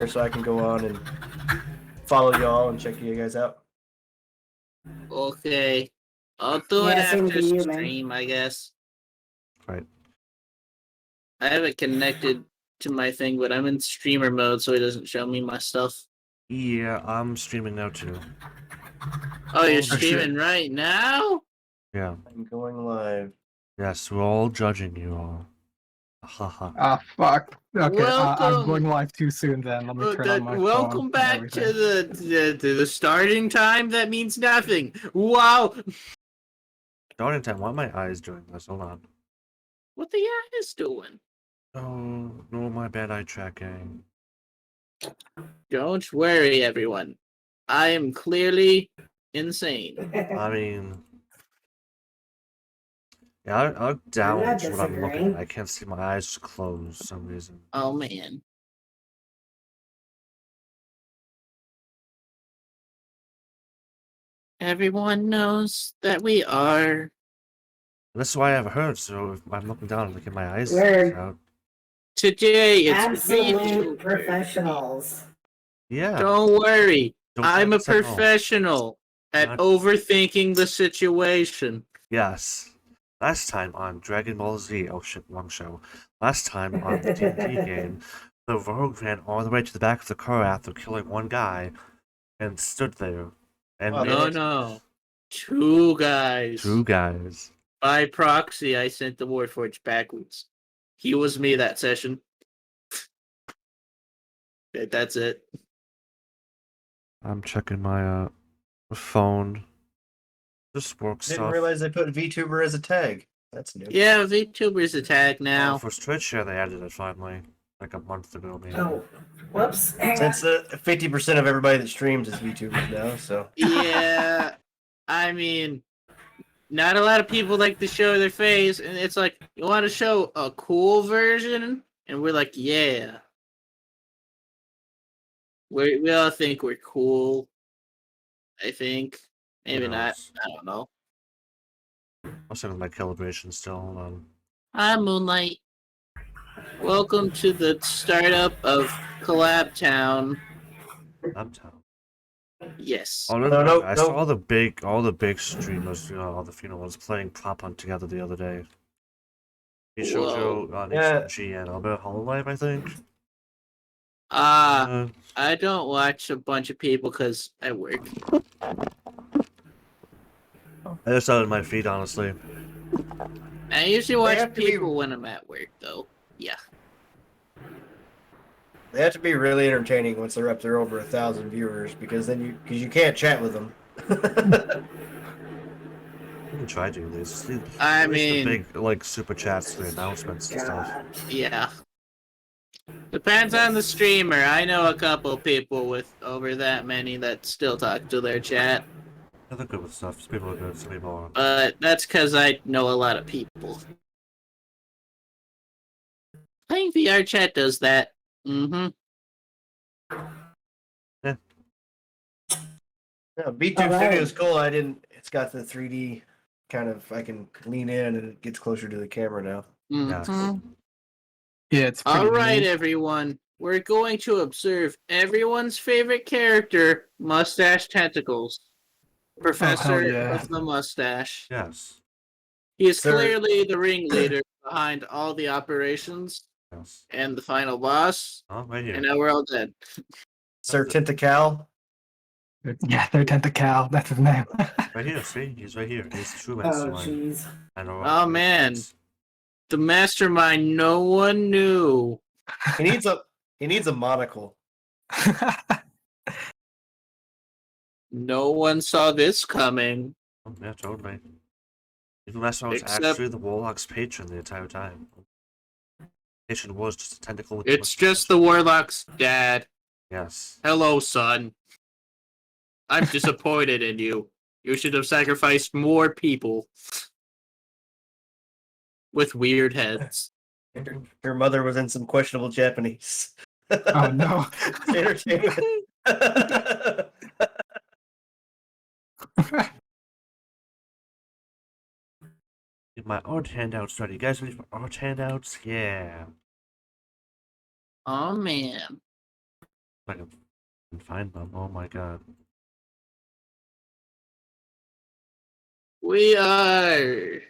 so I can go on and follow y'all and check you guys out. Okay. I'll do it Yeah, same after to you, man. stream, I guess. Right. I haven't connected to my thing, but I'm in streamer mode, so it doesn't show me my stuff. Yeah, I'm streaming now too. Oh, you're Oh, streaming right now? Yeah. I'm going live. Yes, we're all judging you all. Haha. Ah, fuck. Okay, I'm Welcome. going live too soon then. Let me turn on my phone. Welcome and back everything. to the starting time. That means nothing. Wow. Starting time, why are my eyes doing this? Hold on. What the eye is doing? Oh, no, my bad eye tracking. Don't worry, everyone. I am clearly insane. I mean... Yeah, I'll down not to what I'm looking at. disagreeing. I can't see my eyes closed for some reason. Oh man. Everyone knows that we are. That's why I've heard, so if I'm looking down and looking at my eyes We're out. Today it's absolute VTuber. professionals. Yeah. Don't worry. Don't I'm a focus at all. professional at Not- overthinking the situation. Yes. Last time on Dragon Ball Z, oh shit, wrong show. Last time on the D&D game, the rogue ran all the way to the back of the car after killing one guy, and stood there. And Wow, No, that's- no. Two guys. two guys. By proxy, I sent the Warforged backwards. He was me that session. That's it. I'm checking my phone. Just work Didn't stuff. realize they put VTuber as a tag. That's new. Yeah, VTuber's a tag now. For Twitch, yeah, they added it finally. Like a month ago, maybe. Oh, whoops. Hang on. Since 50% of everybody that streams is VTubers now, so Yeah, I mean, not a lot of people like to show their face, and it's like, you want to show a cool version? And we're like, yeah. We all think we're cool. I think. Maybe Who not. knows? I don't know. I'm sending my calibration still. Hold on. Hi, Moonlight. Welcome to the startup of Collab Town. Uptown. Yes. Oh, No, I saw all the big streamers, you know, all the female ones playing Prop Hunt together the other day. He showed you on Yeah. HG and Albert Hololive, I think. I don't watch a bunch of people because I work. I just saw it in my feed, honestly. I usually They watch have to be- people when I'm at work, though. Yeah. they have to be really entertaining once they're up there over 1,000 viewers, because then you can't chat with them. You can try to at least. I At least mean- the big like super chats, the announcements and stuff. God. Yeah. Depends on the streamer. I know a couple people with over that many that still talk to their chat, Yeah, they're good with stuff. Some people are good, some people aren't. but that's because I know a lot of people. Playing VR chat does that. Mm-hmm. Yeah, VTube All right. Studio is cool. It's got the 3D kind of, I can lean in and it gets closer to the camera now. Mm-hmm. Yeah, it's pretty All right, neat. everyone. We're going to observe everyone's favorite character, Mustache Tentacles. Professor yeah. of the Mustache. Yes. He is Sir. clearly the ringleader behind all the operations Yes. and the final boss. Oh, right here. And now we're all dead. Sir Tentacal. Yeah, they're Tentacal. That's his name. Right here, see? He's right here. He's the true Oh, mastermind. jeez. I know. Oh, man. The mastermind no one knew. He needs a monocle. No one saw this coming. Oh, yeah, totally. Even Mastermind was Except- actually the Warlock's patron the entire time. Patron was just a tentacle with It's just the Warlock's dad. Yes. Hello, son. I'm disappointed in you. You should have sacrificed more people with weird heads. Your mother was in some questionable Japanese. Oh no. Entertainment. Get my art handouts ready. You guys ready for art handouts? Yeah. Oh man. I can find them. Oh my god. We are.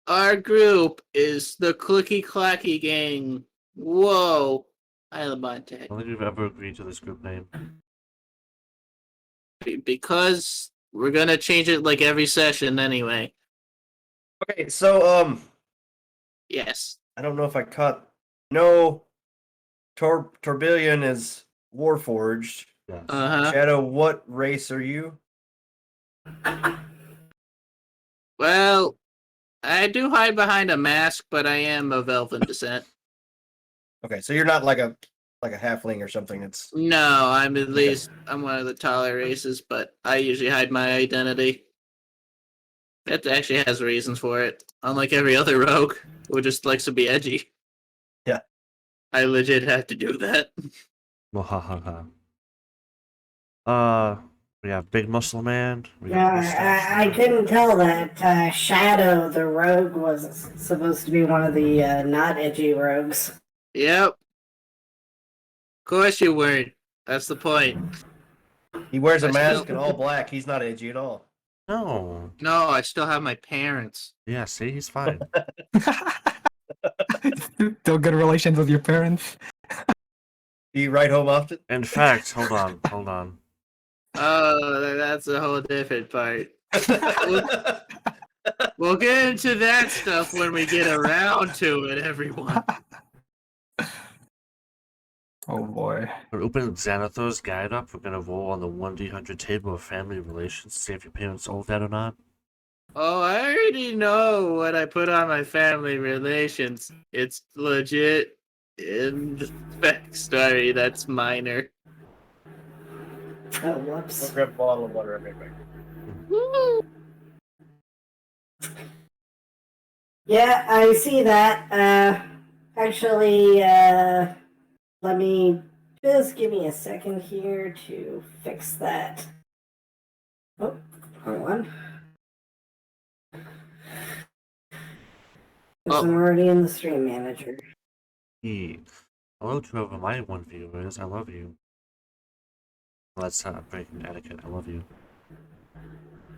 Our group is the Clicky Clacky Gang. Whoa. I I don't think we've ever agreed to this group name. Because we're gonna change it like every session anyway. Okay, so Yes. I don't know if I caught. No, Torbillion is Warforged. Yes. Uh-huh. Shadow, what race are you? Well, I do hide behind a mask, but I am of elven descent. Okay, so you're not like a halfling or something. It's No, I'm at least I'm one of the taller races, but I usually hide my identity. That actually has reasons for it. Unlike every other rogue who just likes to be edgy. Yeah. I legit have to do that. Wahahaha. We have Big Muscle Man. We Yeah, have Mustache I Man. couldn't tell that Shadow, the rogue, was supposed to be one of the not edgy rogues. Yep. Of course you weren't. That's the point. he wears a I mask still- and all black. He's not edgy at all. No. No, I still have my parents. Yeah, see, he's fine. Still good relations with your parents. Do you ride home often? In fact, hold on. Oh, that's a whole different part. We'll get into that stuff when we get around to it, everyone. Oh boy. We're opening Xanathor's guide up. We're gonna roll on the 1d100 table of family relations, see if your parents owe that or not. Oh, I already know what I put on my family relations. It's legit in the backstory. That's minor. Oh, Go whoops. grab a bottle of water. Okay, back. Woo! Yeah, I see that. Actually, let me just give me a second here to fix that. Oh, wrong one. 'Cause I'm already in the stream manager. Hello to whoever my one viewer is. I love you. Well, that's breaking etiquette. I love you.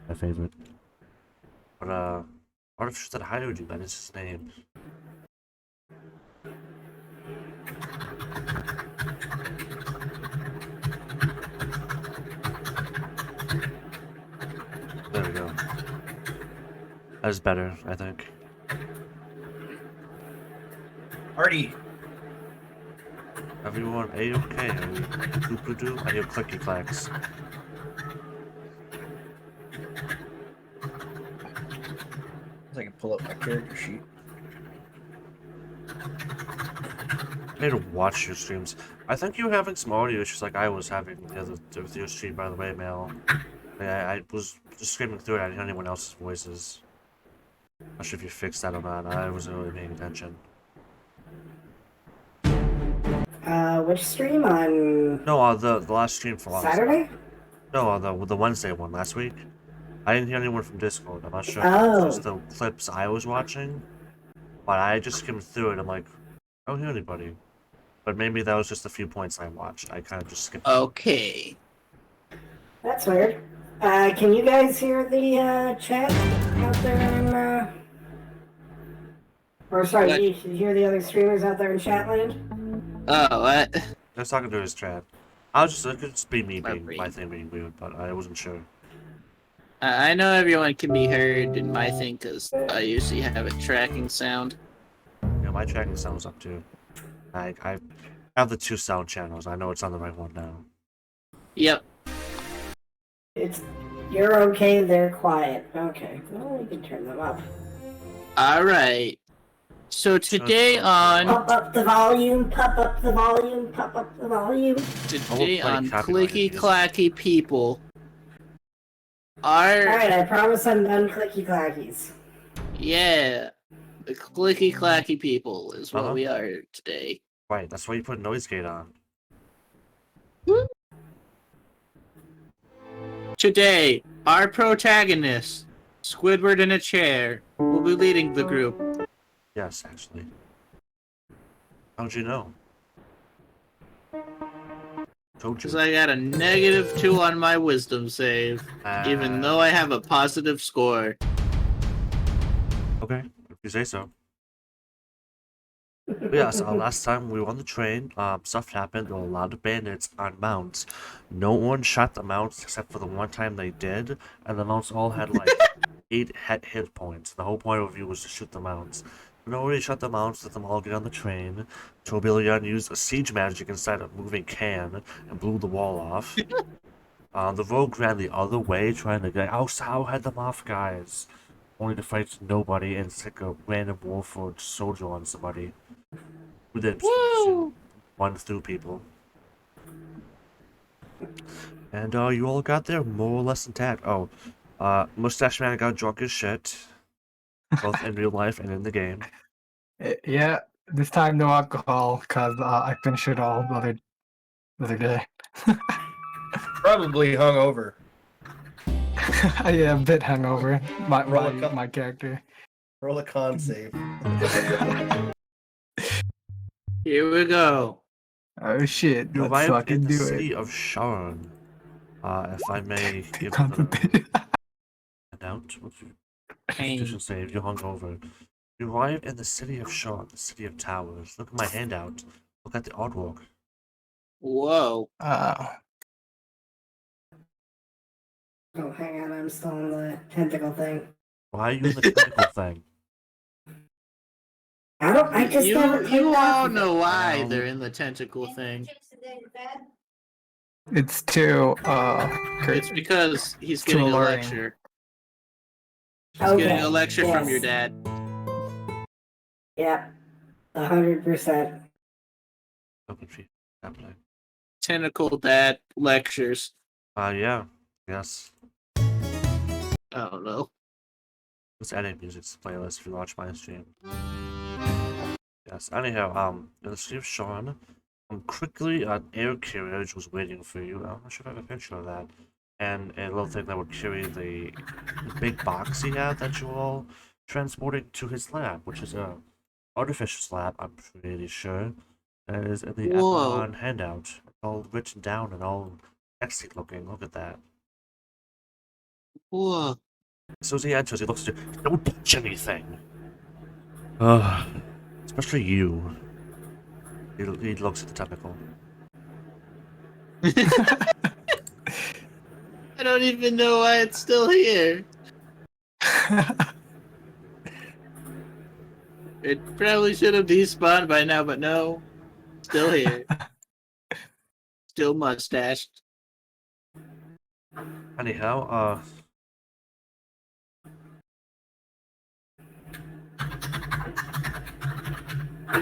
My favorite. But Artificial said hi to you, that is his name. There we go. That's better, I think. Artie, Everyone A-okay? Are you doo-doo-doo? Are you clicky clacks? I can pull up my character sheet. I need to watch your streams. I think you were having some audio issues like I was having with your stream, by the way, Mel. I was just screaming through it. I didn't hear anyone else's voices. Not sure if you fixed that or not. I wasn't really paying attention. Which stream on No, the last stream for last Saturday? No, the Wednesday one last week. I didn't hear anyone from Discord. I'm not sure if it Oh. was just the clips I was watching. But I just skimmed through it. I'm like, I don't hear anybody. But maybe that was just a few points I watched. I kind of just skipped. Okay. That's weird. Can you guys hear the chat out there in or sorry, What? you hear the other streamers out there in Chatland? Oh, what? I was talking to his chat. It could just be me My being, brain. my thing being weird, but I wasn't sure. I know everyone can be heard in my thing because I usually have a tracking sound. Yeah, my tracking sound's up too. I have the 2 sound channels. I know it's on the right one now. Yep. You're okay, they're quiet. Okay. Well, we can turn them up. Alright. So today on Pop up the volume, pop up the volume, pop up the volume. today play on copyrighted Clicky music. Clacky People. Our Alright, I promise I'm done clicky clackies. yeah. The Clicky Clacky People is what Uh-huh. we are today. Right, that's why you put noise gate on. Today, our protagonist, Squidward in a chair, will be leading the group. Yes, actually. How'd you know? Told Because you. I got a -2 on my wisdom save, even though I have a positive score. Okay, if you say so. But yes, last time we were on the train, stuff happened. There were a lot of bandits on mounts. No one shot the mounts except for the one time they did, and the mounts all had like 8 hit points. The whole point of view was to shoot the mounts. Nobody shot the mounts, let them all get on the train. Tourbillon used a siege magic inside a moving can and blew the wall off. The rogue ran the other way, trying to get how head them off, guys. Only to fight nobody and stick a random Warforged soldier on somebody. Who then Woo! one through people. And you all got there more or less intact. Oh, Mustache Man got drunk as shit, both in real life and in the game. Yeah, this time no alcohol, because I finished it all the other day. Probably hungover. Yeah, a bit hungover. Roll a My character. Roll a con save. Here we go. Oh shit, You let's arrived in fucking the do city it. of Sharn. If I may give Concentrate. an out. What's your constitution save? You're hungover. You arrive in the city of Sharn, the city of towers. Look at my handout. Look at the artwork. Whoa. Oh, hang on, I'm still in the tentacle thing. Why are you in the tentacle thing? I just never You clicked off all of it. know why Well- they're in the tentacle thing. It's too It's because he's Too getting a alluring. lecture. He's Okay, getting a lecture from your yes. dad. Yeah, 100%. So confused. Happening. Tentacle dad lectures. Yeah. Yes. I don't know. Let's add a music playlist if you watch my stream. Yes. Anyhow, in the city of Sharn, quickly an air carriage was waiting for you. I'm not sure if I have a picture of that. And a little thing that would carry the big box he had that you all transported to his lab, which is a artificial lab, I'm pretty sure. That is in the Whoa. Eberron handout. All written down and all sexy looking. Look at that. Whoa. So as he enters, he looks at you. Don't touch anything. Especially you. He looks at the tentacle. I don't even know why it's still here. It probably should have despawned by now, but no. Still here. Still mustached. Anyhow,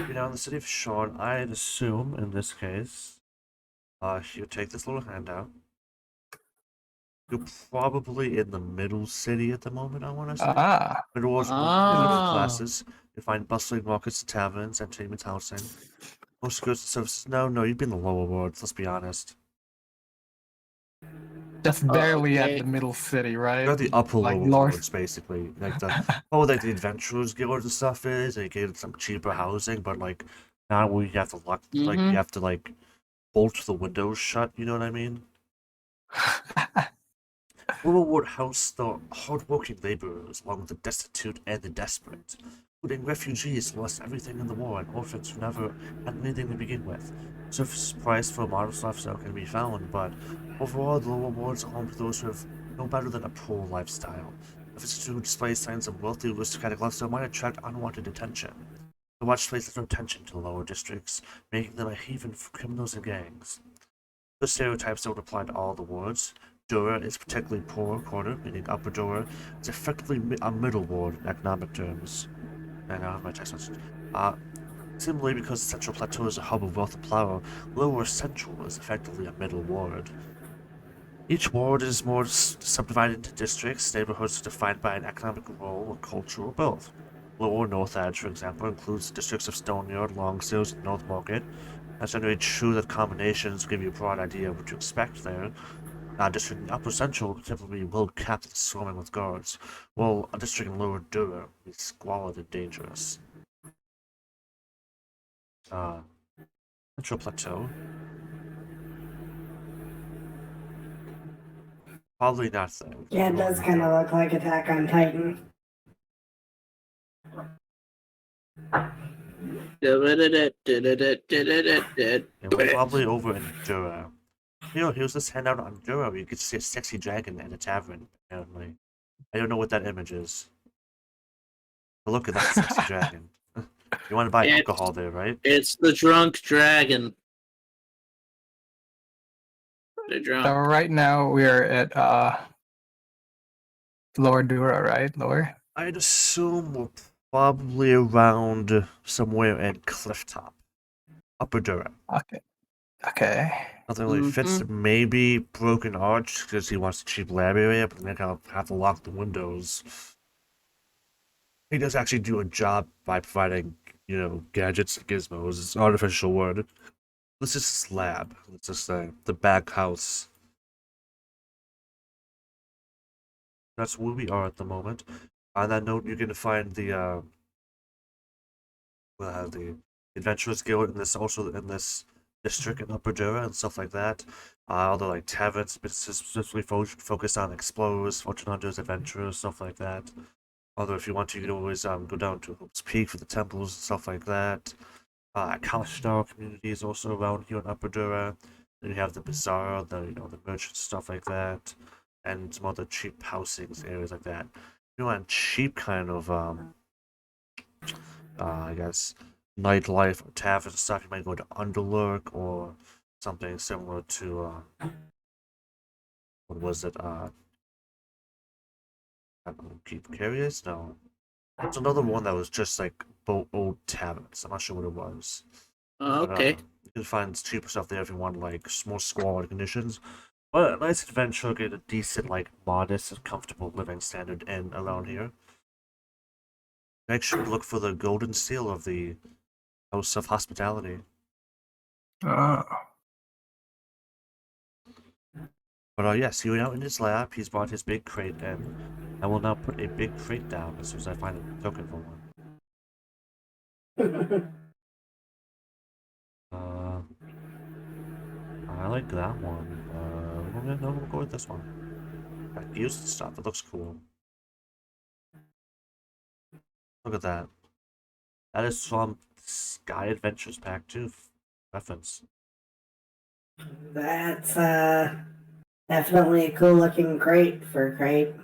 you know, in the city of Sharn, I'd assume, in this case, you take this little handout. You're probably in the middle city at the moment, I want to say. Middle was middle classes. You find bustling markets, taverns, entertainment, housing. Most goods and services. No, you'd be in the lower wards, let's be honest. Just barely okay. at the middle city, right? You're the upper Like lower north. wards, basically. Like like the Adventurers Guild and stuff is, they gave some cheaper housing, but like, now we have to lock, like, you have to, like, bolt the windows shut, you know what I mean? Lower Ward housed the hard-working laborers, along with the destitute and the desperate, including refugees who lost everything in the war and orphans who never had anything to begin with. Surface price for a modest lifestyle can be found, but overall, the lower wards are home to those who have no better than a poor lifestyle. Efforts to display signs of wealthy aristocratic lifestyle might attract unwanted attention. The watch places no attention to the lower districts, making them a haven for criminals and gangs. The stereotypes don't apply to all the wards. Dura is particularly poor quarter, meaning Upper Dura is effectively a middle ward in economic terms. And I have my text message. Similarly, because Central Plateau is a hub of wealth and power, Lower Central is effectively a middle ward. Each ward is more subdivided into districts. Neighborhoods are defined by an economic role or culture or both. Lower North Edge, for example, includes the districts of Stoneyard, Longsails, and North Market. That's generally true that combinations give you a broad idea of what to expect there. District in Upper Central typically will capped and swarming with guards, while a district in Lower Dura is squalid and dangerous. Central Plateau. Probably not though. Yeah, it does kind of look like Attack on Titan. And we're probably over in Dura. Here's this handout on Dura where you get to see a sexy dragon at a tavern, apparently. I don't know what that image is. But look at that sexy dragon. You want to buy alcohol there, right? It's the drunk dragon. They're drunk. So right now we are at Lower Dura, right? Lower. I'd assume we're probably around somewhere at Clifftop. Upper Dura. Okay. Okay. Nothing really fits. Maybe Broken Arch because he wants a cheap lab area, but then I'll have to lock the windows. He does actually do a job by providing, gadgets and gizmos. It's an artificial word. This is his lab. Let's just say the back house. That's where we are at the moment. On that note, you're gonna find the Adventurers Guild in this district in Upper Dura and stuff like that. Other like taverns specifically focused on explorers, fortune hunters, adventurers, stuff like that. Although if you want to, you can always go down to Hope's Peak for the temples and stuff like that. Kalashtar community is also around here in Upper Dura. Then you have the bazaar, the merchant stuff like that, and some other cheap housings areas like that. If you want cheap kind of I guess nightlife or tavern stuff, you might go to Underlurk or something similar to what was it? I don't know, Keep Curious? No. It's another one that was just like old taverns. I'm not sure what it was. Okay. You can find cheaper stuff there if you want like more squalid conditions. But a nice adventure, get a decent, like modest and comfortable living standard in around here. Make sure to look for the golden seal of the House of Hospitality. Oh. But yes, he went out in his lab, he's brought his big crate in. I will now put a big crate down as soon as I find a token for one. I like that one. We'll go with this one. Got used stuff, it looks cool. Look at that. That is from Sky Adventures Pack 2 reference. That's definitely a cool looking crate for a crate.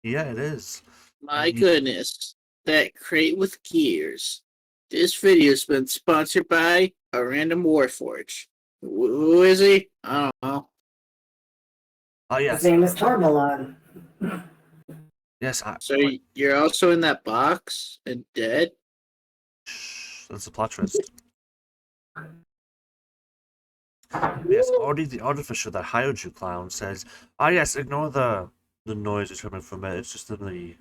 Yeah, it is. My goodness. That crate with gears. This video's been sponsored by a random Warforge. Who is he? I don't know. Oh, yes. His name is Torbalon. Yes, So you're also in that box and dead? Shh, that's a plot twist. Yes, Artie the artificer that hired you, clown, says, yes, ignore the noise you're coming from it. It's just the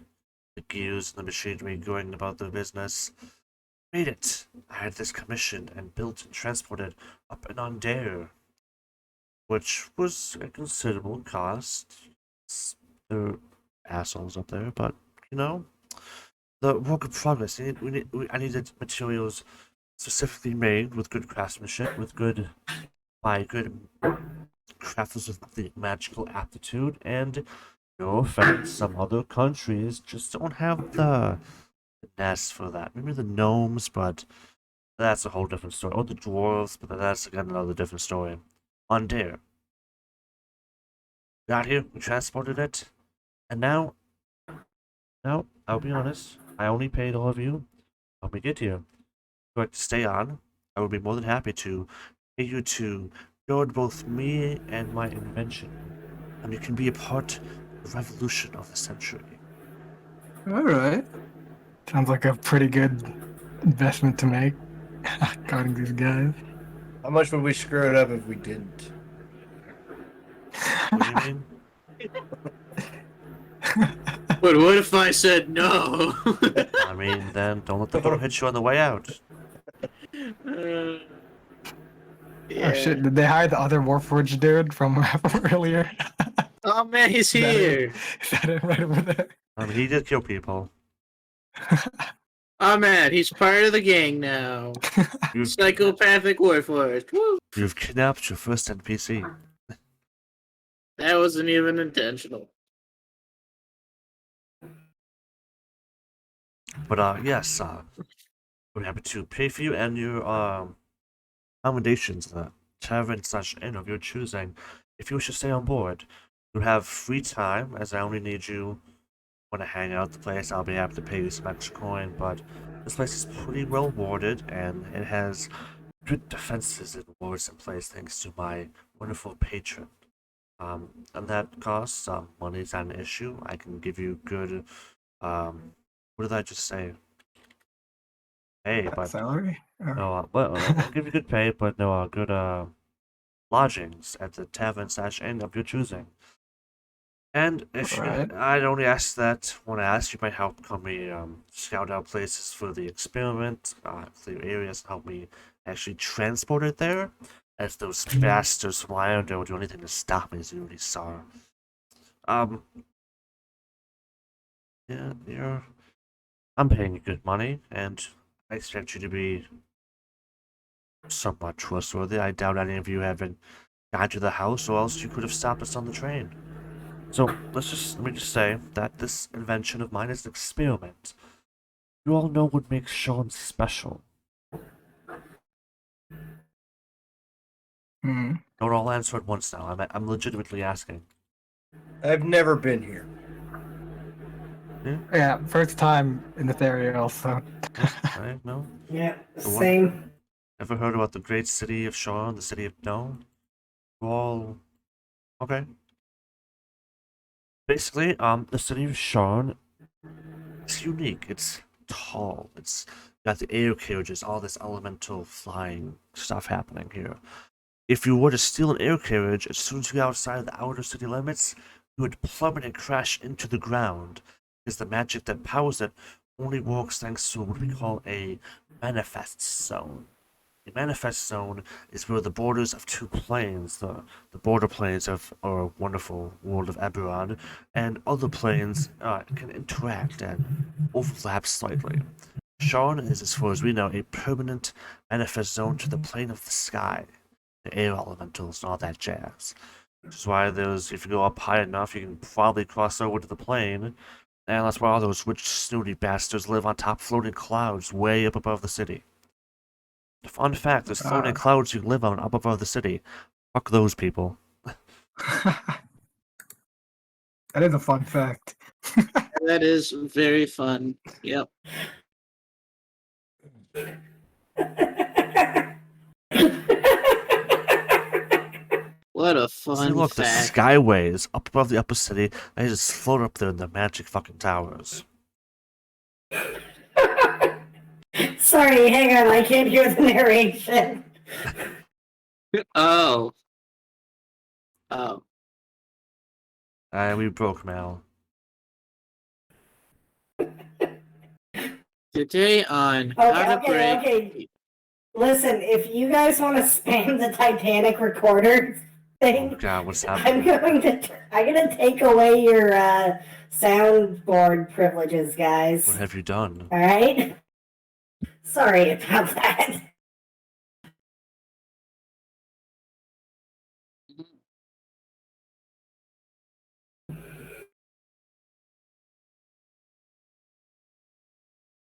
gears and the machinery going about their business. Made it. I had this commissioned and built and transported up and on Dare, which was a considerable cost. They're assholes up there, but the work of progress. I needed materials specifically made with good craftsmanship, by good crafters with the magical aptitude, and no offense, some other countries just don't have the finesse for that. Maybe the gnomes, but that's a whole different story. Or the dwarves, but that's again another different story. On Dare. Got here, we transported it, and now, I'll be honest, I only paid all of you when we get here. If you'd like to stay on, I would be more than happy to pay you to guard both me and my invention, and you can be a part of the revolution of the century. All right. Sounds like a pretty good investment to make. Guarding these guys. How much would we screw it up if we didn't? What do you mean? But what if I said no? I mean, then don't let the door hit you on the way out. Yeah. Oh shit! Did they hire the other Warforged dude from earlier? Oh man, he's Is that here. Is that it right over there? I mean, he did kill people. Oh man, he's part of the gang now. Psychopathic Warforged. Woo! You've kidnapped your first NPC. That wasn't even intentional. But yes, we're happy to pay for you and your accommodations in the tavern/inn of your choosing. If you wish to stay on board, you have free time, as I only need you want to hang out at the place. I'll be happy to pay you some extra coin, but this place is pretty well warded, and it has good defenses and wards in place thanks to my wonderful patron. And that costs money's not an issue. I can give you good what did I just say? Pay, but Salary? no, well, I'll give you good pay, but no, good lodgings at the tavern/inn of your choosing. And if Alright. I'd only ask that when I ask you might help me scout out places for the experiment, clear areas, and help me actually transport it there. As those bastards from Iron don't do anything to stop me, as you already saw. Yeah, I'm paying you good money, and I expect you to be somewhat trustworthy. I doubt any of you haven't got to the house, or else you could have stopped us on the train. So let me just say that this invention of mine is an experiment. You all know what makes Sean special. Hmm. Don't all answer at once now. I'm legitimately asking. I've never been here. Yeah, first time in this area also. Right? No? Yeah, The one- same. Ever heard about the great city of Sean, the city of No? You all okay? Basically, the city of Sean is unique. It's tall. It's got the air carriages, all this elemental flying stuff happening here. If you were to steal an air carriage, as soon as you get outside of the outer city limits, you would plummet and crash into the ground, because the magic that powers it only works thanks to what we call a manifest zone. A manifest zone is where the borders of two planes, the border planes of our wonderful world of Eberron, and other planes can interact and overlap slightly. Sean is, as far as we know, a permanent manifest zone to the plane of the sky, the air elementals, and all that jazz. Which is why if you go up high enough, you can probably cross over to the plane, and that's why all those rich, snooty bastards live on top floating clouds way up above the city. Fun fact, there's floating clouds you can live on up above the city. Fuck those people. That is a fun fact. That is very fun. Yep. What a See, fun look, the fact. skyways up above the upper city, they just float up there in the magic fucking towers. Sorry, hang on, I can't hear the narration. Oh. Oh. And we broke Mal. Today on How to Break. Okay. Listen, if you guys want to spam the Titanic recorder Oh thing, god, what's I'm happening? gonna take away your soundboard privileges, guys. What have you done? All right. Sorry about that.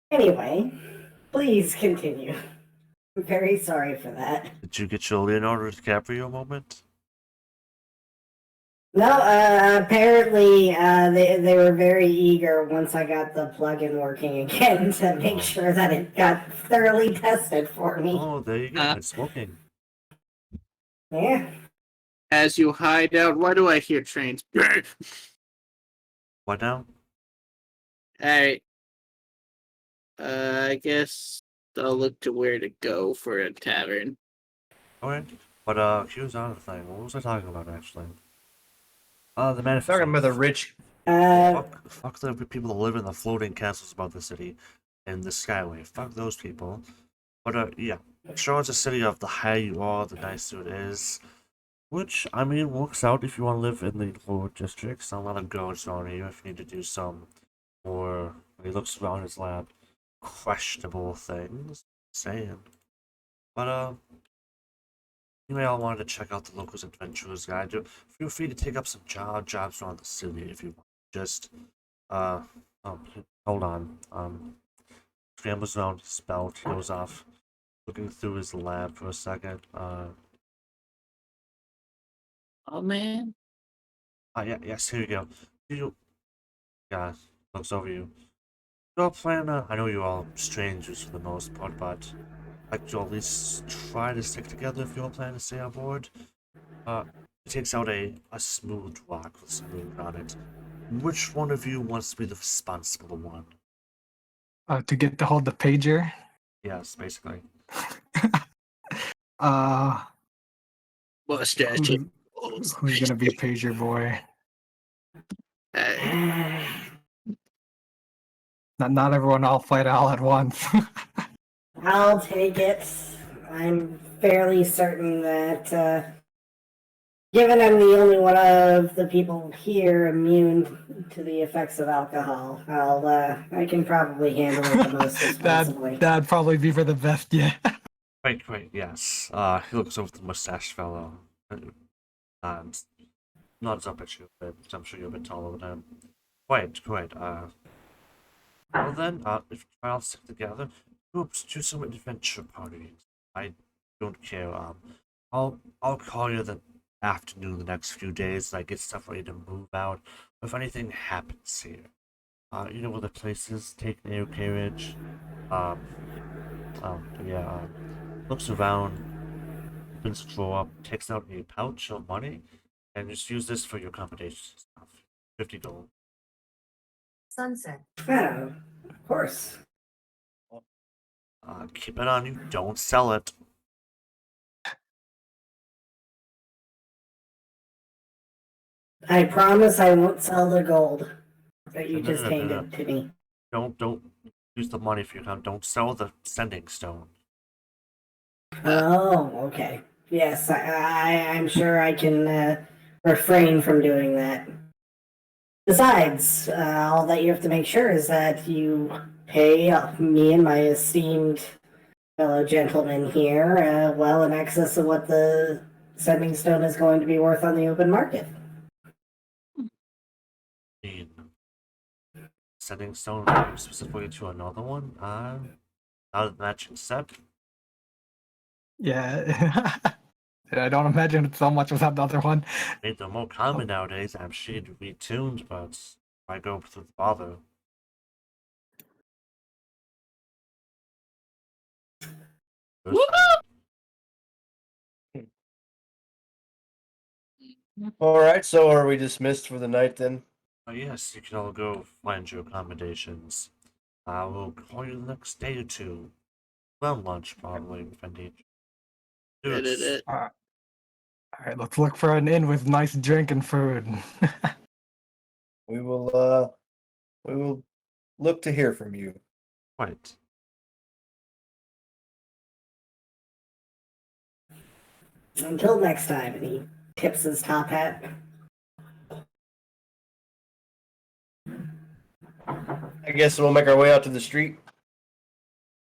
Anyway, please continue. I'm very sorry for that. Did you get your Leonardo DiCaprio moment? No, apparently they were very eager once I got the plugin working again to make sure that it got thoroughly tested for me. Oh, there you go. It's working. Yeah. As you hide out, why do I hear trains? What now? Alright. I guess I'll look to where to go for a tavern. Alright. But here's another thing. What was I talking about actually? The manifest. Talking about the rich. Fuck the people that live in the floating castles above the city and the skyway. Fuck those people. But yeah. Sean's a city of the higher you are, the nicer it is. Which, I mean, works out if you want to live in the lower districts. A lot of guards on you if you need to do some more, when he looks around his lab, questionable things. Saying. But You may all want to check out the locals adventurers guide. Feel free to take up some jobs around the city if you want. Just oh, hold on. Scrambles around his belt, heels off, looking through his lab for a second. Oh man. Yes, here you go. Yeah, looks over you. Your plan, I know you're all strangers for the most part, but like to at least try to stick together if your plan to stay on board. He takes out a smooth rock with some moon on it. Which one of you wants to be the responsible one? To get to hold the pager. Yes, basically. Mustache. Who's gonna be pager boy? Hey. Not everyone all fight all at once. I'll take it. I'm fairly certain that, given I'm the only one of the people here immune to the effects of alcohol, I can probably handle it the most responsibly. That'd probably be for the best, yeah. Great, yes. He looks over the mustache fellow and nods up at you a bit. I'm sure you're a bit taller than him. Great. Well then, if you try all stick together, do some adventure parties. I don't care. I'll call you the afternoon the next few days. I get stuff ready to move out. If anything happens here, you know where the place is. Take an air carriage. Looks around, opens the drawer up, takes out a pouch of money, and just use this for your accommodation stuff. $50. Sunset. Oh, of course. Keep it on you. Don't sell it. I promise I won't sell the gold that you No, just no, no, no, handed to me. Don't use the money for your account. Don't sell the sending stone. Oh, okay. Yes, I'm sure I can refrain from doing that. Besides, all that you have to make sure is that you pay me and my esteemed fellow gentleman here well in excess of what the sending stone is going to be worth on the open market. Sending stone specifically to another one? Not a matching set? Yeah. I don't imagine it's so much without the other one. Made them more common nowadays. I'm sure you'd be tuned, but why go through the bother? All right, so are we dismissed for the night then? Yes, you can all go find your accommodations. I will call you the next day or two. Around lunch, probably, if I need you. Alright, let's look for an inn with nice drink and food. We will look to hear from you. Right. Until next time, and he tips his top hat. I guess we'll make our way out to the street.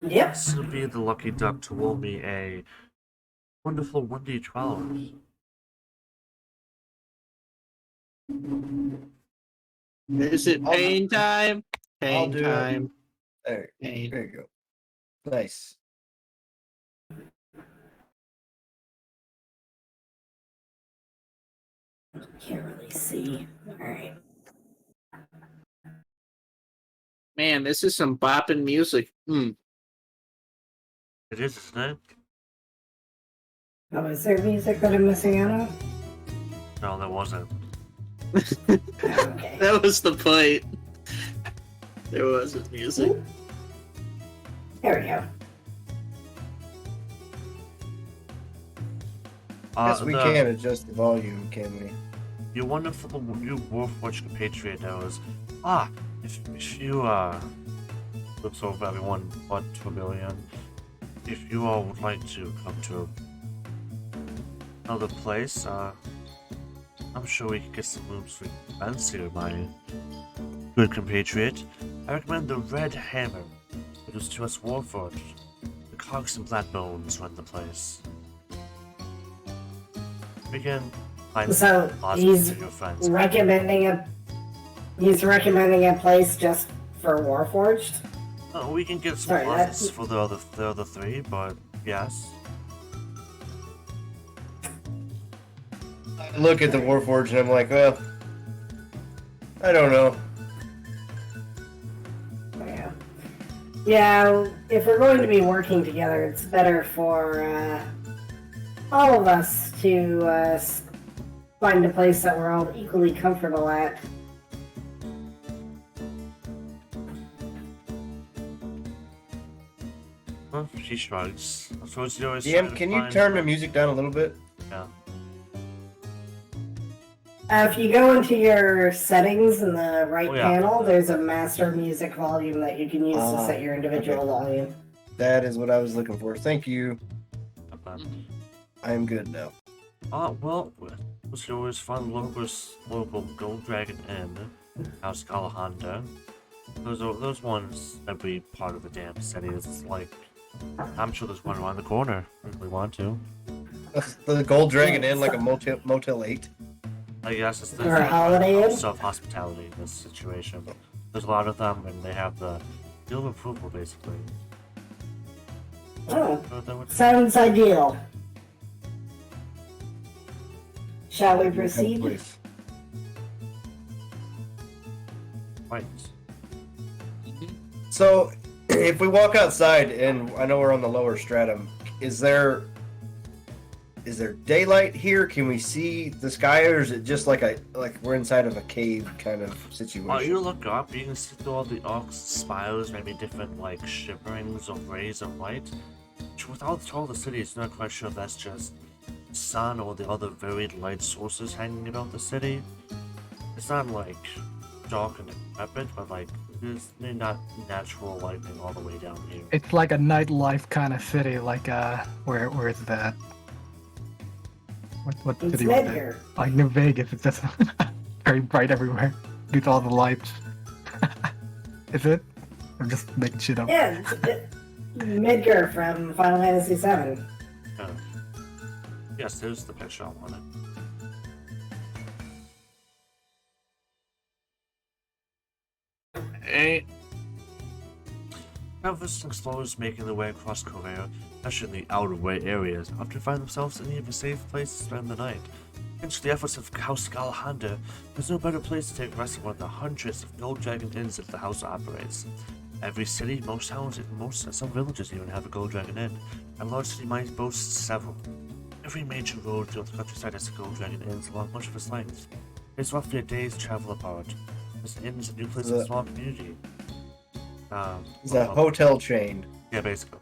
Yep. This will be the lucky duck to will me a wonderful 1d12. Is it pain time? I'll Pain do it. time. There Pain. you go. Nice. Can't really see. Alright. Man, this is some bopping music. It is, isn't it? Oh, is there music that I'm missing out on? No, there wasn't. Okay. That was the point. There wasn't music. There we go. Yes, we can adjust the volume, can we? Your wonderful, you Warforged compatriot knows. If you, looks over everyone but Vermilion, if you all would like to come to another place, I'm sure we can get some rooms for events here, my good compatriot. I recommend the Red Hammer. It was to us Warforged. The Cogs and Black Bones run the place. We can find So lots he's of your friends. recommending a place just for Warforged. We can get some Sorry, closets for the other three, but yes. I look at the Warforged and I'm like, well, I don't know. Yeah. Yeah, if we're going to be working together, it's better for all of us to find a place that we're all equally comfortable at. Well, she shrugs. I suppose you always try DM, to can you find turn the music down a little bit? Yeah. If you go into your settings in the right Oh, yeah. panel, there's a master music volume that you can use to set your individual okay. volume. That is what I was looking for. Thank you. Okay. I am good now. Well, was always fun local Gold Dragon Inn, House Galahanda. Those ones every part of the damn city is like. I'm sure there's one around the corner if we want to. The Gold Dragon Inn, like a Motel 8. I guess it's Or a Holiday Inn? self-hospitality in this situation. There's a lot of them, and they have the seal of approval, basically. Oh, So that would- sounds ideal. Shall we proceed? Please. Right. So, if we walk outside, and I know we're on the lower stratum, is there daylight here? Can we see the sky, or is it just like we're inside of a cave kind of situation? You look up, you can see through all the arcs, spires, maybe different like shiverings or rays of light. Without all the city, it's not quite sure if that's just sun or the other varied light sources hanging about the city. It's not like dark and decrepit, but like there's not natural lighting all the way down here. It's like a nightlife kind of city, like where is that? What It's city was that? Medgar. Like New Vegas. It's just very bright everywhere due to all the lights. Is it? I'm just making shit up. Yeah, Midgar from Final Fantasy VII. Yes, there's the picture I wanted. Hey, Travelers and explorers making their way across Korea, especially in the outer way areas, often find themselves in need of a safe place to spend the night. Thanks to the efforts of House Galahanda, there's no better place to take rest than one of the hundreds of Gold Dragon Inns that the house operates. Every city, most towns, and some villages even have a Gold Dragon Inn, and large city might boast several. Every major road throughout the countryside has a Gold Dragon Inn along much of its length. It's roughly a day's travel apart. This inn is a new place in a small community. It's a hotel chain. Yeah, basically.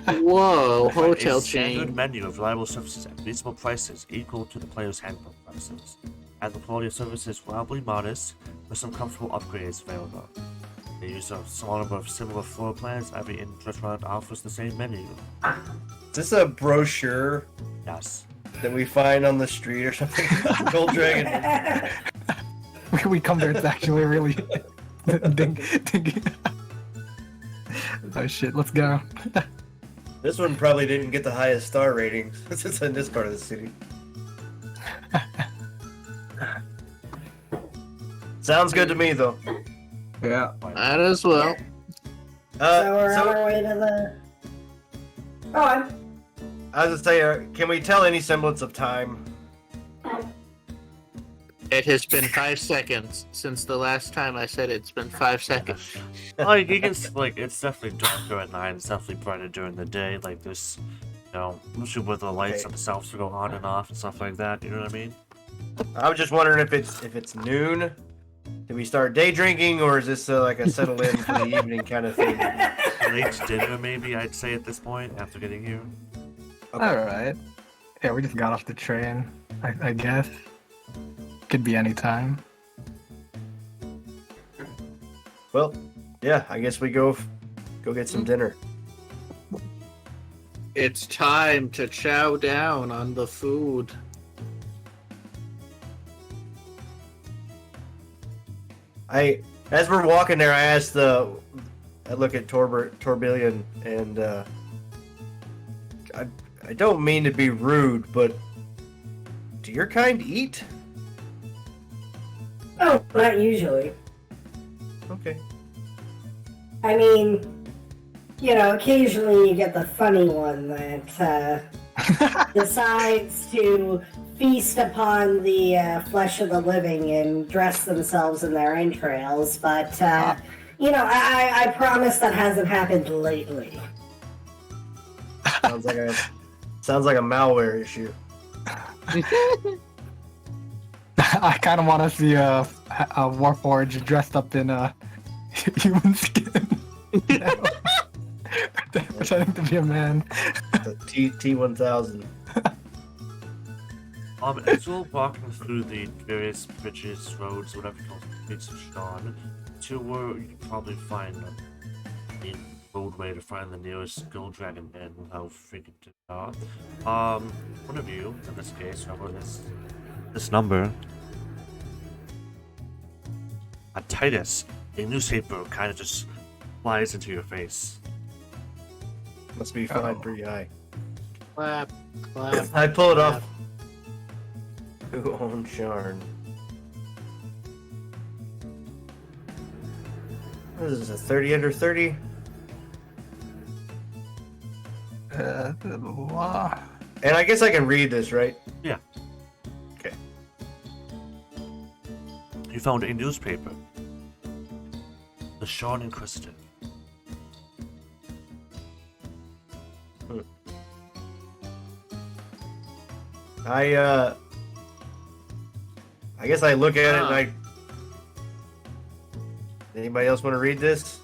whoa, Find hotel a standard chain. menu of reliable services at reasonable prices equal to the player's handbook prices. And the quality of service is reliably modest, with some comfortable upgrades available. They use a small number of similar floor plans. Every inn restaurant offers the same menu. Is this a brochure Yes. that we find on the street or something? Gold Dragon. We come there, it's actually really ding. Oh shit, let's go. This one probably didn't get the highest star ratings. This is in this part of the city. Sounds good to me, though. Yeah. Might as well. So we're on our way to the. Oh, I was gonna say, can we tell any semblance of time? It has been 5 seconds since the last time I said it's been 5 seconds. Like, you can like, it's definitely darker at night. It's definitely brighter during the day. Like, this, usually with the lights Okay. themselves to go on and off and stuff like that. You know what I mean? I was just wondering if it's noon. Do we start day drinking, or is this like a settle in for the evening kind of thing? Late dinner, maybe, I'd say at this point, after getting here. Alright. Yeah, we just got off the train, I guess. Could be any time. Well, yeah, I guess we go get some dinner. It's time to chow down on the food. As we're walking there, I look at Torbillion, and I don't mean to be rude, but your kind eat? Oh, not usually. Okay. I mean, occasionally you get the funny one that decides to feast upon the flesh of the living and dress themselves in their entrails, but, I promise that hasn't happened lately. Sounds like a malware issue. I kind of want to see a Warforged dressed up in human skin. Pretending to be a man. The T1000. As you're walking through the various bridges, roads, whatever you call the streets of Sean, to where you can probably find the roadway to find the nearest Gold Dragon Inn, how freaking to are. One of you, in this case, whoever this number, a Titus, a newspaper kind of just flies into your face. Must be flying pretty high. Clap, clap. I pull it off. Who owns Sharn? What is this, a 30 under 30? And I guess I can read this, right? Yeah. Okay. You found a newspaper. The Sean Inquisitive. I guess I look at it and I... Anybody else want to read this?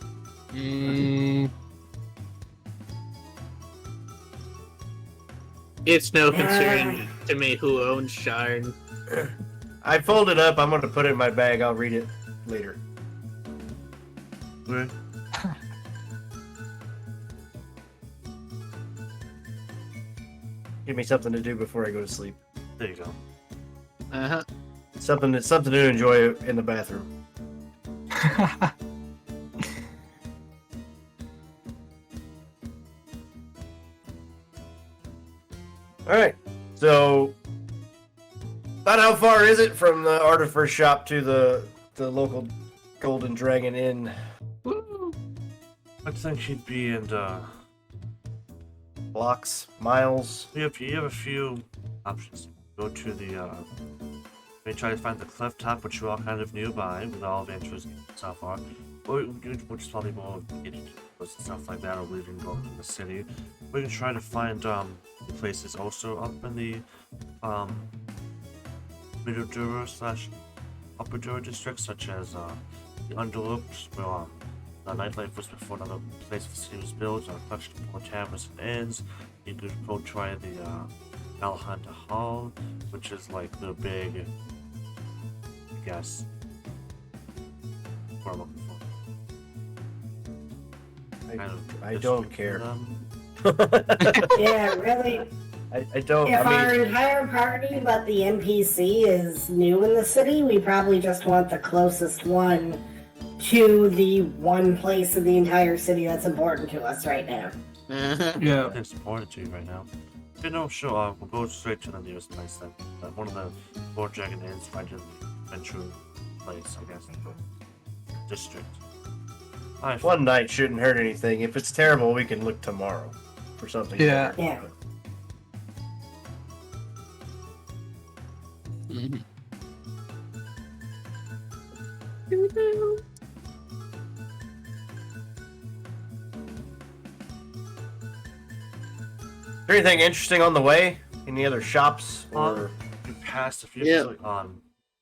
It's no concern to me who owns Sharn. I fold it up. I'm going to put it in my bag. I'll read it later. Okay. Give me something to do before I go to sleep. There you go. Uh-huh. Something to enjoy in the bathroom. All right. So, about how far is it from the Artificer shop to the local Golden Dragon Inn? I think he'd be in Blocks, miles. you have a few options. Go to the maybe try to find the cliff top, which are all kind of nearby with all adventures so far. Or which is probably more gated and stuff like that, or we can go in the city. We can try to find places also up in the Middle Dura / Upper Dura districts, such as the Underloops, where the nightlife was before another place the city was built, clutched more taverns and inns. You could go try the Alhanda Hall, which is like the big, I guess, what I'm looking for. Kind of I don't district care. for them. Yeah, really. I don't. If I our mean, entire party but the NPC is new in the city, we probably just want the closest one to the one place in the entire city that's important to us right now. Uh-huh. Yeah. It's important to you right now. Okay, no, sure, we'll go straight to the nearest place then. One of the four Dragon Inns right in the adventure place, I guess. District. Alright, one night shouldn't hurt anything. If it's terrible, we can look tomorrow for something. Yeah. better. Yeah. Mhm. Is there anything interesting on the way? Any other shops or? you passed a few Yeah.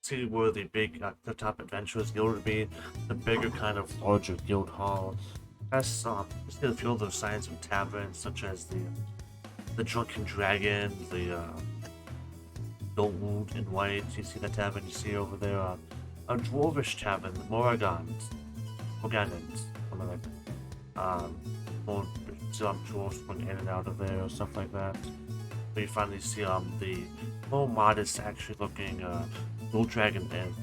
see where the big the top adventurers guild would be, the bigger kind of larger guild hall. Past you see a few of those signs of taverns such as the Drunken Dragon, the Gold and White. You see that tavern you see over there, a dwarvish tavern, the Morganons, something like that. More some dwarves going in and out of there or stuff like that. But you finally see the more modest, actually looking Gold Dragon Inn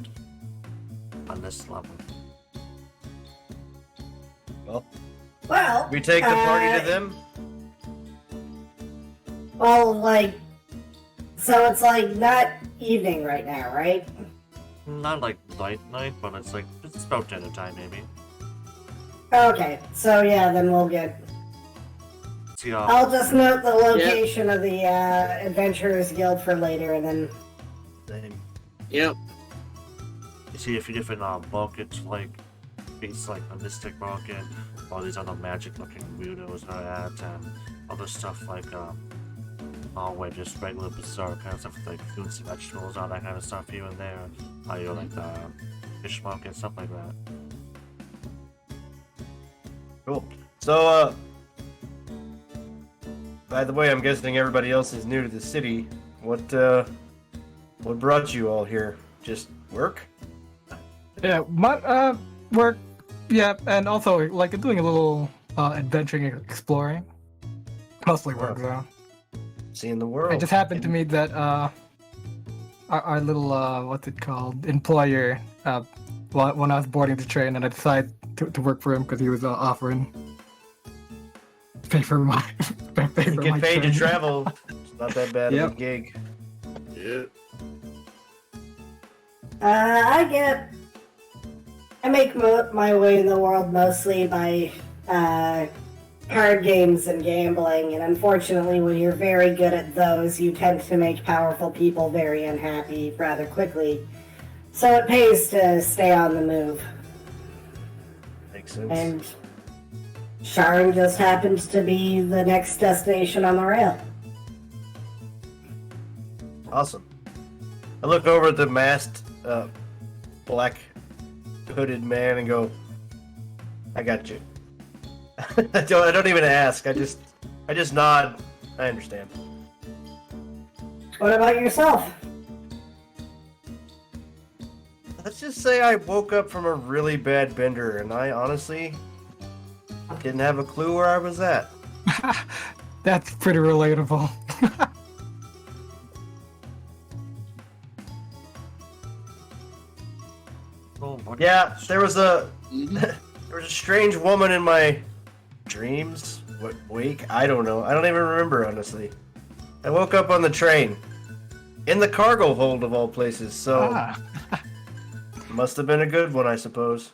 on this level. Well, We take the party to them. Well, so it's like not evening right now, right? Not like night, but it's about dinner time maybe. Okay, so yeah, then we'll get. See, I'll just note the location of the Adventurers Guild for later, and then. then Yep. you see a few different markets, like it's like a mystic market, all these other magic-looking weirdos are at, and other stuff like where just regular bizarre kind of stuff like fruits and vegetables, all that kind of stuff here and there. You like the fish market, stuff like that. Cool. So, by the way, I'm guessing everybody else is new to the city. What brought you all here? Just work? Yeah, my work. Yeah, and also like doing a little adventuring, exploring. Mostly work though. Seeing the world. It just happened to me that our little what's it called employer when I was boarding the train, and I decided to work for him because he was offering pay for my pay You for get my paid train. to travel. It's not that bad of a Yep. gig. Yeah. I make my way in the world mostly by card games and gambling, and unfortunately, when you're very good at those, you tend to make powerful people very unhappy rather quickly. So it pays to stay on the move. Makes sense. And Sharon just happens to be the next destination on the rail. Awesome. I look over at the masked, black hooded man and go, I got you. I don't even ask. I just nod. I understand. What about yourself? Let's just say I woke up from a really bad bender, and I honestly didn't have a clue where I was at. That's pretty relatable. Oh, what- Yeah, there was a Mhm. there was a strange woman in my dreams. What wake? I don't know. I don't even remember honestly. I woke up on the train, in the cargo hold of all places. So Ah. must have been a good one, I suppose.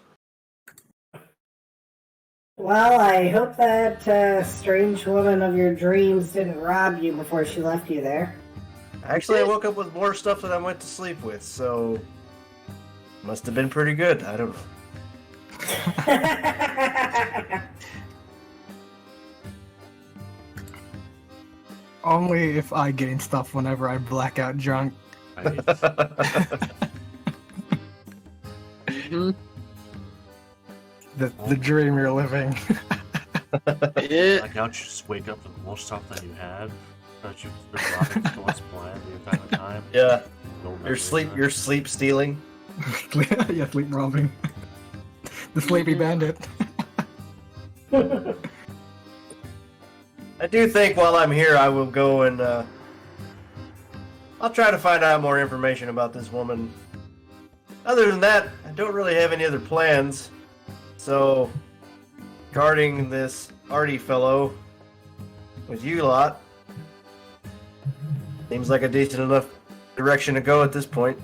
Well, I hope that strange woman of your dreams didn't rob you before she left you there. Actually, I woke up with more stuff than I went to sleep with, so must have been pretty good. I don't know. Only if I gain stuff whenever I black out drunk. Right. Mhm. The dream you're living. Yeah. Like, don't you just wake up with more stuff than you had? That you've been robbing towards plan the entire time? Yeah, No you're memory sleep. of that. You're sleep stealing. Yeah, sleep robbing. The sleepy bandit. I do think while I'm here, I will go and I'll try to find out more information about this woman. Other than that, I don't really have any other plans. So, guarding this arty fellow with you lot seems like a decent enough direction to go at this point.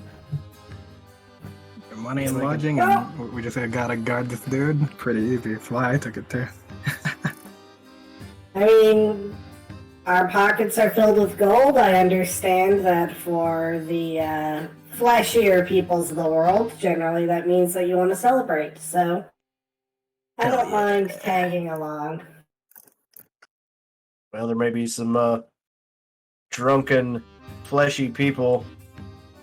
Money and lodging, and we just gotta guard this dude. Pretty easy. That's why I took it too. I mean, our pockets are filled with gold. I understand that for the flashier peoples of the world, generally that means that you want to celebrate. So, I Hell don't yeah. mind tagging along. Well, there may be some drunken, fleshy people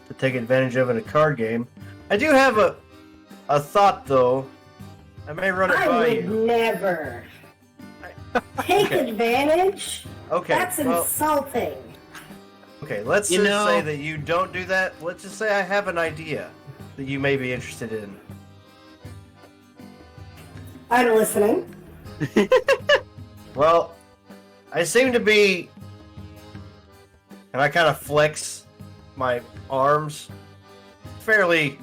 to take advantage of in a card game. I do have a thought, though. I may run it I by would you. never take Okay. advantage. Okay, That's well, insulting. okay. Let's You just know- say that you don't do that. Let's just say I have an idea that you may be interested in. I'm listening. Well, I seem to be, and I kind of flex my arms, fairly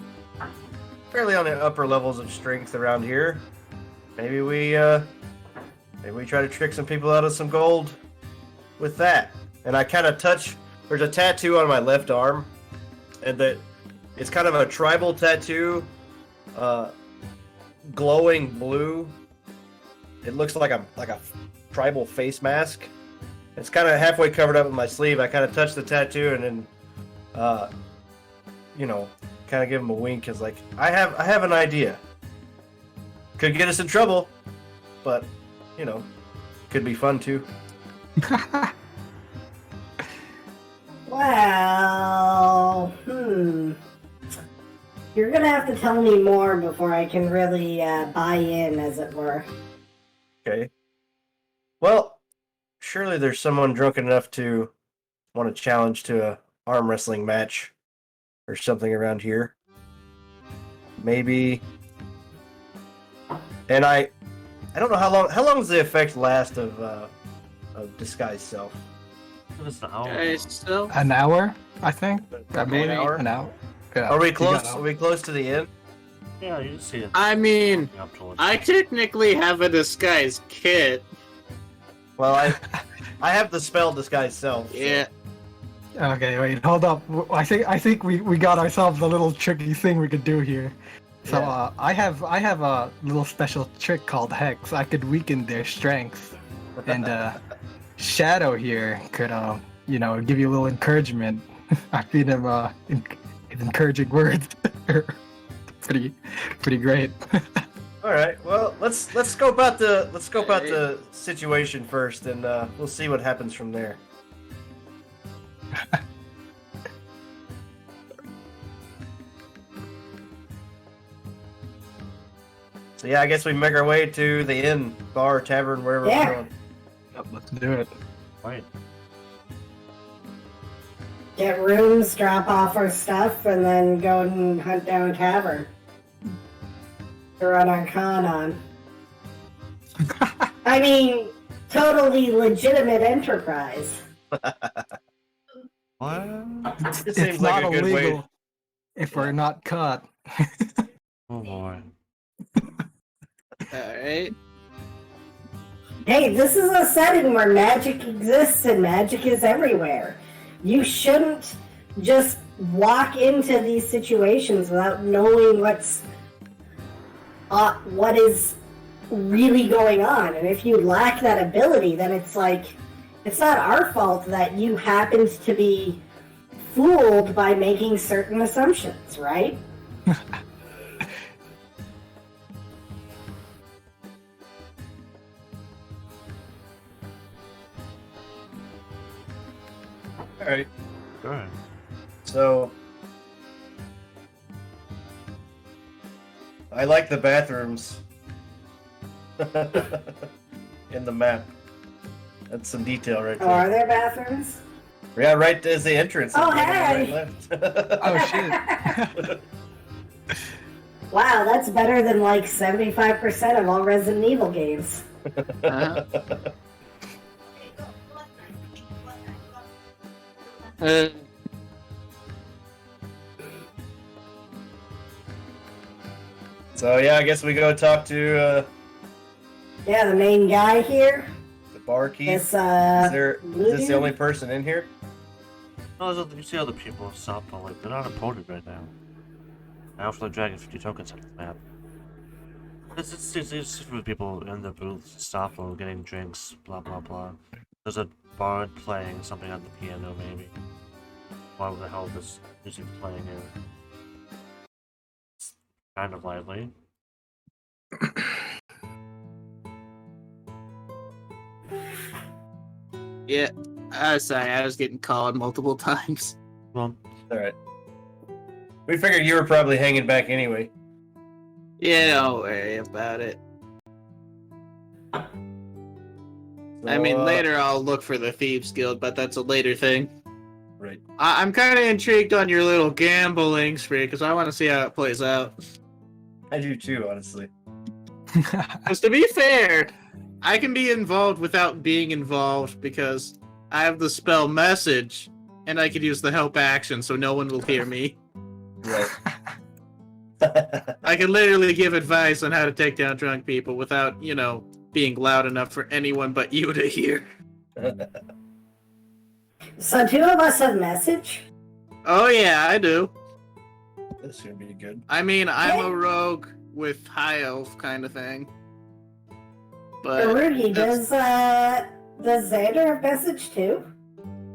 on the upper levels of strength around here. Maybe we try to trick some people out of some gold with that. And I kind of touch. There's a tattoo on my left arm and that it's kind of a tribal tattoo, glowing blue. It looks like a tribal face mask. It's kind of halfway covered up with my sleeve. I kind of touch the tattoo and then, kind of give him a wink. Cause like I have an idea. Could get us in trouble, but could be fun too. Well, You're gonna have to tell me more before I can really buy in, as it were. Okay. Well, surely there's someone drunk enough to want to challenge to a arm wrestling match or something around here. Maybe. And I don't know how long does the effect last of disguise self? It's an hour. Okay, so An hour, I think. I believe hour? An hour. Yeah, Are we you close? got Are we close to the end? Yeah, you see it. I mean, Up towards I technically have a disguise kit. Well, I have the spell disguise self. so- Yeah. Okay, wait, hold up. I think we got ourselves a little tricky thing we could do here. So Yeah. I have a little special trick called Hex. I could weaken their strength, and Shadow here could give you a little encouragement. I feed him encouraging words. pretty great. All right. Well, let's scope out the situation first, and we'll see what happens from there. So yeah, I guess we make our way to the inn, bar, tavern, wherever Yeah. we're going. Yep, let's do it. Right. Get rooms, drop off our stuff, and then go and hunt down a tavern to run our con on. I mean, totally legitimate enterprise. What? It It's seems like not a good illegal way. if we're not caught. Oh boy. Alright. Hey, this is a setting where magic exists and magic is everywhere. You shouldn't just walk into these situations without knowing what is really going on. And if you lack that ability, then it's not our fault that you happened to be fooled by making certain assumptions, right? All right. Sure. So I like the bathrooms in the map. That's some detail right Oh, are there. there bathrooms? Yeah, right as the entrance. Oh, Right hey! left. Oh shit. Wow, that's better than like 75% of all Resident Evil games. Uh-huh. So yeah, I guess we go talk to Yeah, the main guy here. the barkeep. This Is this Blue the only person in here? No, you see other people stop, but like they're not important right now. I offer the dragon 50 tokens on the map. It's for people in the booth, stop or getting drinks, blah blah blah. There's a bard playing something on the piano, maybe. Why the hell this music playing here? It's kind of lively. Yeah. Sorry, I was getting called multiple times. Well, All right. We figured you were probably hanging back anyway. Yeah, don't worry about it. I So, mean, later I'll look for the Thieves Guild, but that's a later thing. Right. I'm kind of intrigued on your little gambling spree, because I want to see how it plays out. I do too, honestly. Because to be fair, I can be involved without being involved, because I have the spell message, and I could use the help action so no one will hear me. Right. I can literally give advice on how to take down drunk people without, being loud enough for anyone but you to hear. So two of us have message. Oh yeah, I do. This is gonna be good. I mean, I'm a rogue with high elf kind of thing. But Arugi, that's- does Xander have message too?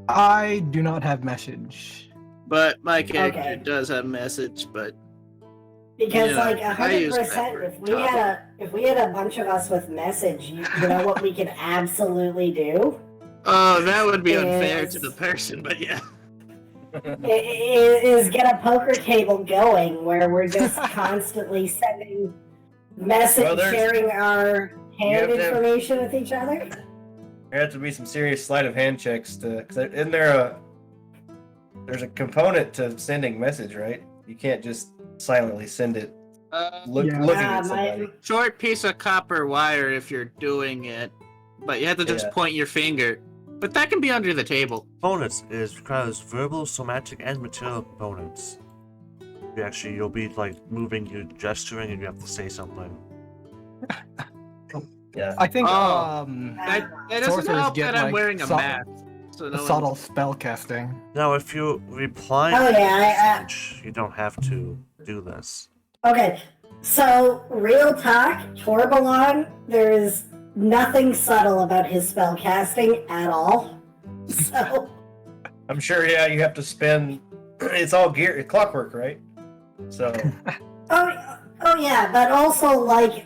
I do not have message. but my character Okay. does have message, but Because Yeah, like I use 100%, Pepper if we had a bunch of us with message, you know what we could absolutely do oh, that would be unfair Is- to the person. But yeah, is get a poker table going where we're just constantly sending message, Well, there's- sharing our You hand have to have- information with each other. There have to be some serious sleight of hand checks because isn't there's a component to sending message, right? You can't just silently send it Yeah. looking at somebody. short piece of copper wire if you're doing it, but you have to just Yeah. point your finger. But that can be under the table. Components requires verbal, somatic, and material components. You'll be like moving, you gesturing, and you have to say something. Yeah. I think Oh. That doesn't Sorcerers help get, that I'm like, wearing a subtle- mask. So no subtle spell casting. Now, if you reply Oh, to the yeah, message, you don't have to do this. Okay, so real talk, Torbalon, there is nothing subtle about his spell casting at all. So I'm sure. Yeah, you have to spend. It's all gear, clockwork, right? So oh yeah, but also like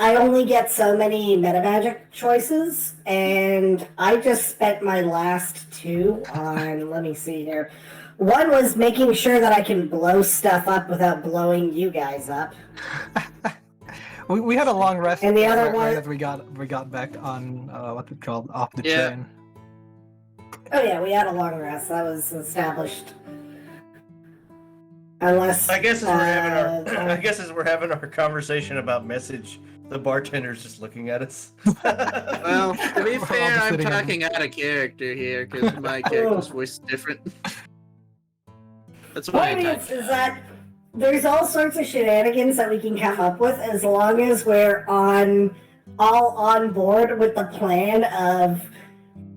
I only get so many metamagic choices, and I just spent my last two on. Let me see here. One was making sure that I can blow stuff up without blowing you guys up. We had a long rest, And the other right, one- right as we got back on what's it called, off the Yeah. train. Oh yeah, we had a long rest. That was established. Unless I guess as we're having uh, our, I guess as we're having our conversation about message, the bartender's just looking at us. Well, to be We're all fair, just I'm sitting in- talking out of character here because my character's voice is different. That's why I point type. is that there's all sorts of shenanigans that we can come up with as long as we're all on board with the plan of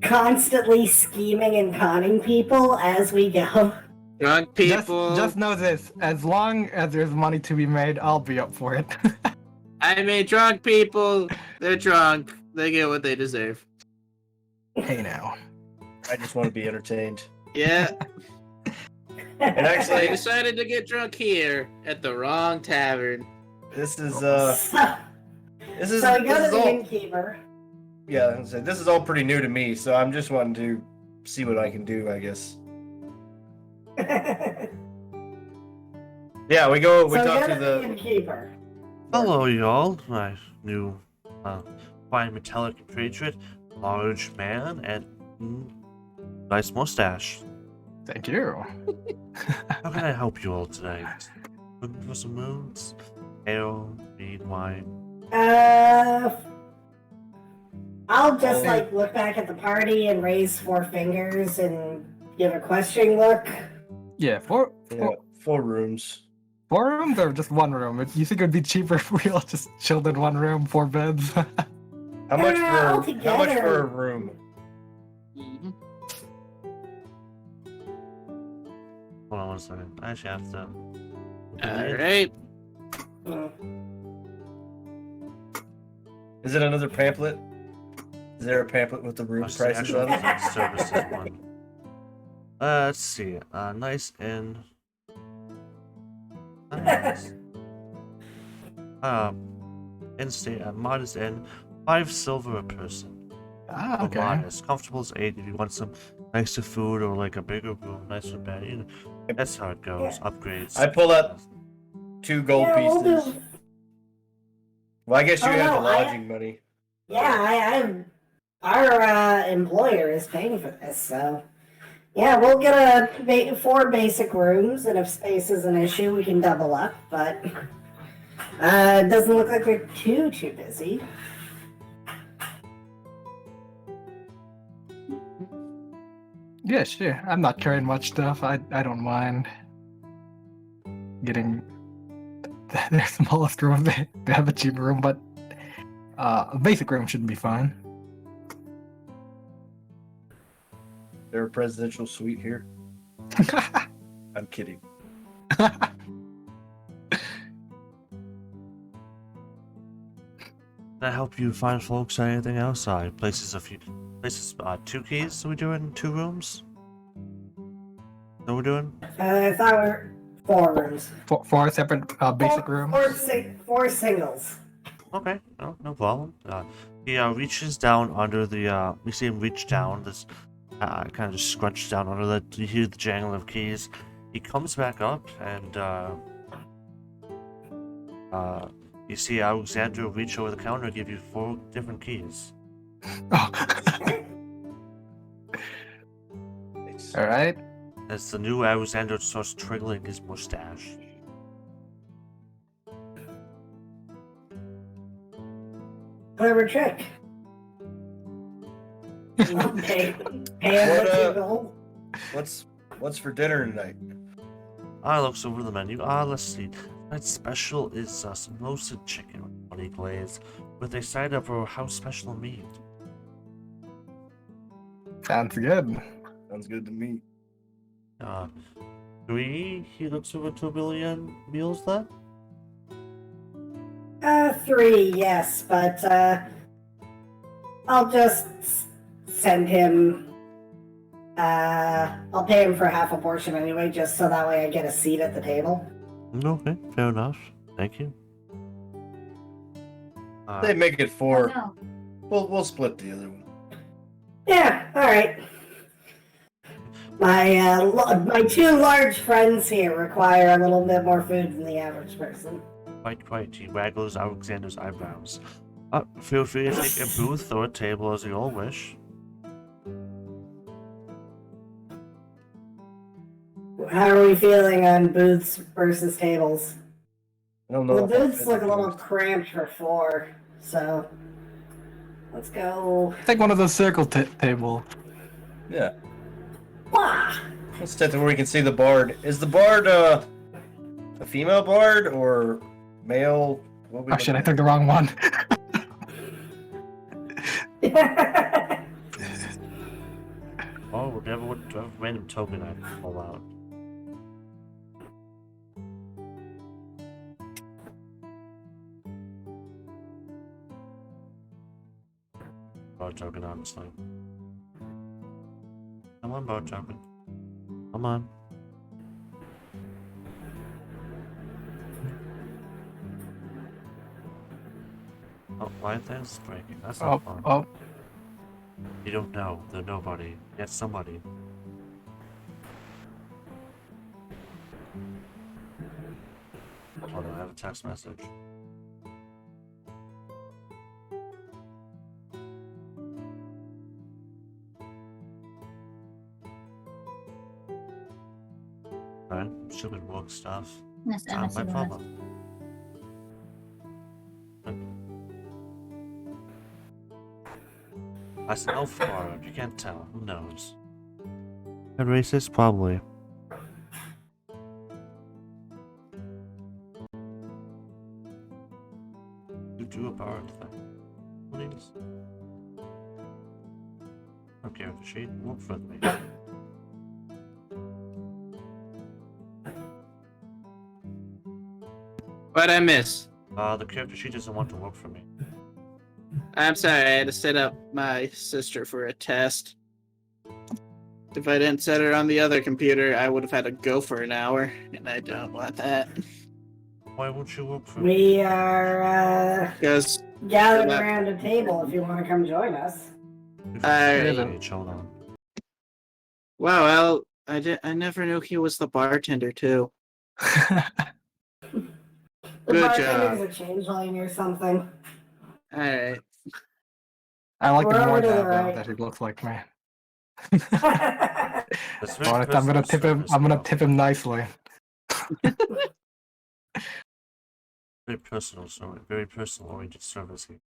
constantly scheming and conning people as we go. Drunk people. Just know this: as long as there's money to be made, I'll be up for it. I mean, drunk people. They're drunk. They get what they deserve. Hey now. I just want to be entertained. Yeah. And They actually, decided to get drunk here at the wrong tavern. this is So this is we go this to is the all innkeeper. yeah. I was gonna say, this is all pretty new to me, so I'm just wanting to see what I can do. I guess. Yeah, we So talk go to to the the innkeeper. Hello, y'all. My new fine metallic compatriot, large man, and nice mustache. Thank you. How can I help you all today? Looking for some moons? Ale, mead, wine. I'll just like look back at the party and raise four fingers and give a questioning look. Yeah, four yeah, 4 rooms. rooms or just one room? You think it would be cheaper if we all just chilled in one room, 4 beds? How much for a altogether. room? Mhm. Hold on one second. I actually have to. All right. Is it another pamphlet? Is there a pamphlet with the room What's the prices actual on it? services one? Let's see. Nice inn. Nice. In-state, modest inn. 5 silver a person. Ah, okay. Modest. Comfortable as 8 if you want some nicer food or like a bigger room, nicer bed. You know, that's how it goes. Upgrades. I pull up 2 gold Yeah, we'll pieces. do. Well, I guess you Oh, have no, the lodging money. Yeah, our employer is paying for this, so yeah, we'll get 4 basic rooms, and if space is an issue, we can double up. But it doesn't look like we're too busy. Yeah, sure. I'm not carrying much stuff. I don't mind getting their smallest room. They have a cheap room, but a basic room shouldn't be fine. Their presidential suite here. I'm kidding. Can I help you find folks or anything else? Places 2 keys. So we doing 2 rooms? What we're doing? I thought we were 4 rooms. Four separate basic rooms. Four singles. Okay, no problem. He reaches down under the. We see him reach down. This kind of just scrunch down under that. You hear the jangle of keys. He comes back up and you see Alexandra reach over the counter and give you 4 different keys. Oh. Nice. All right. As the new Alexander starts triggling his mustache. Clever trick. Pay him what you gold. What's for dinner tonight? I looks over the menu. Let's see. Tonight's special is some roasted chicken with honey glaze with a side of our house special meat. Sounds good. Sounds good to me. 3. He looks over 2 billion meals then? 3, yes, but I'll just send him. I'll pay him for half a portion anyway, just so that way I get a seat at the table. Okay, fair enough. Thank you. They make it 4. No. We'll split the other one. Yeah, all right. My 2 large friends here require a little bit more food than the average person. Quite. He waggles Alexander's eyebrows. Feel free to take a booth or a table as you all wish. How are we feeling on booths versus tables? I don't know. The if I'll booths fit look a in little the cramped for 4, so let's go. Take one of those circle table. booth. Yeah. Wah! Let's take to where we can see the bard. Is the bard a female bard or male? What we Oh shit! I looking took the wrong one. Oh, whatever random token I pull out. Bar token, honestly. Come on, bar token. Come on. Oh, why things breaking? That's not fun. Oh. You don't know. They're nobody. Yet somebody. Hold on, I have a text message. Alright, stupid work stuff. Yes, Not my MS. problem. That's an elf bard. You can't tell. Who knows? A racist? Probably. You do a bard thing. Please. Okay, if she work for me. What'd I miss? The character sheet doesn't want to work for me. I'm sorry, I had to set up my sister for a test. If I didn't set her on the other computer, I would have had to go for an hour, and I don't want that. Why won't you work for me? We are Because gathered Good luck. around a table if you want to come join us. Alright. Hold on. Wow, well, I never knew he was the bartender too. The Good bartender's job. a changeling or something. Alright. I like We're him more over to the now right. that he looks like me. That's very Alright, I'm gonna personal tip him. service, I'm gonna though. tip him nicely. Very personal, sorry. Very personal oriented service here.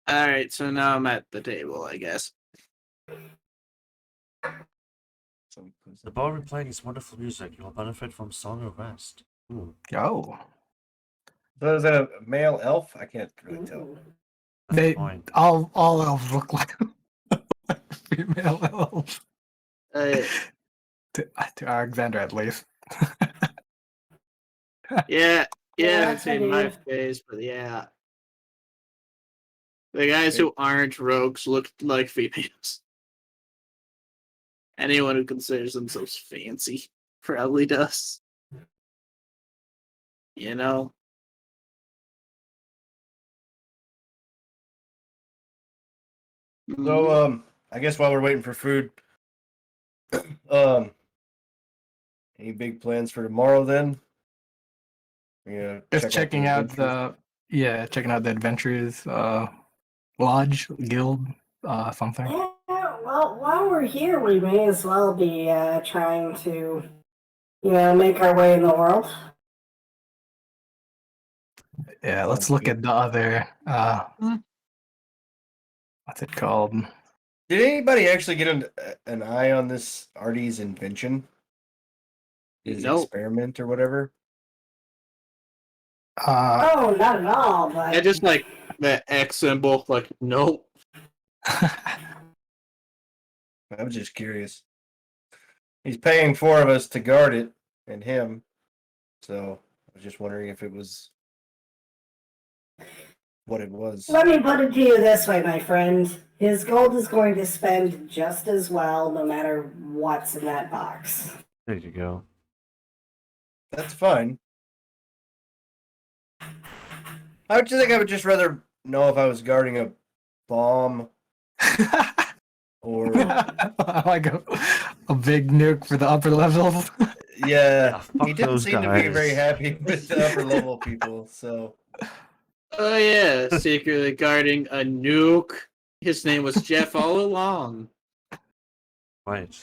Alright, so now I'm at the table, I guess. The bar is playing this wonderful music. You will benefit from song or rest. Ooh, Oh, So is that a male elf? I can't really tell. Ooh. that's they the point. all elves look like female elves. Uh, to Alexander at least. Yeah, Yeah, I'd say I do. my phase, but yeah. The guys who aren't rogues look like females. Anyone who considers themselves fancy probably does. You know? So, I guess while we're waiting for food, any big plans for tomorrow then? Yeah, Just checking out the adventures lodge guild something. Yeah, well, while we're here, we may as well be trying to, make our way in the world. Yeah, let's look at the other what's it called? Did anybody actually get an eye on this Artie's invention? His Nope. experiment or whatever? Oh, not at all, but... Yeah, just like that X symbol, like, nope. I was just curious. He's paying 4 of us to guard it, and him. So, I was just wondering if it was what it was. Let me put it to you this way, my friend. His gold is going to spend just as well, no matter what's in that box. There you go. That's fine. I would think I would just rather know if I was guarding a bomb or like a big nuke for the upper levels. yeah. fuck He didn't those seem to be guys. very happy with the upper level people. So Oh yeah, secretly guarding a nuke. His name was Jeff all along. Right.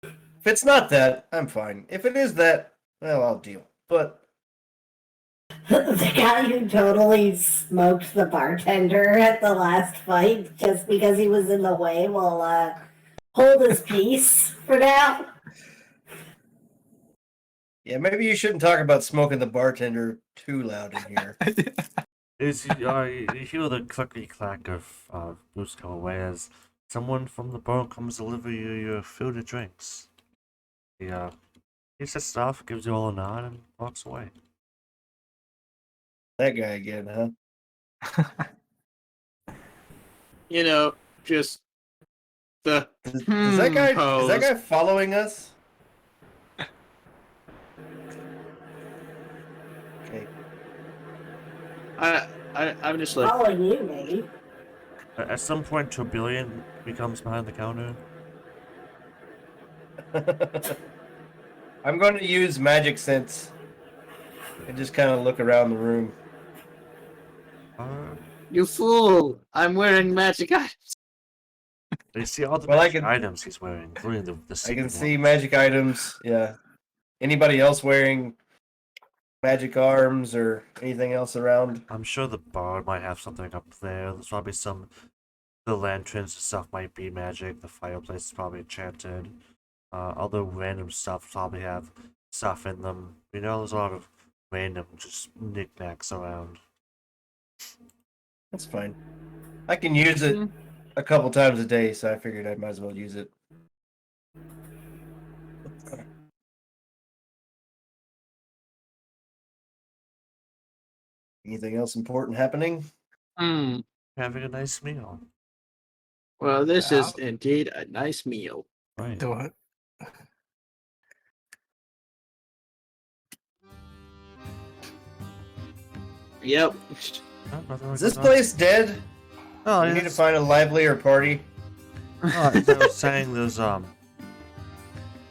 if it's not that, I'm fine. If it is that, well, I'll deal. But The guy who totally smoked the bartender at the last fight just because he was in the way will hold his peace for now. yeah, maybe you shouldn't talk about smoking the bartender too loud in here. You hear the clicky clack of boots go away as someone from the bar comes to deliver you your food and drinks. He sits off, gives you all a nod, and walks away. That guy again, huh? You know, just the Is that guy? Is that pose. guy following us? Okay. I'm just like, Following you, maybe. At some point, Turbillion becomes behind the counter. I'm going to use magic sense and just kind of look around the room. you fool! I'm wearing magic items. You see all the Well, I magic can- items he's wearing, including the I secret can see ones. magic items. Yeah. Anybody else wearing magic arms or anything else around? I'm sure the bar might have something up there. There's probably the lanterns and stuff might be magic. The fireplace is probably enchanted. Other random stuff probably have stuff in them. There's a lot of random just knickknacks around. That's fine. I can use it a couple times a day, so I figured I might as well use it. Anything else important happening? Hmm. Having a nice meal. Well, this is indeed a nice meal. Right. Do it. Yep. Is this place dead? Oh, You need to find a livelier party. as I was saying, there's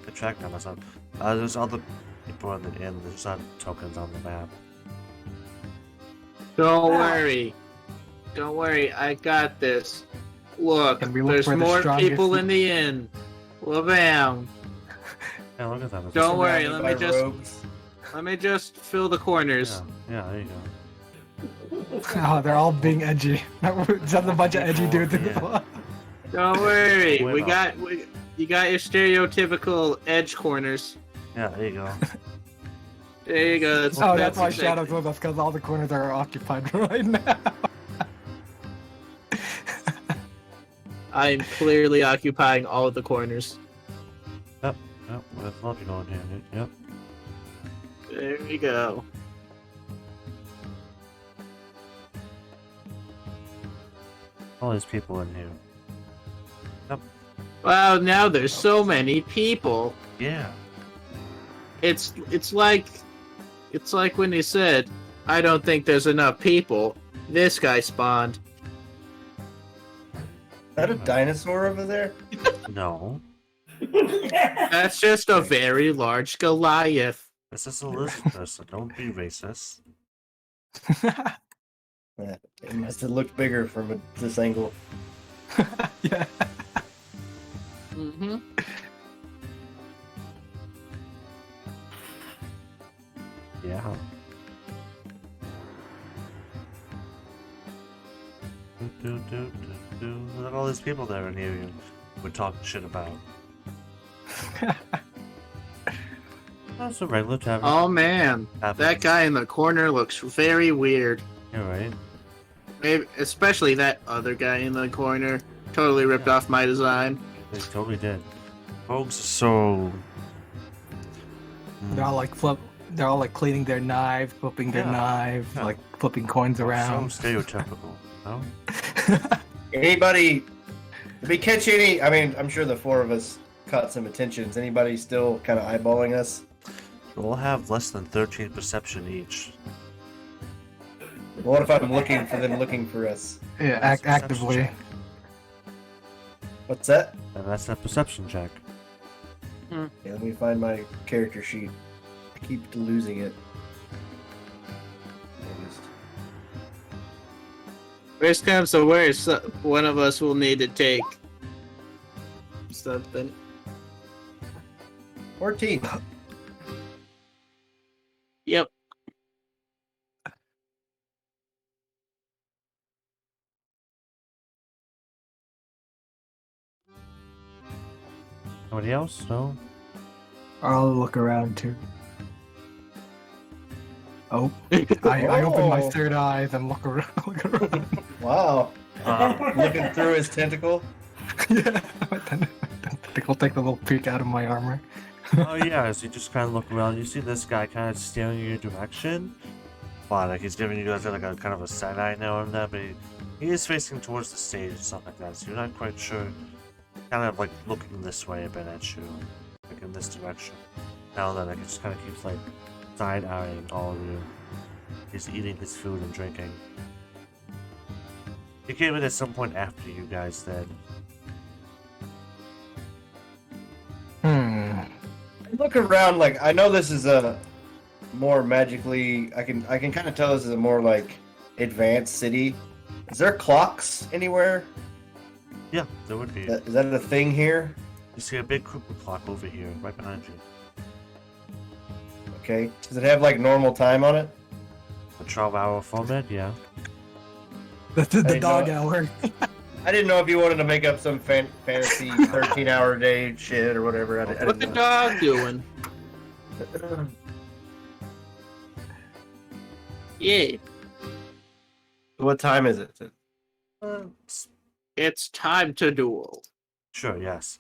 attract on myself. There's other people in the inn. There's not tokens on the map. Don't worry. Don't worry, I got this. Look, Can we look there's for the more strongest- people in the inn. Well, bam. Yeah, look at that. Don't worry, Surrounded let me by just rogues. fill the corners. Yeah, there you go. Oh, they're all being edgy. Just a bunch of edgy dudes in the Yeah. floor. Don't worry, Way up. you got your stereotypical edge corners. Yeah, there you go. There you go. That's, Oh, that's why exactly- Shadow's with us, because all the corners are occupied right now. I'm clearly occupying all of the corners. Yep. I'd love to go in here. Yep. There we go. All these people in here. Wow, now there's so many people. Yeah. It's like when they said, "I don't think there's enough people." This guy spawned. Is that a dinosaur over there? No. That's just a very large Goliath. This is a lizard person. Don't be racist. Yeah, it must have looked bigger from this angle. Yeah. Mm-hmm. Yeah. Look at all these people that are near you. We're talking shit about. That's a regular tavern. Oh man, Happens. that guy in the corner looks very weird. You're right. Maybe, especially that other guy in the corner. Totally ripped off my design. They totally did. Folks are so. They're all like They're all like cleaning their knives, flipping their Yeah. knives, Yeah. like flipping coins around. So stereotypical. No? Anybody? Did we catch any? I mean, I'm sure the four of us caught some attention. Is anybody still kind of eyeballing us? We'll have less than 13 perception each. What if I'm looking for them looking for us? Yeah, That's a perception actively. check. What's that? And that's a perception check. Yeah, let me find my character sheet. I keep losing it. There it is. Worst comes to worst, one of us will need to take something. 14. Yep. Anybody else? No? I'll look around too. Oh, I open my Oh. third eyes and look around. Look around. Wow. Looking through his tentacle. Yeah, I think I'll take a little peek out of my armor. Oh yeah, as you just kind of look around, you see this guy kind of staring in your direction. But like he's giving you guys like a kind of a side eye now and then, but he is facing towards the stage and stuff like that, so you're not quite sure. Kind of like looking this way a bit at you, like in this direction. Now that like it just kind of keeps like side eyeing all of you. He's eating his food and drinking. He came in at some point after you guys did. Hmm. Look around, like I know this is a more magically. I can kind of tell this is a more like advanced city. Is there clocks anywhere? Yeah, there would be. Is that a thing here? You see a big cuckoo clock over here, right behind you. Okay. Does it have like normal time on it? A 12-hour format, yeah. That's the Hey, dog no. hour. I didn't know if you wanted to make up some fantasy 13-hour day shit or whatever. I What didn't the know. dog doing? Yeah, What time is it? it's time to duel. Sure, yes.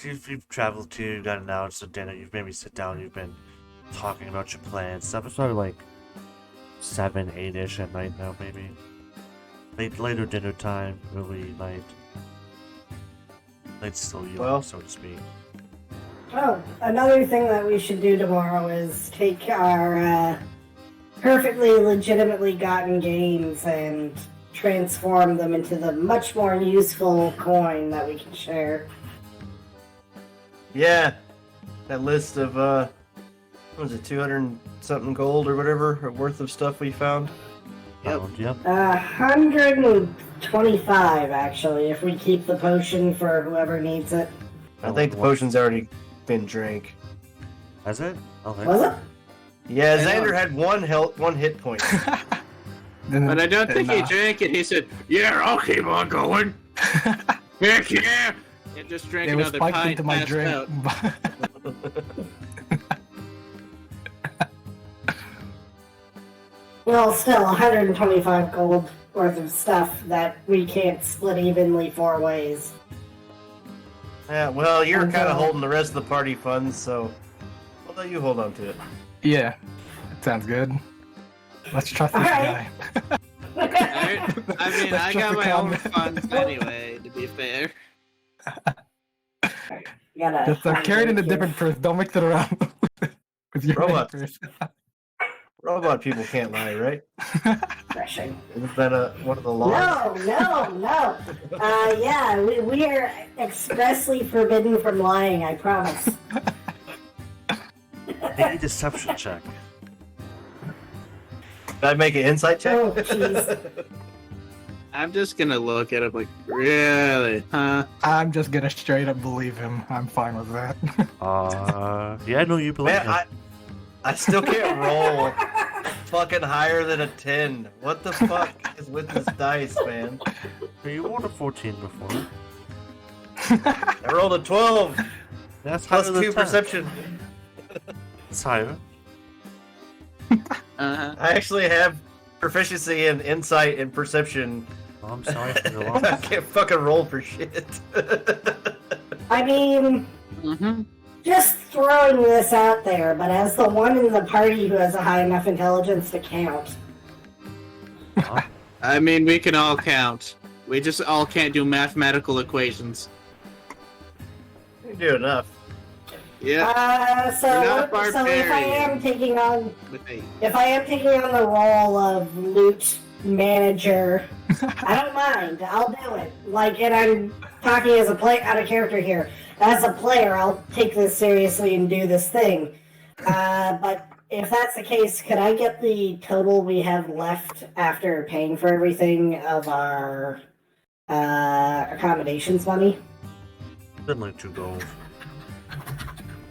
You've traveled to, you got an hour to dinner, you've maybe sit down, you've been talking about your plans, stuff. It's probably like 7, 8-ish at night now, maybe. Later dinner time, early night. Late still evening, Well- so to speak. Oh, another thing that we should do tomorrow is take our perfectly legitimately gotten gains and transform them into the much more useful coin that we can share. Yeah, that list of what was it, 200 and something gold or whatever worth of stuff we found. Yep. Yep. 125 actually, if we keep the potion for whoever needs it. I think the potion's already been drank. Has it? Oh, Was it? Yeah, I know. Xander had one hit point. But I don't think he drank it. He said, "Yeah, I'll keep on going." Heck yeah! And just drank It was another spiked pint. into my passed drink. out. Well, still 125 gold worth of stuff that we can't split evenly 4 ways. Yeah, well, you're And, kind of holding the rest of the party funds, so I'll let you hold on to it. Yeah, that sounds good. Let's trust this Alright. guy. I mean, That's I just got a my own comment. funds anyway, to be fair. Gotta Just find carry it in a here. different purse. Don't mix it around with your main Robot. purse. Robot people can't lie, right? Refreshing. Isn't that one of the laws? No. Yeah, we are expressly forbidden from lying, I promise. Make a deception check. Did I make an insight check? Oh, jeez. I'm just gonna look at it like, really? Huh? I'm just gonna straight up believe him. I'm fine with that. Yeah, no, you believe Man, him. I still can't roll fucking higher than a 10. What the fuck is with this dice, man? You rolled a 14 before. I rolled a 12 That's plus higher than 2 10. perception. It's higher. Uh-huh. I actually have proficiency in insight and perception. Oh, I'm sorry for your I loss. can't fucking roll for shit. I mean, Mm-hmm. just throwing this out there, but as the one in the party who has a high enough intelligence to count. I mean, we can all count. We just all can't do mathematical equations. You do enough. Yeah. So You're not if I am barbarian. taking on With me. If I am taking on the role of loot manager, I don't mind. I'll do it. Like, and I'm talking as a out of character here. As a player, I'll take this seriously and do this thing. But if that's the case, could I get the total we have left after paying for everything of our accommodations money? Been like 2 gold.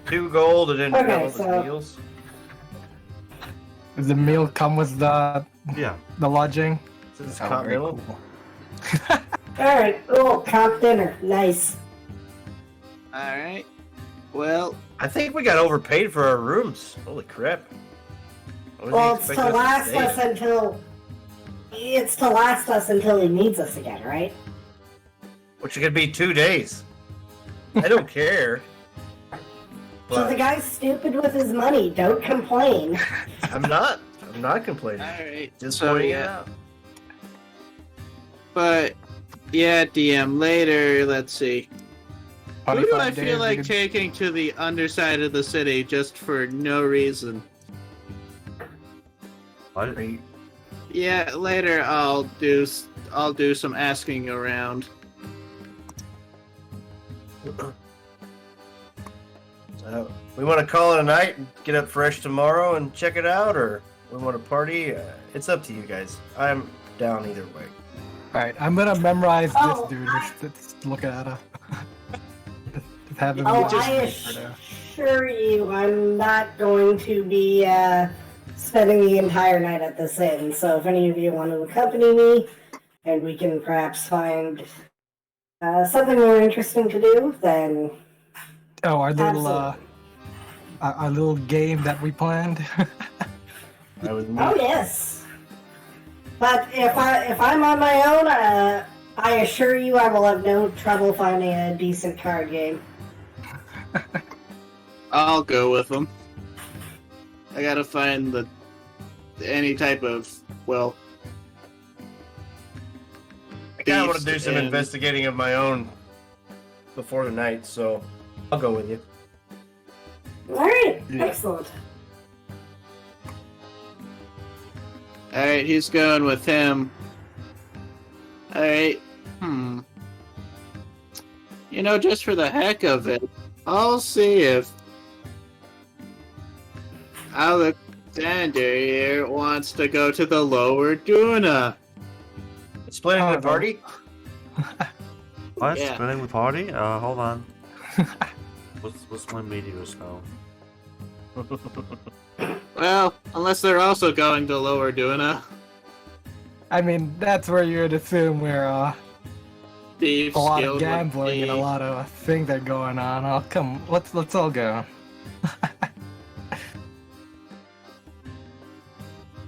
2 gold and then Okay, all the so- meals. Does the meal come with the Yeah. lodging? Since it's Oh, very continental. cool. Alright, cool. Comp dinner. Nice. Alright. Well, I think we got overpaid for our rooms. Holy crap. What was he Well, it's to expecting us last stay? us until... It's to last us until he needs us again, right? Which could be 2 days. I don't care. So the But guy's stupid with his money. Don't complain. I'm not complaining. alright. Just So, pointing it yeah. out. But, yeah, DM, later, let's see. Who do 25 I days, feel we like could- taking to the underside of the city just for no reason? What? Yeah, later I'll do some asking around. We want to call it a night and get up fresh tomorrow and check it out, or we want to party. It's up to you guys. I'm down either way. Alright, I'm gonna memorize Oh, this dude. Just look at it. Just have him Oh, just I for now. assure you, I'm not going to be spending the entire night at this inn. So if any of you want to accompany me, and we can perhaps find something more interesting to do, then Oh, absolutely. our little game that we planned. I was Oh yes. But if I'm on my own, I assure you, I will have no trouble finding a decent card game. I'll go with them. I gotta find any type of, well, I kind of want to beast do some and- investigating of my own before the night, so I'll go with you. All right, Yeah. excellent. Alright, he's going with him. Alright, You know, just for the heck of it, I'll see if Alexander here wants to go to the Lower Duna. Splitting Oh, the party? What? Yeah. Splitting the party? Hold on. What's my meteor spell? Well, unless they're also going to Lower Duna. I mean, that's where you'd assume where Thieves a lot Guild of would gambling and a be- lot of things are going on. Oh, come, let's all go.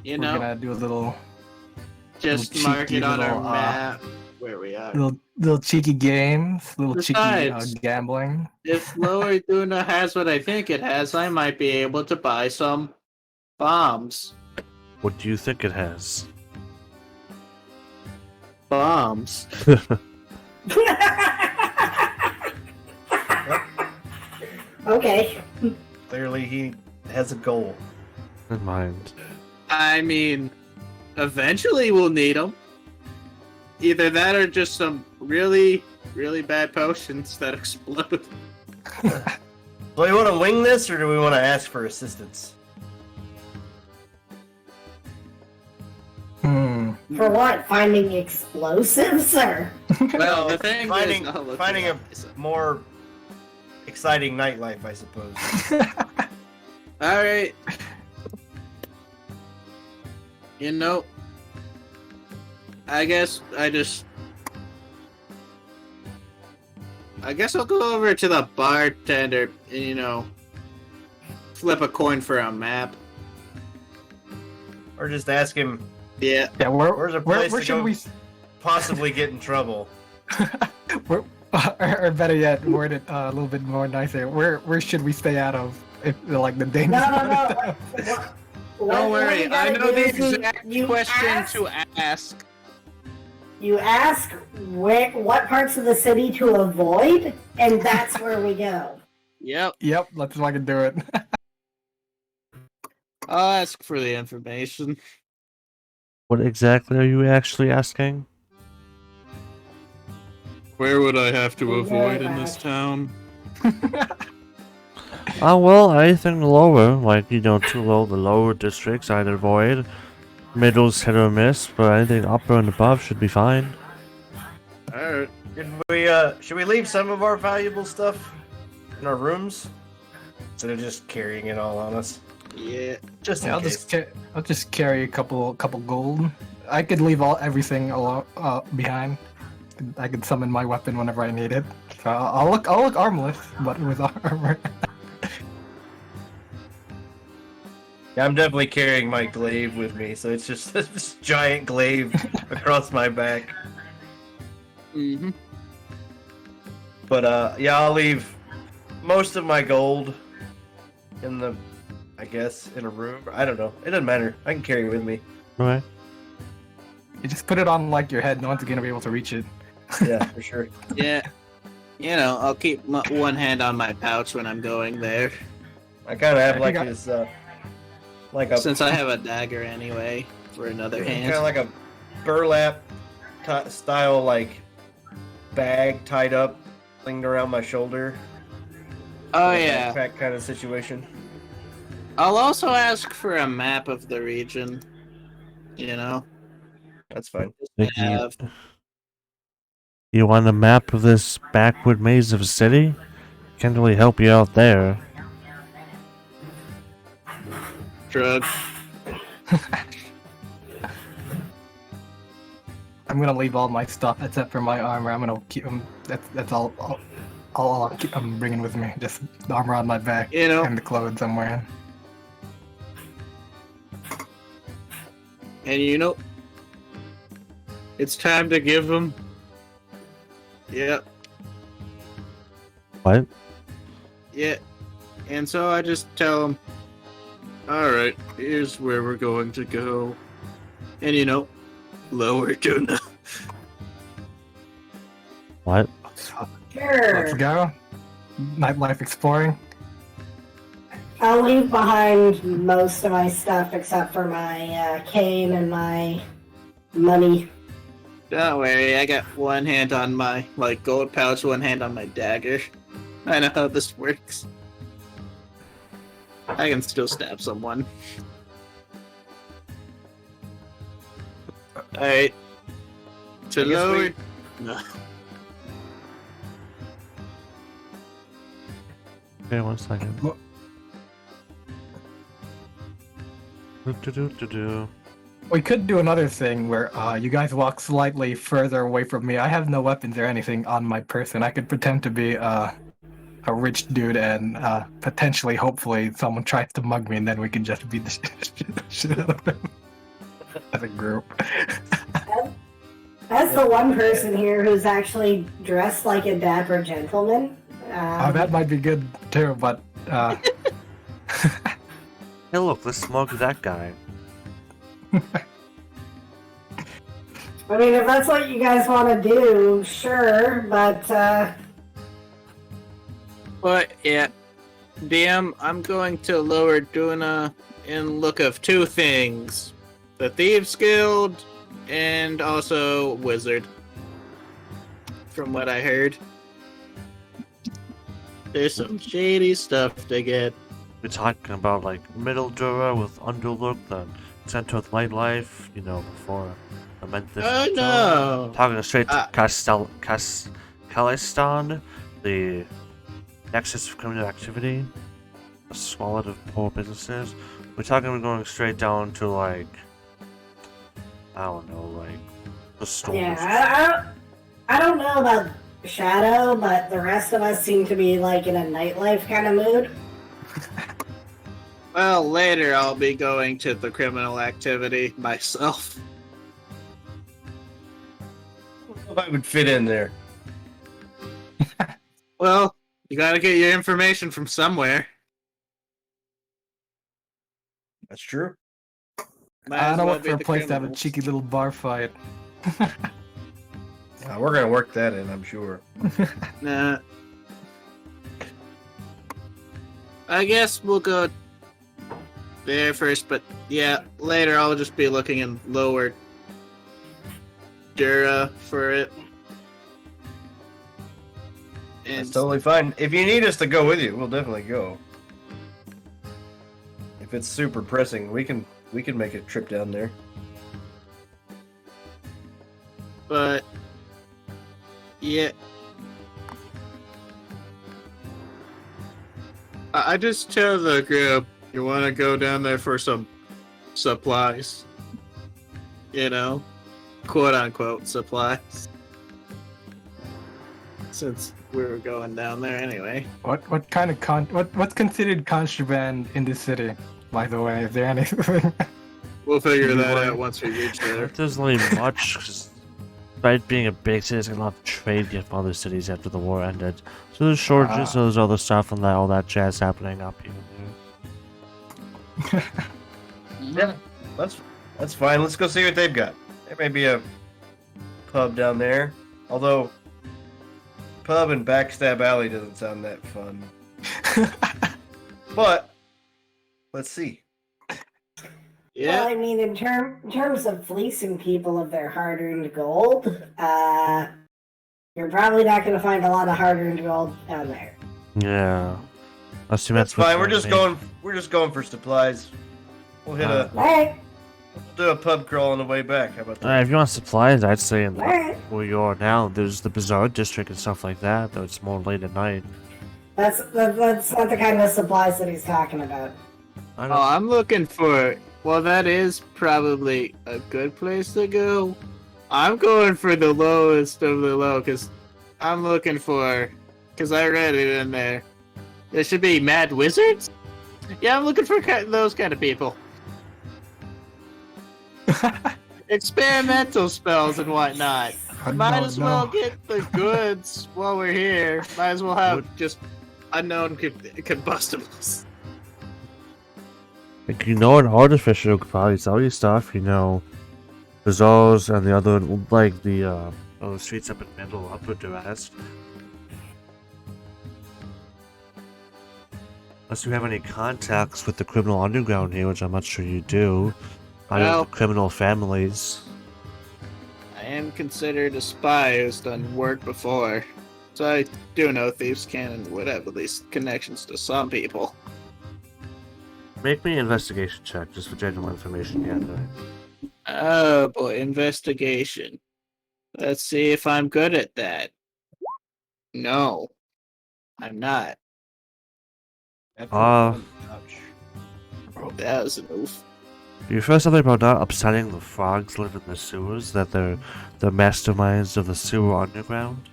You We're know, gonna do a little. just little mark cheeky it on our little, map where we are. Little cheeky games, little cheeky Besides- gambling. If Lower Duna has what I think it has, I might be able to buy some bombs. What do you think it has? Bombs. Okay. Clearly, he has a goal. In mind. I mean, eventually we'll need them. Either that or just some really, really bad potions that explode. Do we want to wing this, or do we want to ask for assistance? For what? Finding explosives, or? Well, the thing finding is, finding a more exciting nightlife, I suppose. All right. You know, I guess I'll go over to the bartender and, flip a coin for a map. Or just ask him, Yeah. Yeah, where's a place where to should go we? possibly get in trouble. Or better yet, word it a little bit more nicer. Where should we stay out of if like the danger? No. Don't worry, I know the exact you question ask, to ask. You ask what parts of the city to avoid, and that's where we go. Yep. Yep, let's fucking do it. I'll ask for the information. What exactly are you actually asking? Where would I have to Very avoid in this bad. town? Well, anything lower, like, too low, the lower districts I'd avoid. Middle's hit or miss, but anything upper and above should be fine. Alright. Should we leave some of our valuable stuff in our rooms instead of just carrying it all on us? Yeah. Just in Yeah, case. I'll just carry a couple gold. I could leave everything behind. I could summon my weapon whenever I need it. So I'll look armless, but with armor. Yeah, I'm definitely carrying my glaive with me, so it's just this giant glaive across my back. Mm-hmm. But yeah, I'll leave most of my gold in a room. I don't know. It doesn't matter. I can carry it with me. Okay. You just put it on like your head. No one's gonna be able to reach it. Yeah, for sure. Yeah. I'll keep one hand on my pouch when I'm going there. I kind of have I like think this, like a Since I have a dagger anyway, for another kind hand. of like a burlap style like bag tied up, linked around my shoulder. Oh Like a yeah. backpack kind of situation. I'll also ask for a map of the region. That's fine. Think Have you want a map of this backwood maze of a city? Can't really help you out there. drug. I'm gonna leave all my stuff except for my armor. I'm gonna keep them. That's all. I'm bringing with me. Just the armor on my back and the clothes I'm wearing. And it's time to give them. Yep. What? Yeah. And so I just tell them, alright, here's where we're going to go. And lower tuna. What? Sure. Let's go. Nightlife exploring. I'll leave behind most of my stuff except for my cane and my money. Don't worry, I got one hand on my gold pouch, one hand on my dagger. I know how this works. I can still stab someone. Alright. To I guess lower. No. Okay, 1 second. Look. Do. We could do another thing where you guys walk slightly further away from me. I have no weapons or anything on my person. I could pretend to be a rich dude and potentially, hopefully, someone tries to mug me and then we can just beat the shit out of them as a group. As the one person here who's actually dressed like a dapper gentleman. Oh, that might be good too, but Hey, look, let's smoke that guy. I mean, if that's what you guys want to do, sure, but But yeah, DM, I'm going to lower Duna in look of two things: the Thieves Guild and also Wizard. From what I heard, there's some shady stuff to get. We're talking about like Middle Dura with Underlook, the Center of Nightlife, you know, before I meant this. Oh no! Talking straight to Khalistan, the nexus of criminal activity, a swallow of poor businesses. We're talking going straight down to like, I don't know, like the stores. yeah, I don't know about Shadow, but the rest of us seem to be like in a nightlife kind of mood. Well, later I'll be going to the criminal activity myself. I would fit in there. Well, you gotta get your information from somewhere. That's true. Might I as don't well want be for a the place to have a criminals. cheeky little bar fight. We're gonna work that in, I'm sure. Nah. I guess we'll go there first, but yeah, later I'll just be looking in lower Dura for it. And That's totally fine. If you need us to go with you, we'll definitely go. If it's super pressing, we can make a trip down there. but yeah. I just tell the group you want to go down there for some supplies. You know, quote unquote supplies. Since we were going down there anyway. What kind of what's considered contraband in this city? By the way, is there anything? We'll figure that out once we reach there. There isn't really much, 'cause despite being a big city, there's a lot of trade yet from other cities after the war ended. So there's shortages, so there's other stuff and all that jazz happening up here. Yeah, that's fine. Let's go see what they've got. There may be a pub down there, although pub and Backstab Alley doesn't sound that fun. But let's see. Yeah. Well, I mean, in terms of fleecing people of their hard-earned gold, you're probably not going to find a lot of hard-earned gold down there. Yeah. That's fine. We're just going for supplies. We'll hit All right, we'll do a pub crawl on the way back. How about that? If you want supplies, I'd say in all right. where you are now, there's the Bazaar District and stuff like that, though it's more late at night. That's not the kind of supplies that he's talking about. I Oh, don't I'm looking for. Well, that is probably a good place to go. I'm going for the lowest of the low because I'm looking for. Because I read it in there. There should be mad wizards? Yeah, I'm looking for those kind of people. Experimental spells and whatnot. Might as well get the goods while we're here. Might as well have just unknown combustibles. Like, you know, an artificer could probably sell you stuff, you know, bazaars and the other, like the streets up in Middle Upper Durast. Unless you have any contacts with the criminal underground here, which I'm not sure you do. I know Well- the criminal families. I am considered a spy who's done work before, so I do know thieves can and would have at least connections to some people. Make me an investigation check, just for general information gathering. Oh boy, investigation. Let's see if I'm good at that. No, I'm not. Ouch. That was an oof. You first something about not upsetting the frogs live in the sewers, that they're the masterminds of the sewer underground?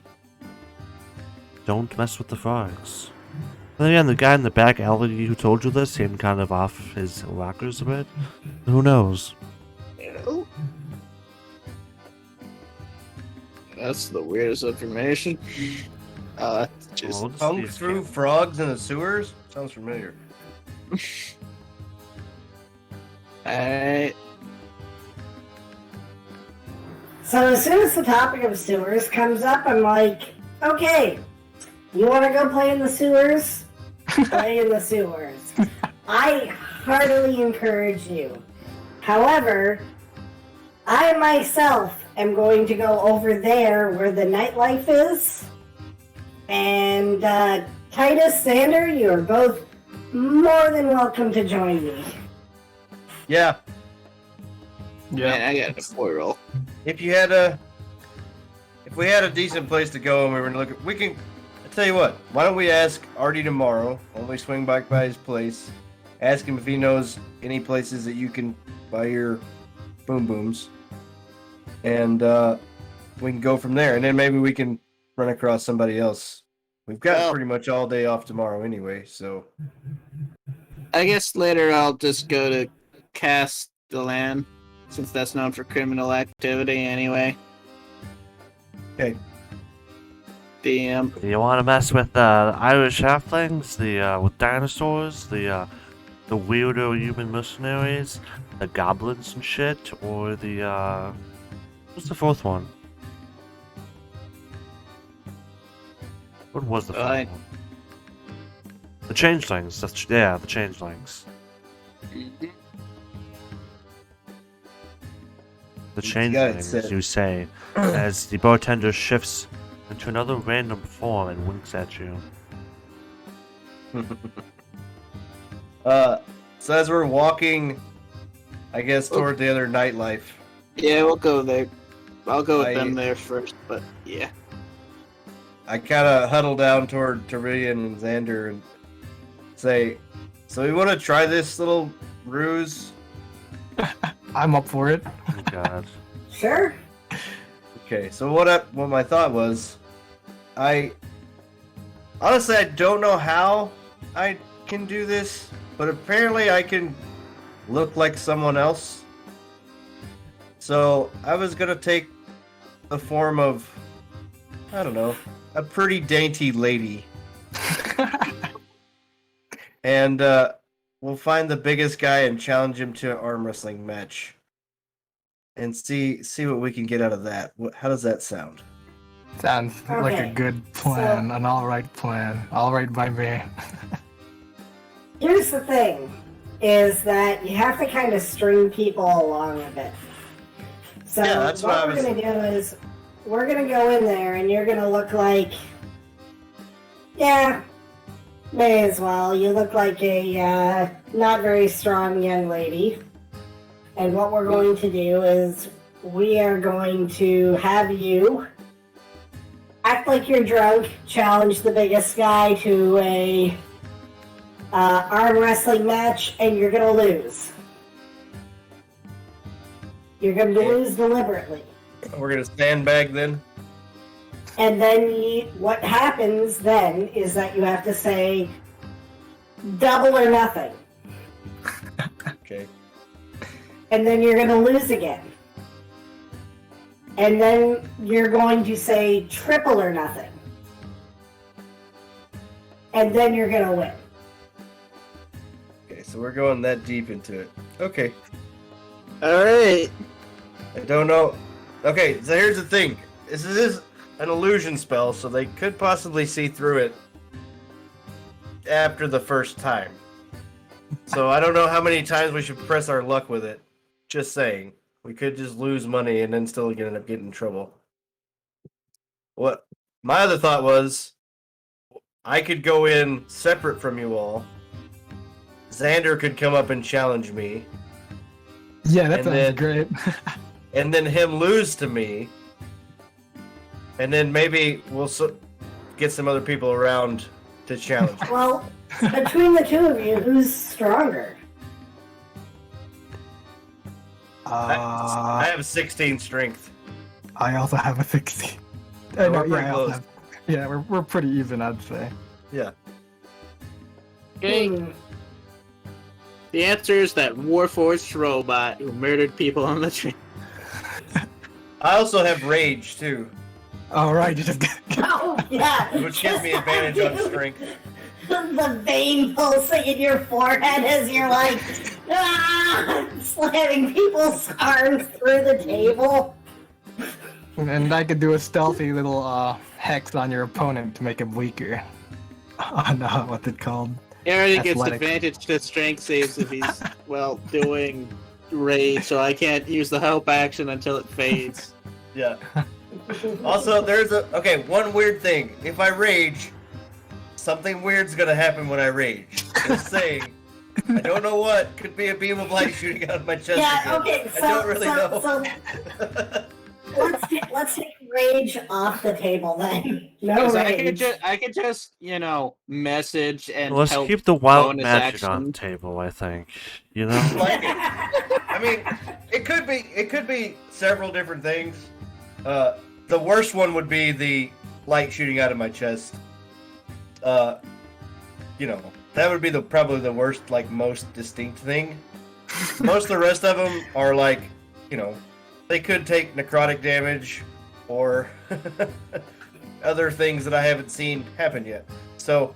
Don't mess with the frogs. And again, the guy in the back alley who told you this seemed kind of off his rockers a bit. Who knows? You know? That's the weirdest information. Well, Just we'll just Punk use through camp. frogs in the sewers? Sounds familiar. alright. So as soon as the topic of sewers comes up, I'm like, okay, you want to go play in the sewers? Play in the sewers. I heartily encourage you. However, I myself am going to go over there where the nightlife is. And Titus, Xander, you are both more than welcome to join me. Yeah, Man, I got a 4 roll. if we had a decent place to go and we were looking, we can. I tell you what, why don't we ask Artie tomorrow when we swing back by his place? Ask him if he knows any places that you can buy your boom booms, and we can go from there. And then maybe we can run across somebody else. We've got Well- pretty much all day off tomorrow anyway, so I guess later I'll just go to cast the land, since that's known for criminal activity anyway. okay. DM. Do you want to mess with the Irish halflings, with dinosaurs, the weirdo human mercenaries, the goblins and shit, or what's the fourth one? What was the fourth I- one? The changelings. The changelings. The You got it changelings, set. you say, as the bartender shifts into another random form and winks at you. So as we're walking, I guess toward the other nightlife, Yeah, we'll go there. I'll go with I- them there first, but yeah. I kind of huddle down toward Teridian and Xander and say, "So we want to try this little ruse?" I'm up for it. Oh god. Sure. Okay, so what my thought was, I honestly don't know how I can do this, but apparently I can look like someone else. So I was gonna take the form of, I don't know, a pretty dainty lady, and we'll find the biggest guy and challenge him to an arm wrestling match, and see what we can get out of that. How does that sound? Sounds like a Okay, good plan, so- an alright plan. Alright by me. Here's the thing, is that you have to kind of string people along a bit. So Yeah, that's what I we're was- gonna do is we're gonna go in there and you're gonna look like, yeah, may as well. You look like a not very strong young lady. And what we're going to do is we are going to have you act like you're drunk, challenge the biggest guy to a arm wrestling match, and you're gonna lose. You're gonna lose deliberately. We're gonna sandbag then. And then what happens then is that you have to say double or nothing. Okay. And then you're gonna lose again. And then you're going to say triple or nothing. And then you're gonna win. Okay, so we're going that deep into it. Okay. Alright. I don't know. Okay, so here's the thing. This is an illusion spell, so they could possibly see through it after the first time. So I don't know how many times we should press our luck with it. Just saying. We could just lose money and then still end up getting in trouble. What my other thought was, I could go in separate from you all. Xander could come up and challenge me, Yeah, that And sounds then- great. and then him lose to me, and then maybe we'll get some other people around to challenge. Well, between the two of you, who's stronger? I have 16 strength. I also have a 60. So No, we're pretty I also close. have- yeah, we're pretty even, I'd say. Yeah. Okay. Hmm. The answer is that Warforged robot who murdered people on the train. I also have rage too. All right, you just Oh, yeah. Which gives me advantage on strength. The vein pulsing in your forehead as you're like, slamming people's arms through the table. and I could do a stealthy little hex on your opponent to make him weaker. On what's it called? He already gets Athletic. advantage to strength saves if he's, doing rage, so I can't use the help action until it fades. Yeah. Also, there's one weird thing. If I rage, something weird's gonna happen when I rage. Just saying. I don't know what. Could be a beam of light shooting out of my chest. Yeah, again. okay, I don't really know. Let's take rage off the table then. No 'Cause rage. I could just, message and Let's help keep the wild bonus magic on action. the table, I think. You know? Like it. I mean, it could be several different things. The worst one would be the light shooting out of my chest. That would be probably the worst, most distinct thing. Most of the rest of them are they could take necrotic damage or other things that I haven't seen happen yet. So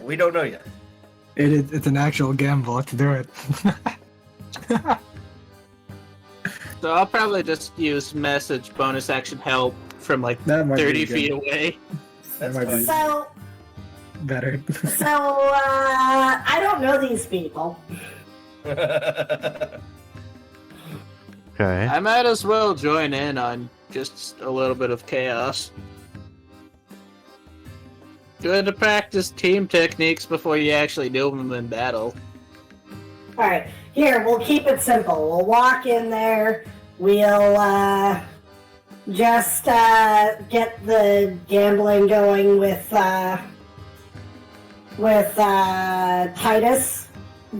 we don't know yet. It's an actual gamble. Let's do it. So I'll probably just use message bonus action help from That might be 30 good. feet away. That might be So, better. I don't know these people. Okay. I might as well join in on just a little bit of chaos. Good to practice team techniques before you actually do them in battle. Alright, here, we'll keep it simple. We'll walk in there, we'll just get the gambling going with Titus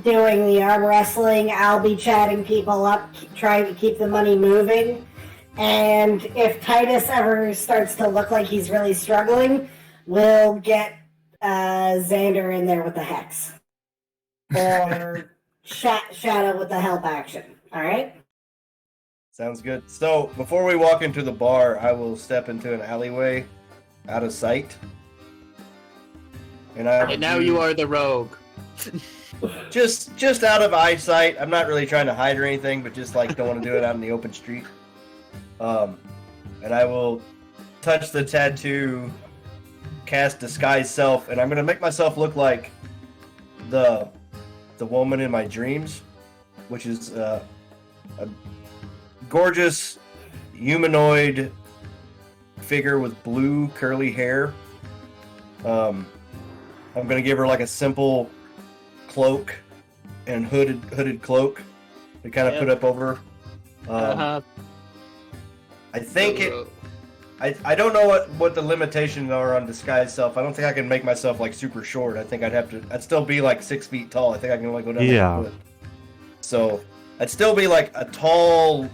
doing the arm wrestling. I'll be chatting people up, trying to keep the money moving. And if Titus ever starts to look like he's really struggling, we'll get Xander in there with the hex. Or Shadow with the help action. Alright? Sounds good. So before we walk into the bar, I will step into an alleyway out of sight. And now you are the rogue. just out of eyesight. I'm not really trying to hide or anything, but just don't want to do it out in the open street. And I will touch the tattoo, cast disguise self, and I'm gonna make myself look like the woman in my dreams, which is a gorgeous humanoid figure with blue curly hair. I'm gonna give her a simple cloak and hooded cloak to kind of Yep. put up over. Uh-huh. I think I don't know what the limitations are on disguise self. I don't think I can make myself super short. I think I'd still be 6 feet tall. I think I can only go down Yeah. a foot. So I'd still be a tall,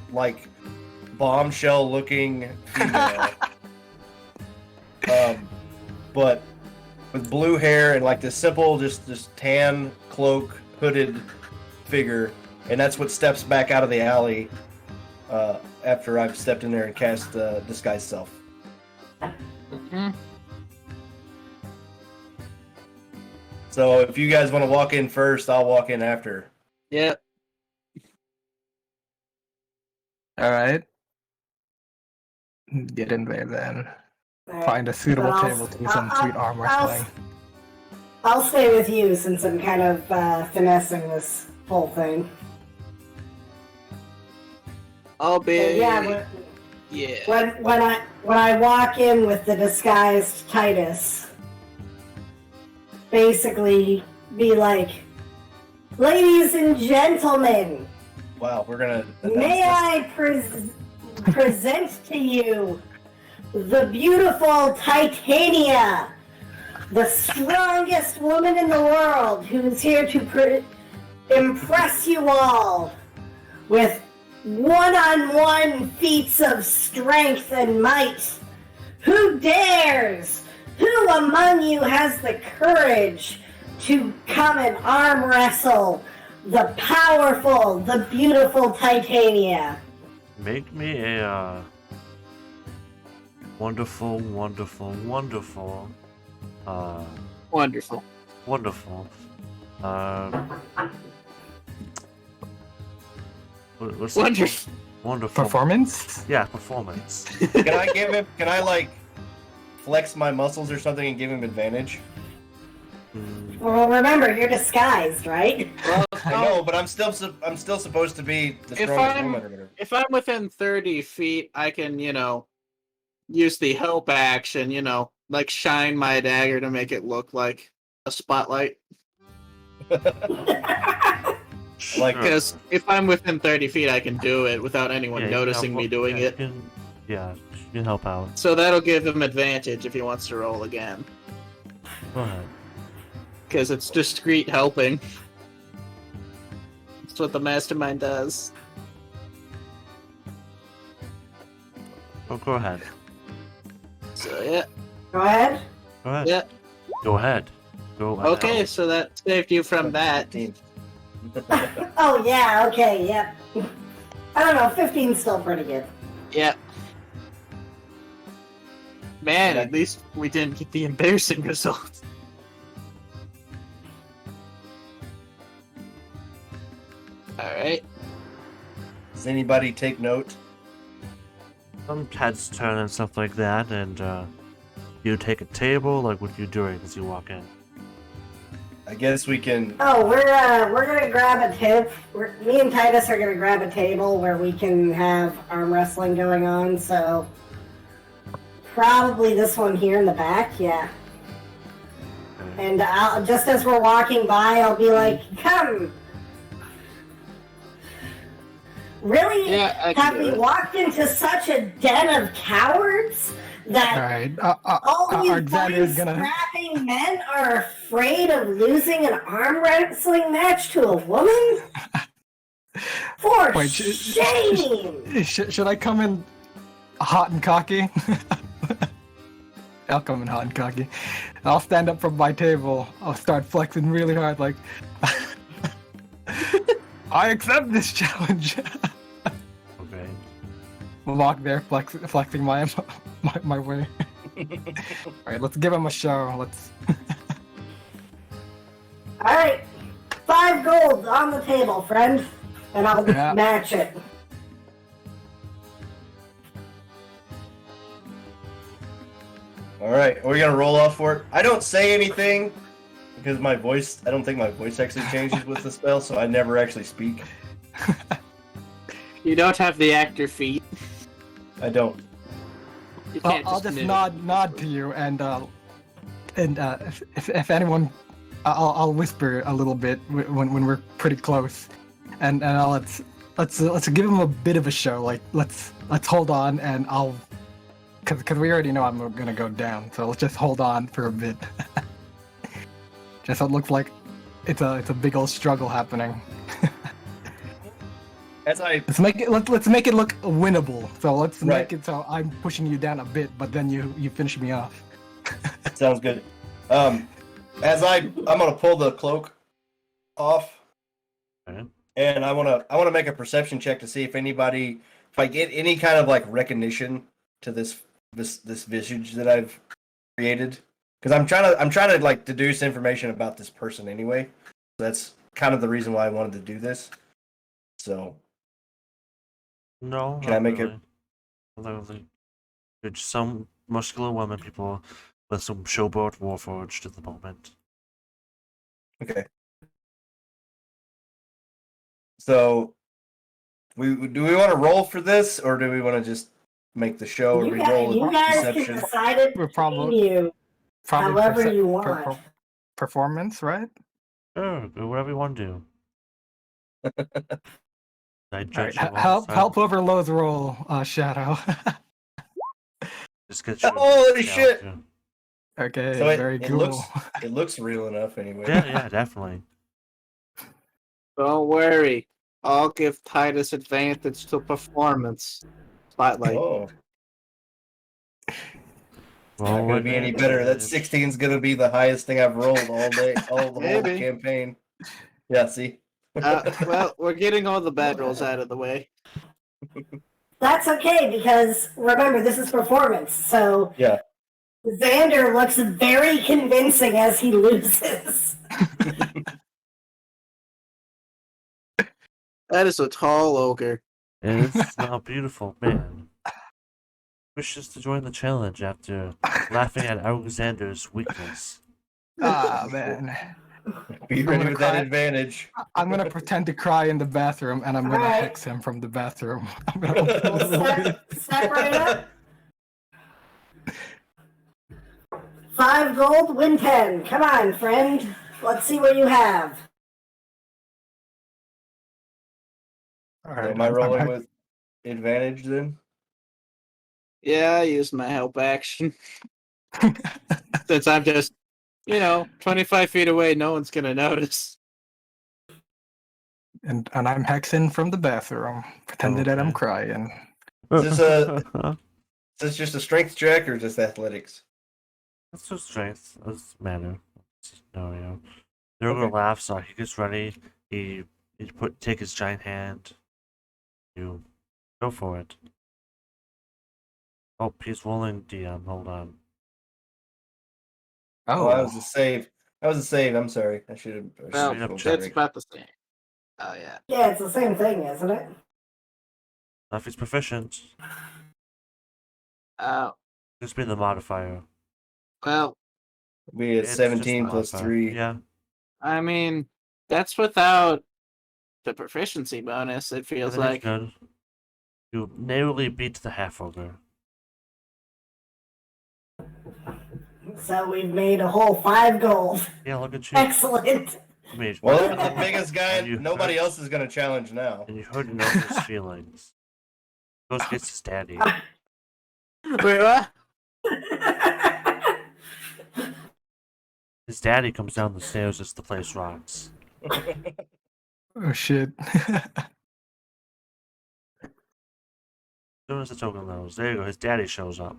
bombshell looking female. But with blue hair and this simple just tan cloak hooded figure, and that's what steps back out of the alley after I've stepped in there and cast disguise self. Mhm. So if you guys want to walk in first, I'll walk in after. Yep. Alright. Get in there then. Alright. Find a suitable But I'll- table to do some sweet arm I'll- wrestling. I'll stay with you since I'm kind of finessing this whole thing. I'll be. And yeah, Yeah. when I walk in with the disguised Titus, basically be like, ladies and gentlemen, Wow, we're gonna. may I present to you the beautiful Titania, the strongest woman in the world, who's here to impress you all with one-on-one feats of strength and might. Who dares? Who among you has the courage to come and arm wrestle the powerful, the beautiful Titania? Make me a wonderful, wonderful, wonderful. Wonderful. Wonderful. What's Wonderful. Wonderful. Performance? Yeah, performance. Can I give him? Can I like flex my muscles or something and give him advantage? Well, remember, you're disguised, right? Well, I know, but I'm still supposed to be the If strongest I'm- woman or whatever. if I'm within 30 feet, I can, use the help action, like shine my dagger to make it look like a spotlight. Like, Because if I'm within 30 feet, I can do it without anyone Yeah, you can noticing help- me doing yeah, it. You can help out. So that'll give him advantage if he wants to roll again. Go ahead. Because it's discreet helping. That's what the mastermind does. Oh, go ahead. So yeah. Go ahead. Go ahead. Yeah. Go ahead. Go ahead. Okay, so that saved you from that. 15. Oh, yeah, okay, yep. I don't know, 15's still pretty good. Yeah. Man, at least we didn't get the embarrassing result. Alright. Does anybody take note? Some heads turn and stuff like that, and you take a table. Like, what you doing as you walk in? I guess we can. Oh, we're gonna grab a table. Me and Titus are gonna grab a table where we can have arm wrestling going on. So probably this one here in the back, yeah. And just as we're walking by, I'll be like, "Come, really? Yeah, I can Have do we it. walked into such a den of cowards that Alright. all you Alexander's boy gonna. scrapping men are afraid of losing an arm wrestling match to a woman? For Wait, shame! Should I come in hot and cocky? I'll come in hot and cocky. I'll stand up from my table. I'll start flexing really hard, like, I accept this challenge. Okay. We'll walk there, flexing my way. Alright, let's give him a show. Let's. Alright, 5 gold on the table, friend. And I'll Yeah. match it. All right, are we gonna roll off for it? I don't say anything because my voice. I don't think my voice actually changes with the spell, so I never actually speak. You don't have the actor feet. I don't. You I'll can't just mimic. nod to you, and if anyone, I'll whisper a little bit when we're pretty close, and let's give him a bit of a show. Like let's hold on, and I'll, cause we already know I'm gonna go down, so let's just hold on for a bit. Just so it looks like it's a big old struggle happening. As I Let's make it look winnable. So let's Right. make it so I'm pushing you down a bit, but then you finish me off. sounds good. As I'm gonna pull the cloak off, Okay. and I wanna make a perception check to see if I get any kind of like recognition to this visage that I've created, because I'm trying to like deduce information about this person anyway. That's kind of the reason why I wanted to do this. So No. Can I make it- Literally. You're just some muscular woman people with some showboat warforged at the moment. okay. So do we want to roll for this, or do we want to just make the show or You re-roll guys can perception? decide it We're between you Probably however perce- you per- want. per- performance, right? Sure, do whatever you want to do. I All right, judge you all help the time. over Lowe's roll, Shadow. Just get you. Holy shit! Okay, So very it cool. looks real enough anyway. Yeah, definitely. Don't worry. I'll give Titus advantage to performance. Spotlight. Oh, Well, not gonna be any better. That 16's gonna be the highest thing I've rolled all day, the whole Maybe. campaign. Yeah, see. Well, we're getting all the bad rolls out of the way. that's okay because remember this is performance. So Yeah. Xander looks very convincing as he loses. That is a tall ogre. And it's now beautiful man. Wishes to join the challenge after laughing at Alexander's weakness. Ah, man. Be I'm ready gonna with that cry. advantage. I'm gonna pretend to cry in the bathroom, and I'm gonna Alright. hex him from the bathroom. I'm gonna open the door. Step right up. 5 gold, win 10. Come on, friend. Let's see what you have. All So right, am I rolling I'm- with advantage then? Yeah, I used my help action. Since I'm just, 25 feet away, no one's gonna notice. and I'm hexing from the bathroom, pretending that I'm Okay. crying. Is this just a strength check or just athletics? That's just strength. Doesn't matter. Scenario. The ogre Okay. laughs. He gets ready. He take his giant hand. You go for it. Oh, he's rolling DM. Hold on. Oh, that was a save. That was a save. I'm sorry. I should have. Well, Straight up it's check. about the same. Oh, yeah. Yeah, it's the same thing, isn't it? If he's proficient, Oh, just be the modifier. well, Be at It's just 17 plus modifier. 3. Yeah. I mean, that's without the proficiency bonus, it feels Everything's like. good. You narrowly beat the half ogre. So we've made a whole 5 gold. Yeah, look at you. Excellent. You made Well, one that's the goal, biggest guy. and you Nobody hurt- else is going to challenge now. And you hurt an ogre's feelings. Goes gets his daddy. Wait, what? His daddy comes down the stairs as the place rocks. Oh shit. As soon as the token knows, there you go. His daddy shows up.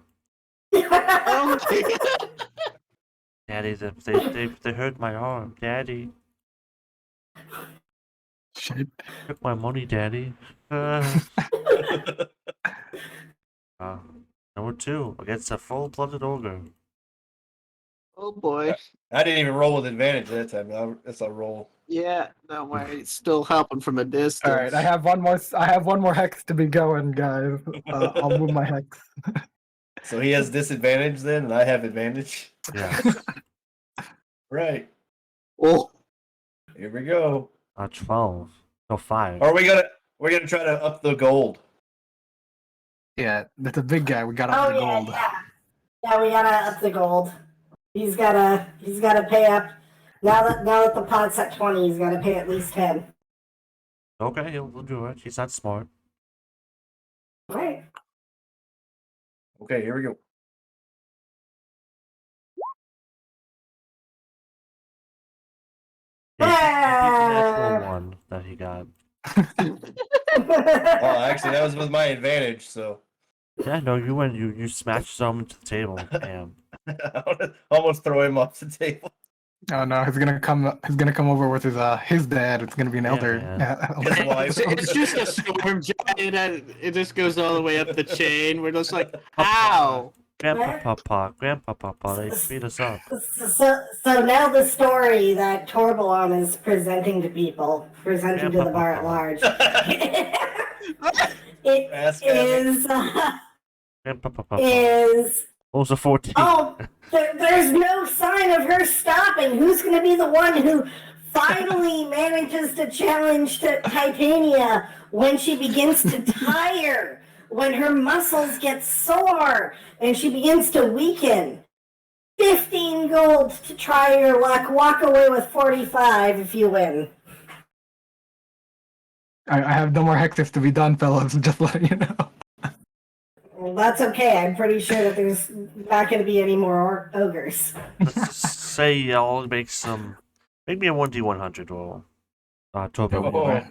Oh my god. Daddy, they hurt my arm. Daddy, Shit. took my money, Daddy. Number 2 against a full-blooded ogre. Oh boy. I didn't even roll with advantage that time. That's a roll. Yeah, don't worry. It's still helping from a distance. All right, I have one more hex to be going, guys. I'll move my hex. So he has disadvantage then, and I have advantage. Yeah. Right. Oh, Here we go. 12. No, 5. Are we're gonna try to up the gold. Yeah, that's a big guy. We got Oh up the yeah, gold. yeah, we gotta up the gold. He's gotta pay up. Now that the pot's at 20, he's gotta pay at least 10. Okay, he'll do it. He's not smart. Right. Okay, here we go. Yeah, he beat the Ah. natural 1 that he got. Oh, actually, that was with my advantage. So Yeah, no, you smashed some into the table. Damn. almost throw him off the table. Oh no, he's gonna come over with his dad. It's gonna be an Yeah, elder. man. His wife. it's just a storm giant. And it just goes all the way up the chain. We're just like, how? Grandpa, they beat us up. So now the story that Torbalon is presenting to people, presenting to the bar at large. It Ask him. is What was a 14? oh, there's no sign of her stopping. Who's going to be the one who finally manages to challenge Titania when she begins to tire, when her muscles get sore, and she begins to weaken? 15 gold to try your luck. Walk away with 45 if you win. I have no more hexes to be done, fellas. Just letting you know. Well, that's okay. I'm pretty sure that there's not going to be any more ogres. Let's just say y'all make me a 1d100 roll. Tobo.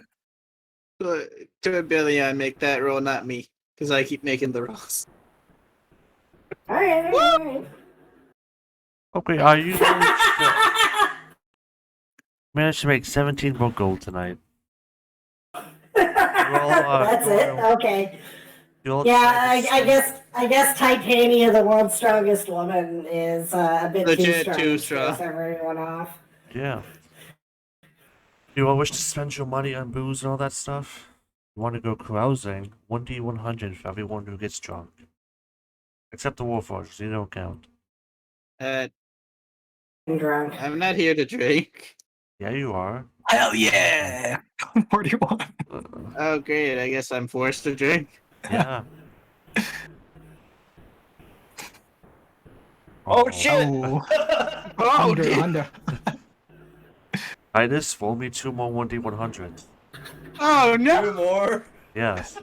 Oh. To Billy, I make that roll, not me, because I keep making the rolls. All right. Okay, you managed to make 17 more gold tonight. That's it. roll. Okay. You all Yeah, decide to I guess Titania, the world's strongest woman, is a bit too Legit strong too to strong. scare everyone off. Yeah. You all wish to spend your money on booze and all that stuff? You want to go carousing? 1d100 for everyone who gets drunk. Except the Warforgers, you don't count. Uh, I'm drunk. I'm not here to drink. Yeah, you are. Hell yeah! What do you want? Oh, great. I guess I'm forced to drink. Yeah. Oh shit! Oh, Oh, under, dude. under. Titus, roll me 2 more 1d100. Oh, no. 2 more. Yes.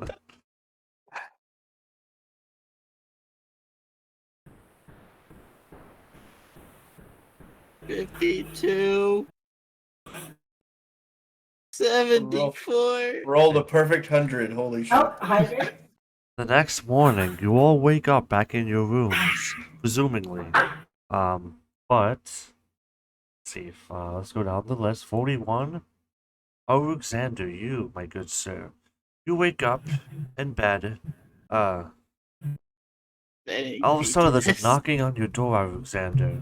52. 74. Rolled a perfect 100. Holy shit! Oh, hydrate. The next morning, you all wake up back in your rooms, presumably. But let's see if let's go down the list. 41. Alexander, you, my good sir, you wake up in bed. All of a sudden, there's a knocking on your door, Alexander.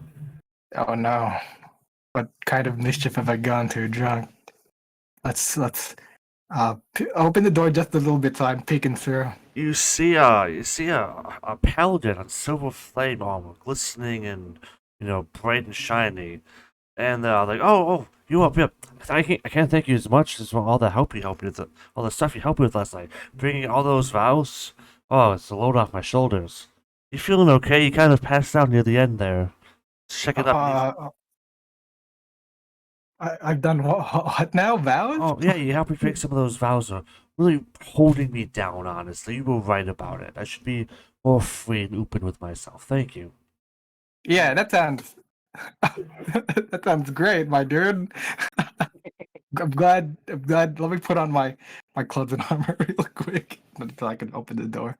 Oh no. What kind of mischief have I gone to drunk? Let's open the door just a little bit so I'm peeking through. You see a paladin on silver flame armor, glistening and bright and shiny. And like, oh, you up, yep. I can't thank you as much as all the help you helped me with, all the stuff you helped me with last night. Bringing all those vows. Oh, it's a load off my shoulders. You feeling okay? You kind of passed out near the end there. Check it up. I've done what now? Vows? Oh yeah, you helped me break some of those vows. Are really holding me down. Honestly, you were right about it. I should be more free and open with myself. Thank you. Yeah, that sounds that sounds great, my dude. I'm glad. Let me put on my clothes and armor real quick so I can open the door.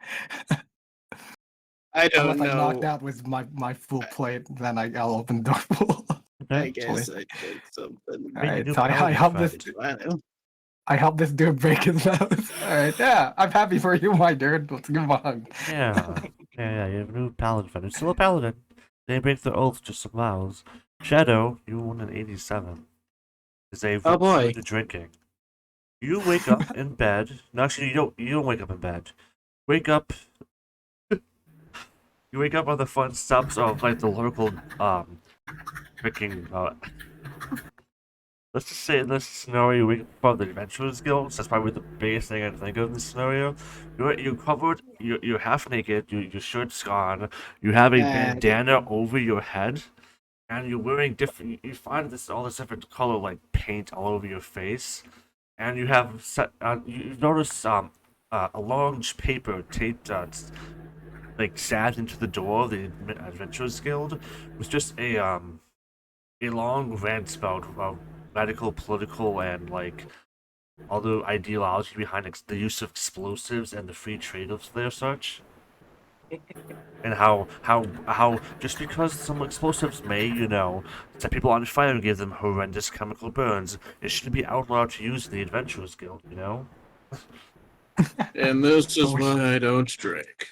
I don't Unless I knocked know. out with my full plate, then I'll open the door full. Okay. I guess I did something. All right, new so I paladin help this. friend. I help this dude break his nose. All right, yeah, I'm happy for you, my dude. Let's give him a hug. Yeah. You have a new paladin friend. It's still a paladin. They break their oath, just some vows. Shadow, you won an 87. Is a Oh, boy. to drinking. You wake up in bed. No, actually, you don't wake up in bed. Wake up. You wake up on the front steps of like the local freaking let's just say in this scenario, we call the Adventurers Guild. That's probably the biggest thing I think of in this scenario. You're covered. You're half naked. Your shirt's gone. You have a bandana over your head, and you're wearing different. You find all this different color like paint all over your face, and you have you notice a long paper taped like stabbed into the door of the Adventurers Guild with just a long rant about radical political and like all the ideology behind the use of explosives and the free trade of their such. And how just because some explosives may, set people on fire and give them horrendous chemical burns, it shouldn't be outlawed to use in the Adventurers Guild, And this is why I don't drink.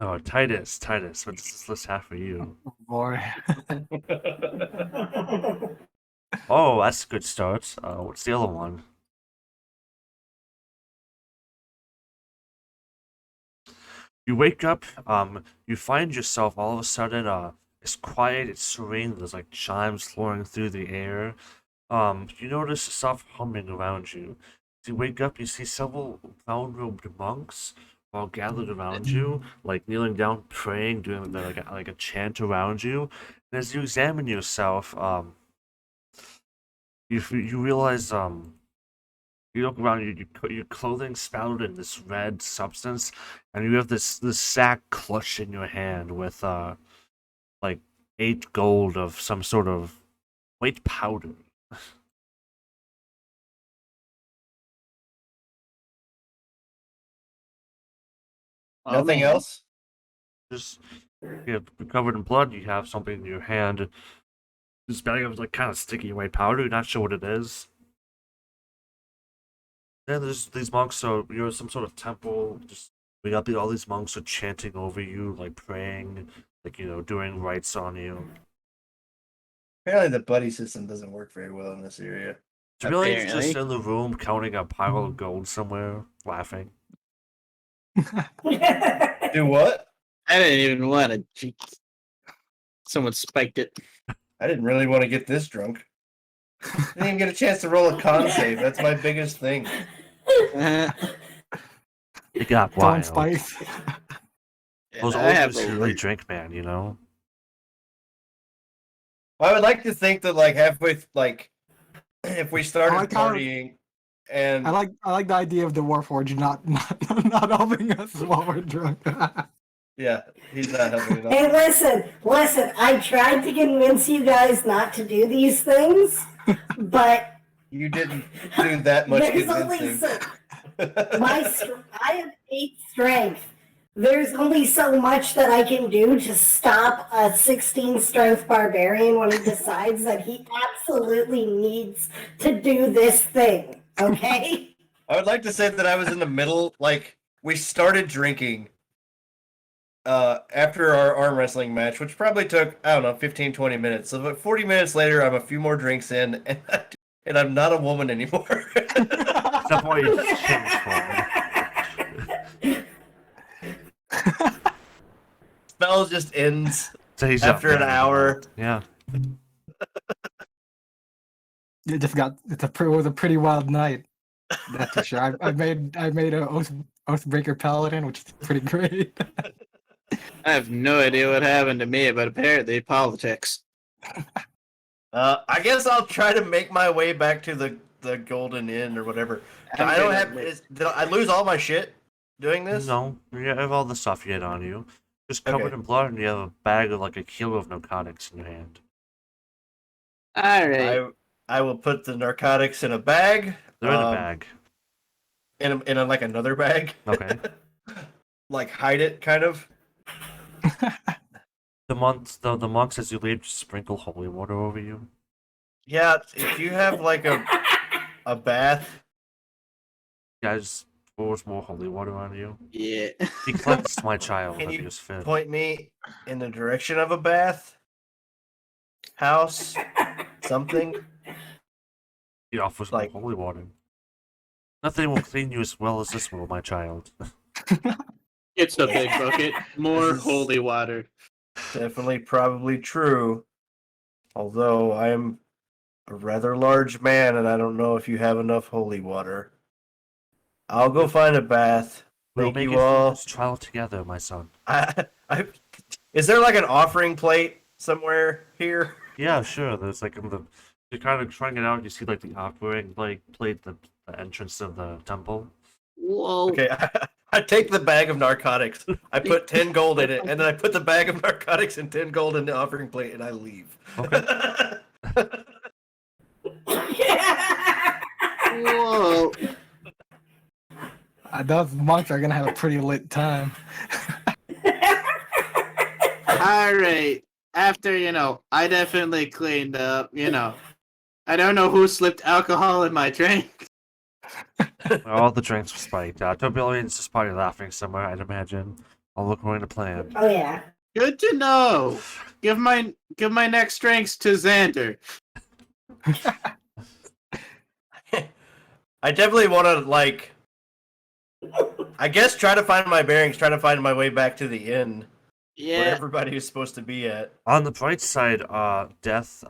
Oh, Titus, what does this list have for you? Boy. Oh, that's a good start. What's the other one? You wake up, you find yourself all of a sudden, it's quiet, it's serene, there's like chimes flowing through the air. You notice soft humming around you. As you wake up, you see several brown-robed monks all gathered around you, like kneeling down, praying, doing like a chant around you. And as you examine yourself, you realize you look around, your clothing spattered in this red substance, and you have this sack clutched in your hand with like 8 gold of some sort of white powder. Nothing else? Just you're covered in blood. You have something in your hand. This bag of like kind of sticky white powder. You're not sure what it is. Yeah, there's these monks. So you're in some sort of temple. Just we got all these monks are chanting over you, like praying, like doing rites on you. Apparently, the buddy system doesn't work very well in this area. Jamilian's just Apparently. in the room counting a pile of gold somewhere, laughing. Do what? I didn't even want to cheat. Someone spiked it. I didn't really want to get this drunk. Didn't even get a chance to roll a con save. That's my biggest thing. Uh, It got Throwing wild. spice. Those I have old a really list. drink, man. I would like to think that like halfway, like if we started like how- partying, and I like the idea of the Warforged not helping us while we're drunk. yeah, he's not helping enough. Hey, listen. I tried to convince you guys not to do these things, but You didn't do that much there's only convincing. I have 8 strength. There's only so much that I can do to stop a 16 strength barbarian when he decides that he absolutely needs to do this thing. Okay? I would like to say that I was in the middle, like we started drinking after our arm wrestling match, which probably took, I don't know, 15, 20 minutes. So about 40 minutes later, I'm a few more drinks in, and I'm not a woman anymore. Except for your chin's falling. Spell just ends So he's after an hour. Yeah. It was a pretty wild night. That's for sure. I made a Oathbreaker Paladin, which is pretty great. I have no idea what happened to me, but apparently politics. I guess I'll try to make my way back to the Golden Inn or whatever. I don't have. Did I lose all my shit doing this? No, you have all the stuff you had on you. Just covered Okay. in blood, and you have a bag of like a kilo of narcotics in your hand. Alright. I will put the narcotics in a bag. They're in a bag. In a like another bag. Okay. Like hide it, kind of. The monks as you leave just sprinkle holy water over you. Yeah, if you have like a bath. Guys pours more holy water on you. Yeah. He cleansed my child Can of you his fit. point me in the direction of a bath? House? Something? He offers like- more holy water. Nothing will clean you as well as this will, my child. It's a big bucket. More This is- holy water. Definitely probably true. Although I am a rather large man and I don't know if you have enough holy water. I'll go find a bath. We'll Thank make you it through all. this trial together, my son. Is there like an offering plate somewhere here? Yeah, sure. There's like you're kind of trying it out. You see like the offering like plate, the entrance of the temple. Whoa. Okay, I take the bag of narcotics. I put 10 gold in it, and then I put the bag of narcotics and 10 gold in the offering plate, and I leave. Okay. Whoa. Those monks are gonna have a pretty lit time. Alright. After, I definitely cleaned up, I don't know who slipped alcohol in my drink. All the drinks were spiked. Turbillian's just probably laughing somewhere, I'd imagine. All according to plan. Oh yeah. Good to know. Give my next drinks to Xander. I definitely want to, like, I guess try to find my bearings, try to find my way back to the inn where Yeah. everybody is supposed to be at. On the bright side, Death,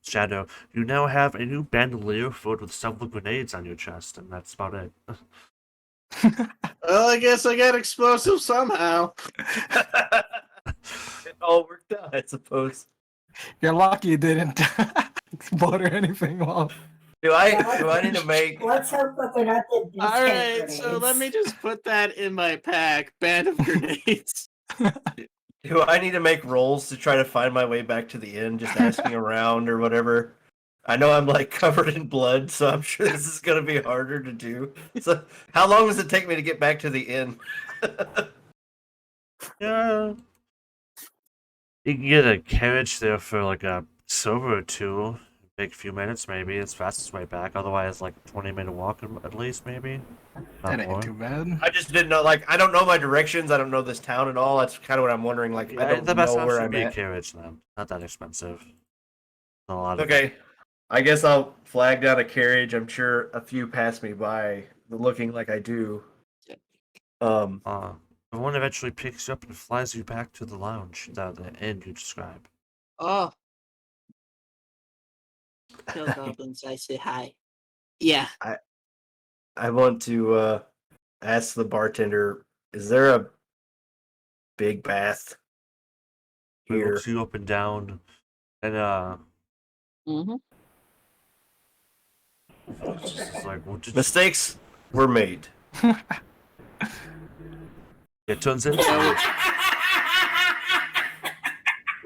Shadow, you now have a new bandolier filled with several grenades on your chest, and that's about it. Well, I guess I got explosive somehow. It all worked out, I suppose. You're lucky you didn't explode or anything. Well, Do I need to make? Let's hope that they're not the discount Alright, so let grenades. me just put that in my pack. Band of grenades. Do I need to make rolls to try to find my way back to the inn? Just asking around or whatever. I know I'm like covered in blood, so I'm sure this is gonna be harder to do. So, how long does it take me to get back to the inn? Yeah. You can get a carriage there for like a silver or two. take a few minutes, maybe. It's fastest way back. Otherwise, like 20-minute walk at least, maybe. Not That more. ain't too bad. I just didn't know. Like, I don't know my directions. I don't know this town at all. That's kind of what I'm wondering. Like, I Yeah, don't the best know where option I'm would be a at. carriage then. Not that expensive. Not a lot of Okay, I guess I'll flag down a carriage. I'm sure a few pass me by, looking like I do. The one eventually picks you up and flies you back to the lounge, the inn you describe. Oh, kill goblins. I say hi. Yeah. I want to ask the bartender, is there a big bath He here? looks you up and down, and Mm-hmm. it's just like, well, Mistakes were made. it turns into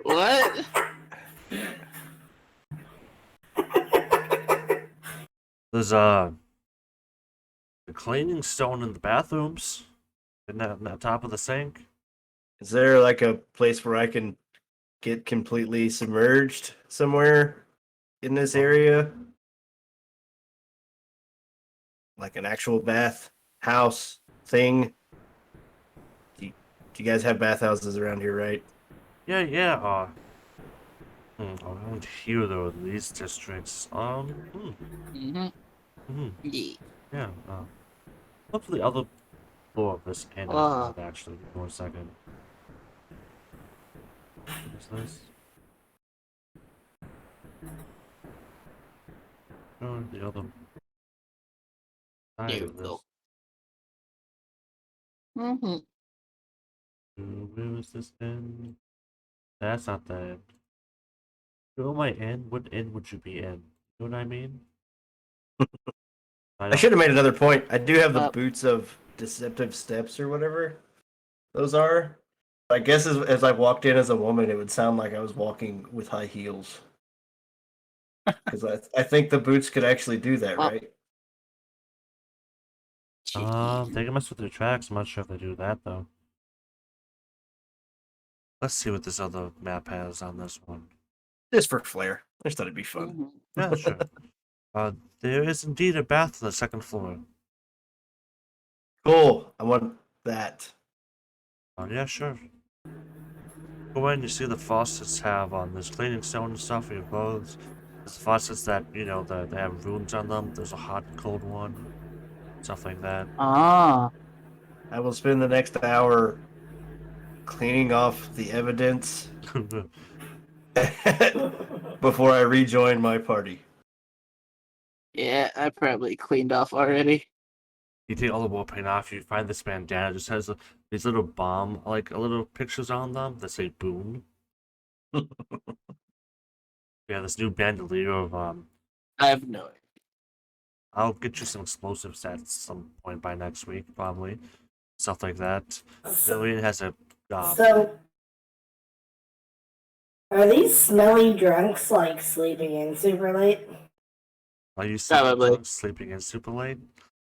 What? there's a cleaning stone in the bathrooms, in that top of the sink. Is there like a place where I can get completely submerged somewhere in this area? Like an actual bath house thing? Do you guys have bathhouses around here, right? Yeah. Around here though, in these districts, Mm-hmm. Yeah. yeah. Look for the other floor of this inn. Actually, give me 1 second. What is this? Oh, the other side There we of this. go. Mm-hmm. Where is this inn? That's not the inn. Who am I in? What inn would you be in? You know what I mean? I should have made another point. I do have the Up. boots of deceptive steps or whatever those are. I guess as I walked in as a woman, it would sound like I was walking with high heels. Because I think the boots could actually do that, Well, right? They can mess with your tracks. I'm not sure if they do that though. Let's see what this other map has on this one. Just for flair. I just thought it'd be fun. Mhm. Yeah, sure. There is indeed a bath on the second floor. Cool. I want that. Yeah, sure. Go in, you see the faucets have this cleaning stone and stuff for your clothes. There's faucets that, they have runes on them. There's a hot and cold one. Stuff like that. Ah. I will spend the next hour cleaning off the evidence before I rejoin my party. Yeah, I probably cleaned off already. You take all the war paint off, you find this bandana. It just has these little bomb, like little pictures on them that say boom. Yeah, this new bandolier of I have no idea. I'll get you some explosives at some point by next week, probably. Stuff like that. Lillian has a So, are these smelly drunks like sleeping in super late? Are you Probably. sleeping in super late?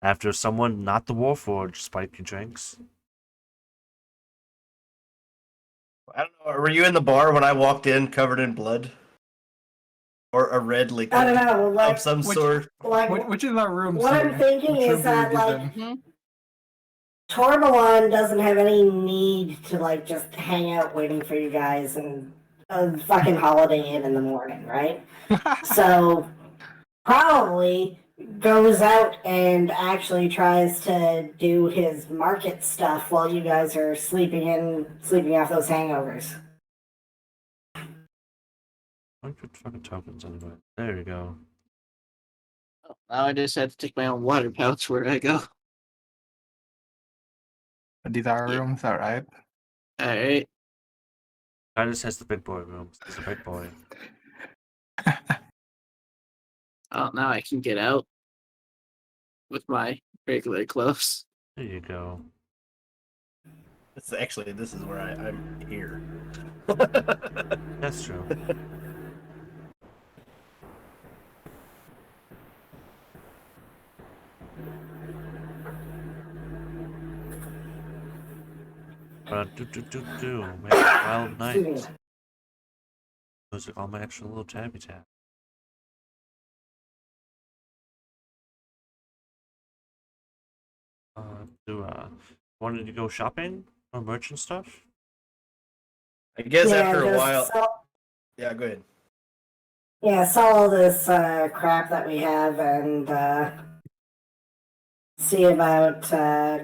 After someone, not the Warforged, spiked your drinks? I don't know. Were you in the bar when I walked in covered in blood? Or a red liquid I don't know. Like, of some sort? like Which is our room? what I'm thinking Which room is do we that, be like, in? Torbalon doesn't have any need to, like, just hang out waiting for you guys and a fucking Holiday Inn in the morning, right? So, probably goes out and actually tries to do his market stuff while you guys are sleeping off those hangovers. 100 fucking tokens anyway. There you go. Now I just have to take my own water pouch where I go. These are our rooms, alright. Alright. Titus has the big boy room. He's a big boy. Oh, now I can get out with my regular clothes. There you go. This is where I'm here. That's true. Make a wild night. Those are all my extra little tabby tab. wanted to go shopping or merchant stuff? I guess Yeah, after a just while. sell, Yeah, go ahead. yeah, sell all this crap that we have and see about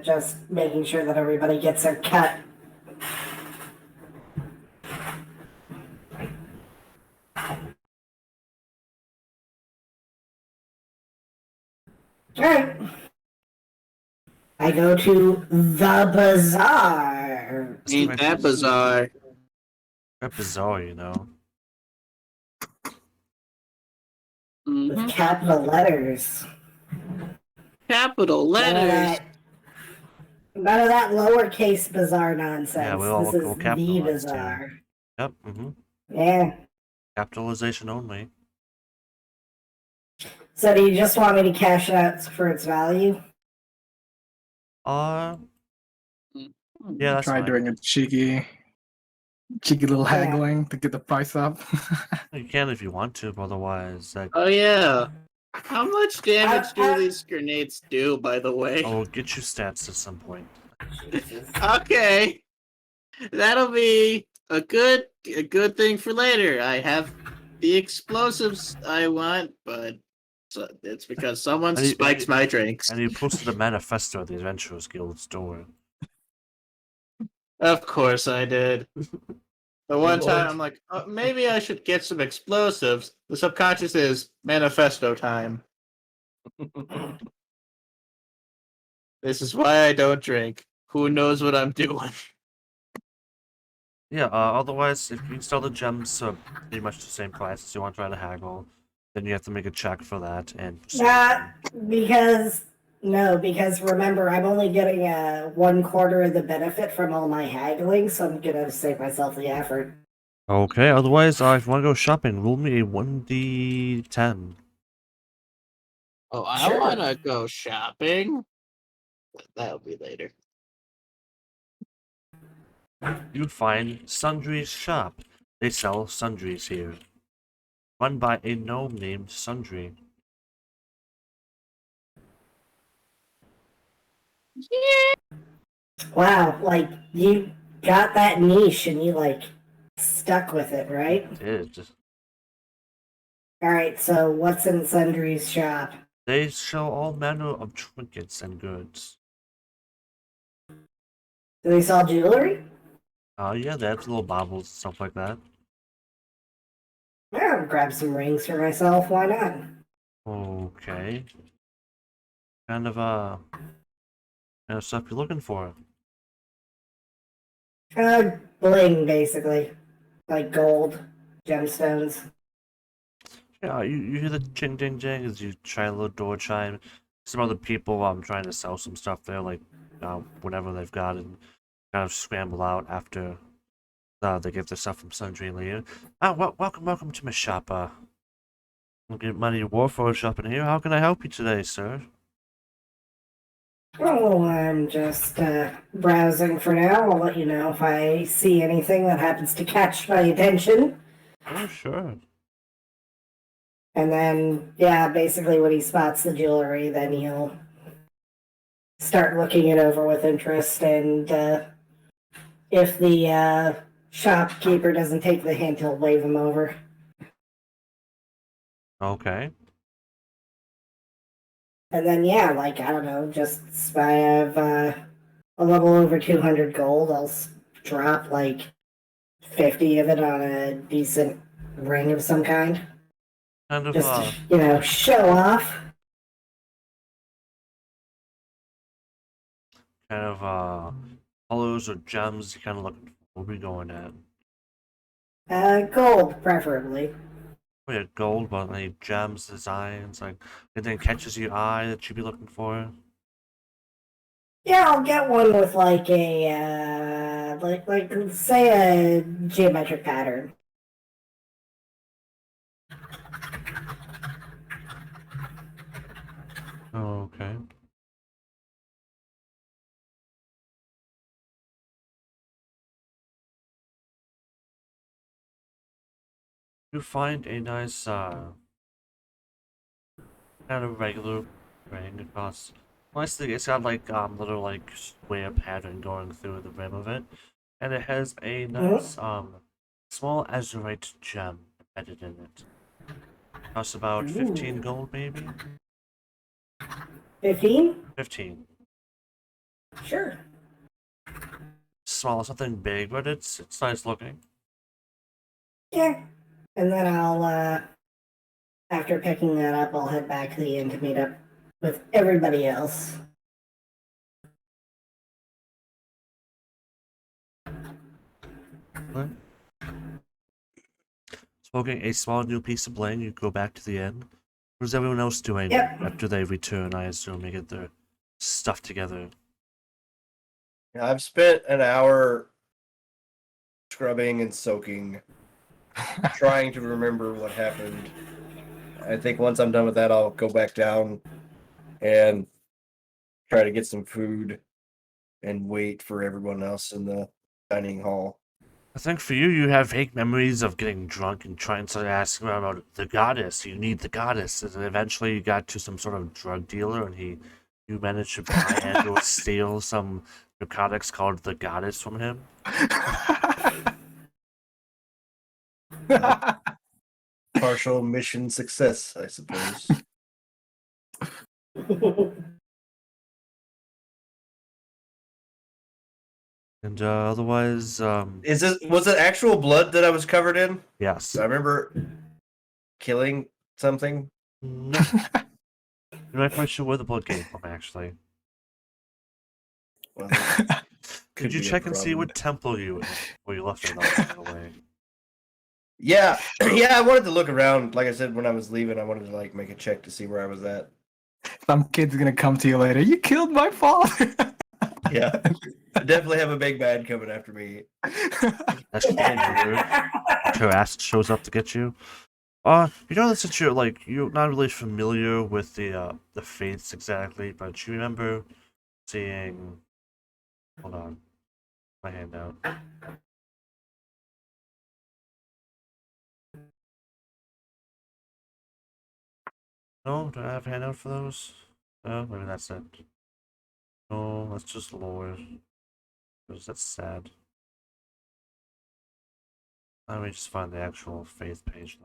just making sure that everybody gets their cut. Alright. I go to the bazaar. Ain't that bizarre? Quite bizarre, you know. With Mm-hmm. capital letters. Capital None of letters. that, none of that lowercase bazaar nonsense. Yeah, This is we'll the capitalize too. bazaar. Yep. Mm-hmm. Yeah. Capitalization only. So do you just want me to cash it out for its value? Yeah, that's Try fine. doing a cheeky little Yeah. haggling to get the price up. You can if you want to, but otherwise, like, Oh yeah. How much damage do I- these grenades do, by the way? I will get you stats at some point. Jesus. Okay. That'll be a good thing for later. I have the explosives I want, but it's because someone And you- spikes my drinks. And you posted a manifesto at the Adventurers Guild store. Of course I did. The one time I'm like, maybe I should get some explosives. The subconscious is manifesto time. This is why I don't drink. Who knows what I'm doing? Yeah, otherwise, if you sell the gems pretty much the same price as you want to try to haggle, then you have to make a check for that and Because remember, I'm only getting 1/4 of the benefit from all my haggling, so I'm gonna save myself the effort. Okay, otherwise, if you want to go shopping, roll me a 1d10. Oh, I Sure. want to go shopping. That'll be later. You'd find Sundry's shop. They sell sundries here. Run by a gnome named Sundry. Wow, like you got that niche and you like stuck with it, right? It is. All right, so what's in Sundry's shop? They sell all manner of trinkets and goods. Do they sell jewelry? Yeah, they have little baubles and stuff like that. Yeah, I'll grab some rings for myself. Why not? Okay. Kind of, stuff you're looking for. Bling, basically, like gold, gemstones. Yeah, you hear the ching ching ching as you try a little door chime. Some other people trying to sell some stuff there, like whatever they've got, and kind of scramble out after they get their stuff from Sundry and Leah. Welcome to my shop. Looking at money warfare shopping here. How can I help you today, sir? Oh, I'm just browsing for now. I'll let you know if I see anything that happens to catch my attention. Oh, sure. And then, yeah, basically when he spots the jewelry, then he'll start looking it over with interest. And if the shopkeeper doesn't take the hint, he'll wave him over. Okay. And then, yeah, like, I don't know, just if I have a little over 200 gold, I'll drop like 50 of it on a decent ring of some kind. Kind of, Just to, show off. colors or gems you kind of looking for. What are we going at? Gold, preferably. Oh yeah, gold, but any gems, designs, like anything catches your eye that you'd be looking for? Yeah, I'll get one with like a, like say a geometric pattern. Oh, okay. You find a nice, kind of regular ring. It costs Honestly, it's got like little like square pattern going through the rim of it, and it has a nice small azurite gem embedded in it. Costs about 15 Ooh. gold, maybe 15? 15. Sure. Small, something big, but it's nice looking. Yeah. And then after picking that up, I'll head back to the inn to meet up with everybody else. What? Smoking a small new piece of bling, you go back to the inn. What is everyone else doing Yep. after they return? I assume they get their stuff together. Yeah, I've spent an hour scrubbing and soaking, trying to remember what happened. I think once I'm done with that, I'll go back down and try to get some food and wait for everyone else in the dining hall. I think for you, you have vague memories of getting drunk and trying to ask about the goddess. You need the goddess, and then eventually you got to some sort of drug dealer, and you managed to buy and or steal some narcotics called the goddess from him. Partial mission success, I suppose. And otherwise, Was it actual blood that I was covered in? yes. So I remember killing something. No, you're not quite sure where the blood came from, actually. Was it? Could you be a check and see problem. what temple you were in before you left it all the way? Yeah, yeah. I wanted to look around. Like I said, when I was leaving, I wanted to like make a check to see where I was at. Some kid's gonna come to you later. You killed my father. Yeah, I definitely have a big bad coming after me. That's just rude. Her ass shows up to get you. You know that since you're not really familiar with the faiths exactly, but you remember seeing. Hold on, my hand out. No, do I have a handout for those? No, maybe that's it. No, that's just lore. Because that's sad. Let me just find the actual faith page.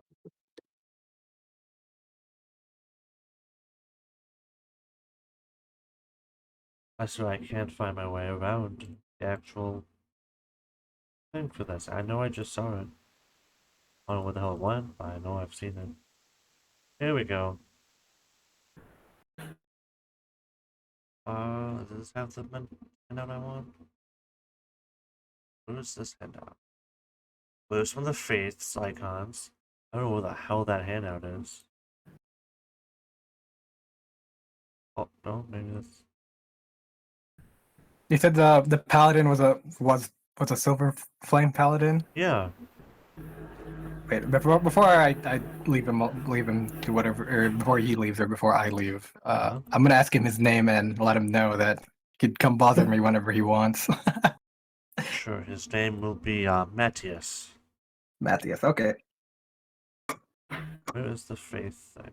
I swear I can't find my way around the actual thing for this. I know I just saw it. I don't know where the hell it went, but I know I've seen it. Here we go. Does this have the handout I want? What is this handout? Well, there's one of the faiths icons. I don't know where the hell that handout is. Oh, no, maybe that's... You said the paladin was a silver flame paladin. Yeah. Wait, before I leave him to whatever, or before he leaves or before I leave, I'm gonna ask him his name and let him know that he could come bother me whenever he wants. Sure, his name will be Matthias. Matthias, okay. Where is the faith thing?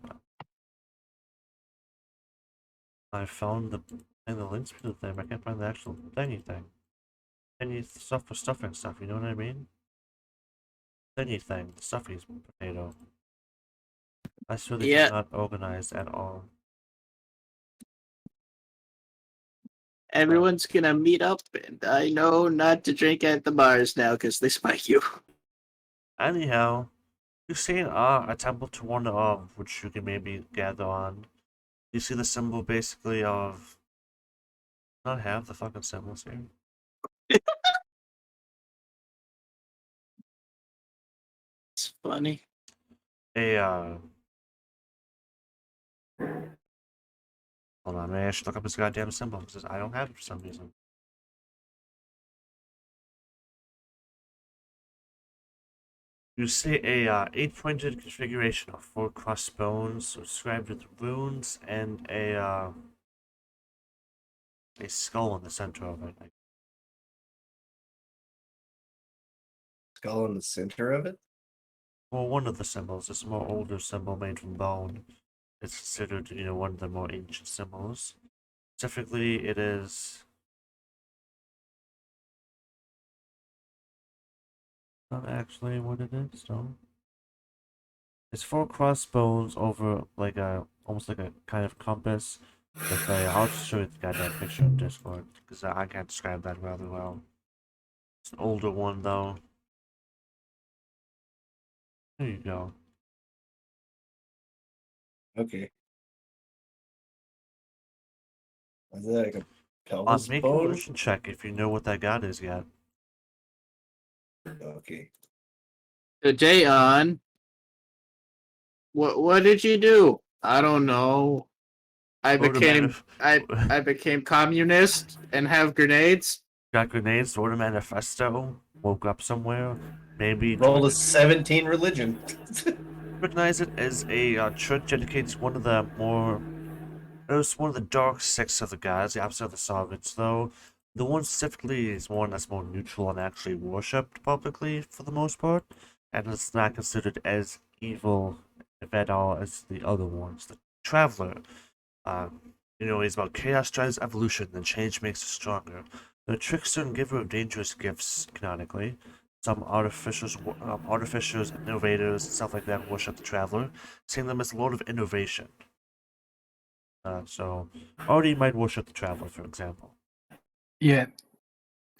I found the thing that links me to the thing, but I can't find the actual thingy thing. Thingy stuff for stuffing stuff, you know what I mean? Thingy thing, the stuffy potato. I swear they Yeah. did not organize at all. Everyone's gonna meet up, and I know not to drink at the bars now because they spike you. Anyhow, you've seen a temple to one of which you can maybe gather on. You see the symbol basically of... Not have the fucking symbols here. It's funny. Hold on, maybe I should look up this goddamn symbol because I don't have it for some reason. You see a 8-pointed configuration of 4 crossbones inscribed with runes and a skull in the center of it. Skull in the center of it. Well, one of the symbols is a more older symbol made from bone. It's considered, one of the more ancient symbols. Specifically, it is not actually what it is, though. It's 4 crossbones over like a almost like a kind of compass with a. I'll just show you the goddamn picture in Discord because I can't describe that rather well. It's an older one though. There you go. Okay. Is that like a pelvis Make a bone? religion check if you know what that god is yet. Okay. So Jayon, what did you do? I don't know. I became communist and have grenades. Got grenades, wrote a manifesto, woke up somewhere, maybe Roll a 17 religion. recognize it as a church dedicated to one of the more. It was one of the dark sects of the gods, the opposite of the Sovereigns, though. The one specifically is one that's more neutral and actually worshipped publicly for the most part, and it's not considered as evil, if at all, as the other ones. The Traveler, uh, he's about chaos drives evolution, and change makes us stronger. The trickster and giver of dangerous gifts, canonically. Some artificers, innovators, and stuff like that worship the Traveler, seeing them as the Lord of Innovation. So, already might worship the Traveler, for example. Yeah.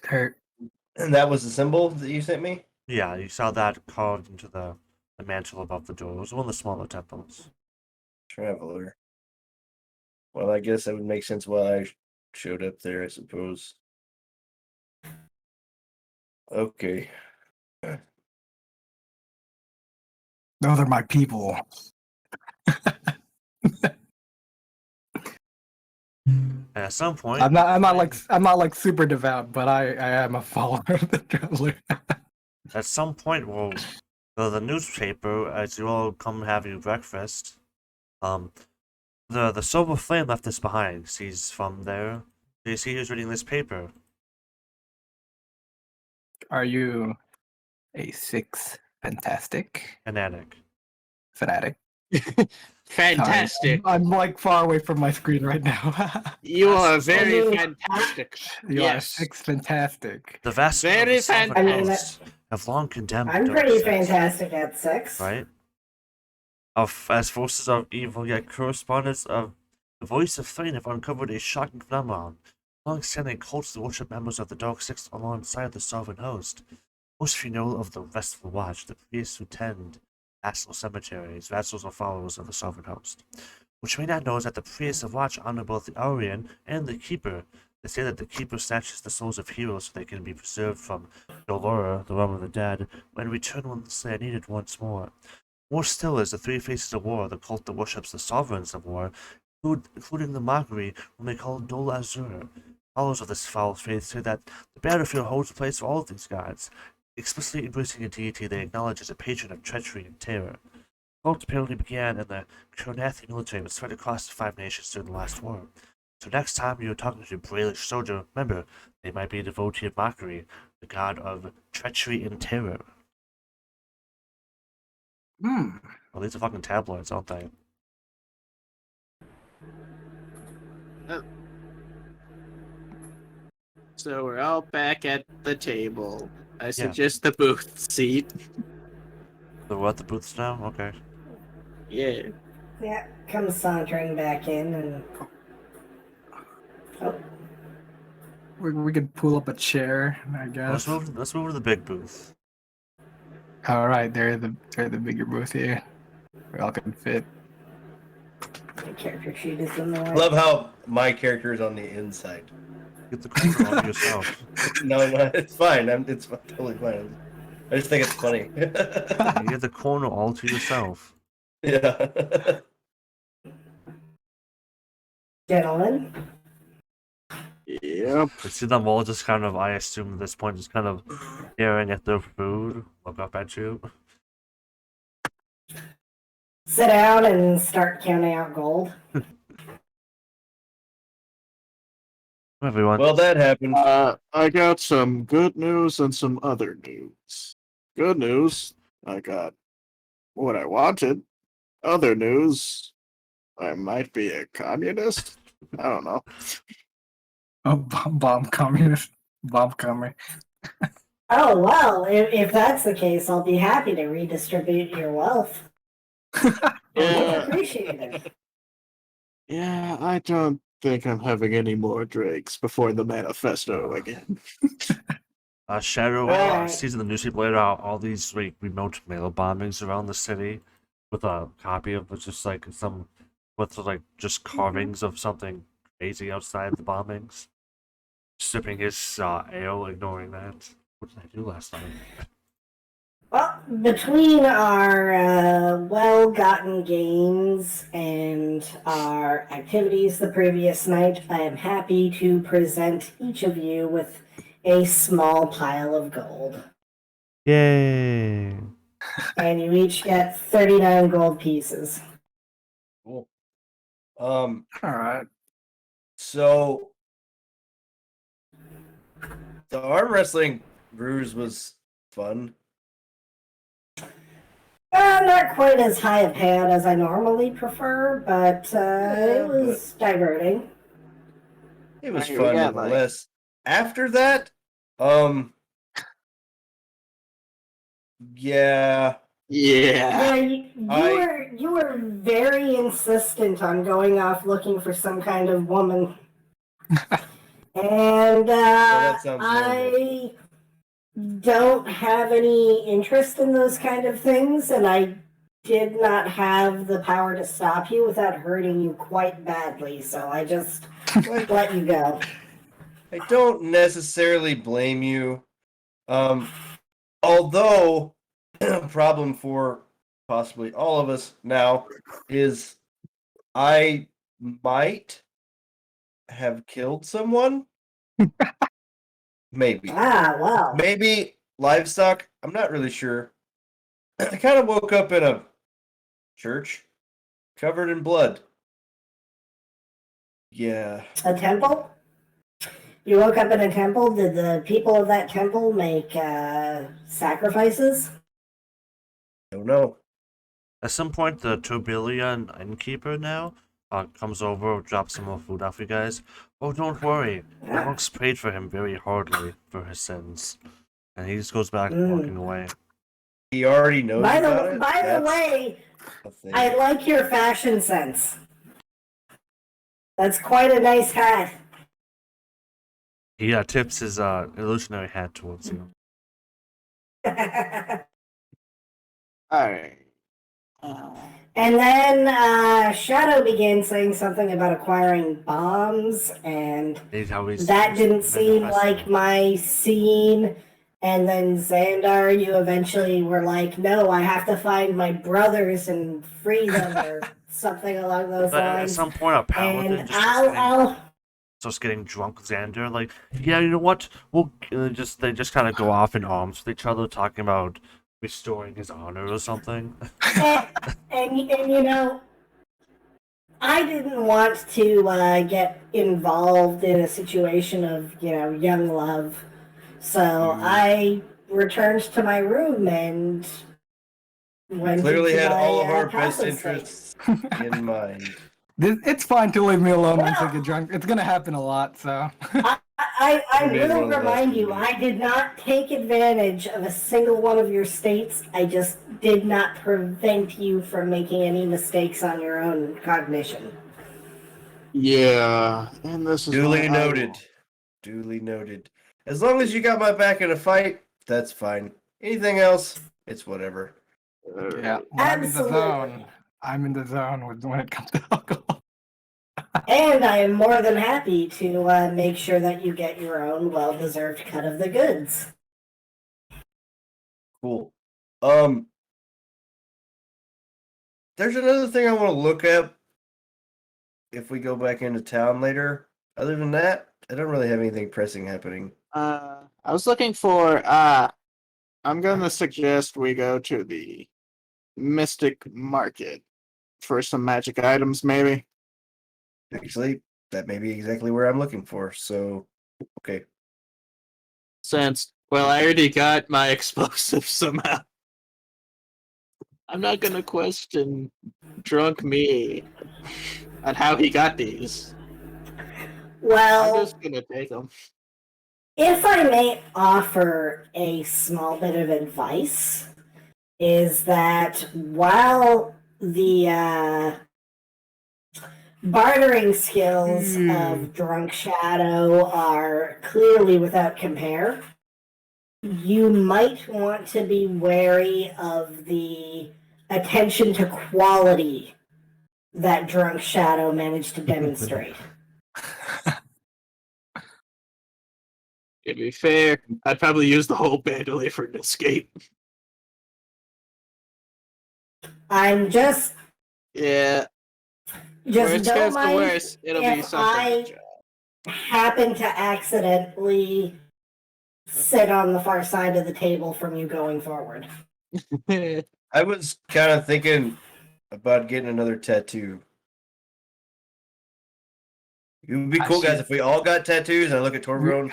Hurt. And that was the symbol that you sent me? Yeah, you saw that carved into the mantle above the door. It was one of the smaller temples. Traveler. Well, I guess that would make sense why I showed up there, I suppose. Okay. Those are my people. And at some point, I'm not like super devout, but I am a follower of the Traveler. at some point, we'll go to the newspaper as you all come have your breakfast. The silver flame left this behind. He's from there. Do you see who's reading this paper? Are you a six fantastic Fanatic. fanatic? Fantastic. I'm like far away from my screen right now. You are very Oh. fantastic. You are Yes. six fantastic. The vast Very majority of the Sovereign fantastic. hosts have long condemned I'm dark pretty sects, fantastic at sex. right? As forces of evil, yet correspondents of the voice of Thane have uncovered a shocking phenomenon. Long-standing cults that worship members of the Dark Six alongside the Sovereign Host. Most of you know of the Restful Watch, the priests who tend vassal cemeteries, vassals or followers of the Sovereign Host. What you may not know is that the priests of Watch honor both the Aryan and the Keeper. They say that the Keeper snatches the souls of heroes so they can be preserved from Dolora, the realm of the dead, and return once they are needed once more. More still is the Three Faces of War, the cult that worships the Sovereigns of War, including the mockery when they call Dol Azur. Followers of this foul faith say that the battlefield holds a place for all of these gods, explicitly embracing a deity they acknowledge as a patron of treachery and terror. The cult apparently began in the Kronathi military but spread across the 5 nations during the last war. So next time you're talking to a Brailish soldier, remember, they might be a devotee of mockery, the god of treachery and terror. Hmm. Well, these are fucking tabloids, aren't they? So we're all back at the table. I suggest the booth seat. So we're at the booths now? Okay. Yeah. Yeah, comes sauntering back in and. Oh, We could pull up a chair, I guess. Let's move to the big booth. All right, they're the bigger booth here. We all can fit. my character sheet is in the way. I love how my character is on the inside. Get the corner on yourself. No, it's fine. It's totally fine. I just think it's funny. You get the corner all to yourself. Yeah. Gentlemen, Yep. You see them all just kind of, I assume at this point, just kind of staring at their food, look up at you. sit down and start counting out gold. Everyone. Well, that happened. I got some good news and some other news. Good news, I got what I wanted. Other news, I might be a communist. I don't know. Oh, bomb communist. Bomb comer. Oh, well, if that's the case, I'll be happy to redistribute your wealth. Yeah. Appreciated. Yeah, I don't think I'm having any more drinks before the manifesto again. Shadow Alright. sees in the newspaper later all these like remote mail bombings around the city with a copy of just like some with like just carvings of something crazy outside the bombings. Sipping his ale, ignoring that. What did I do last night? Well, between our well-gotten gains and our activities the previous night, I am happy to present each of you with a small pile of gold. Yay! And you each get 39 gold pieces. Cool. All right. So the arm wrestling ruse was fun. Not quite as high a pad as I normally prefer, but Yeah, it was diverting. It was We fun got, nonetheless. After that, um, yeah, Yeah. Yeah, you were very insistent on going off looking for some kind of woman, and that sounds I don't have any interest in those kind of things, and I did not have the power to stop you without hurting you quite badly, so I just like, let you go. I don't necessarily blame you. Although a problem for possibly all of us now is I might have killed someone. Maybe. Ah, well. Maybe livestock. I'm not really sure. I kind of woke up in a church covered in blood. Yeah. A temple? You woke up in a temple? Did the people of that temple make sacrifices? Don't know. At some point, the Turbillion innkeeper now comes over, drops some more food off for you guys. Oh, don't worry. The monks prayed for him very hardly for his sins. And he just goes back walking away. He already knows By about the it. by the That's way, a thing. I like your fashion sense. That's quite a nice hat. He tips his illusionary hat towards you. Alright. And then Shadow began saying something about acquiring bombs, and that didn't seem like my scene. And then Xandar, you eventually were like, no, I have to find my brothers and free them, or something along those But at lines. some point, a paladin And just starts getting drunk with Xander. Like, yeah, you know what? We'll they just kind of go off in arms with each other, talking about restoring his honor or something. and you know, I didn't want to get involved in a situation of, young love. So I returned to my room and went Clearly into had my, all of our best passive state. interests in mind. It's fine to leave me alone once I get drunk. It's gonna happen a lot, so. I You made will one of the remind best you, movies. I did not take advantage of a single one of your states. I just did not prevent you from making any mistakes on your own cognition. Yeah, and this is Duly why noted. Duly noted. As long as you got my back in a fight, that's fine. Anything else, it's whatever. Yeah, when I'm in the Absolutely. zone. I'm in the zone when it comes to alcohol. And I am more than happy to make sure that you get your own well-deserved cut of the goods. Cool. There's another thing I want to look at if we go back into town later. Other than that, I don't really have anything pressing happening. I was looking for I'm gonna suggest we go to the Mystic Market for some magic items, maybe. Actually, that may be exactly where I'm looking for. So, okay. Since I already got my explosives somehow. I'm not gonna question drunk me on how he got these. I'm Well, just gonna take them. if I may offer a small bit of advice, is that while the bartering skills of Drunk Shadow are clearly without compare, you might want to be wary of the attention to quality that Drunk Shadow managed to demonstrate. To be fair, I'd probably use the whole bandolier for an escape. I'm just Yeah. just Worst don't comes to mind worst, it'll be if something. I happen to accidentally sit on the far side of the table from you going forward. I was kind of thinking about getting another tattoo. It would be cool, guys, if we all got tattoos. And I look at Torbjorn,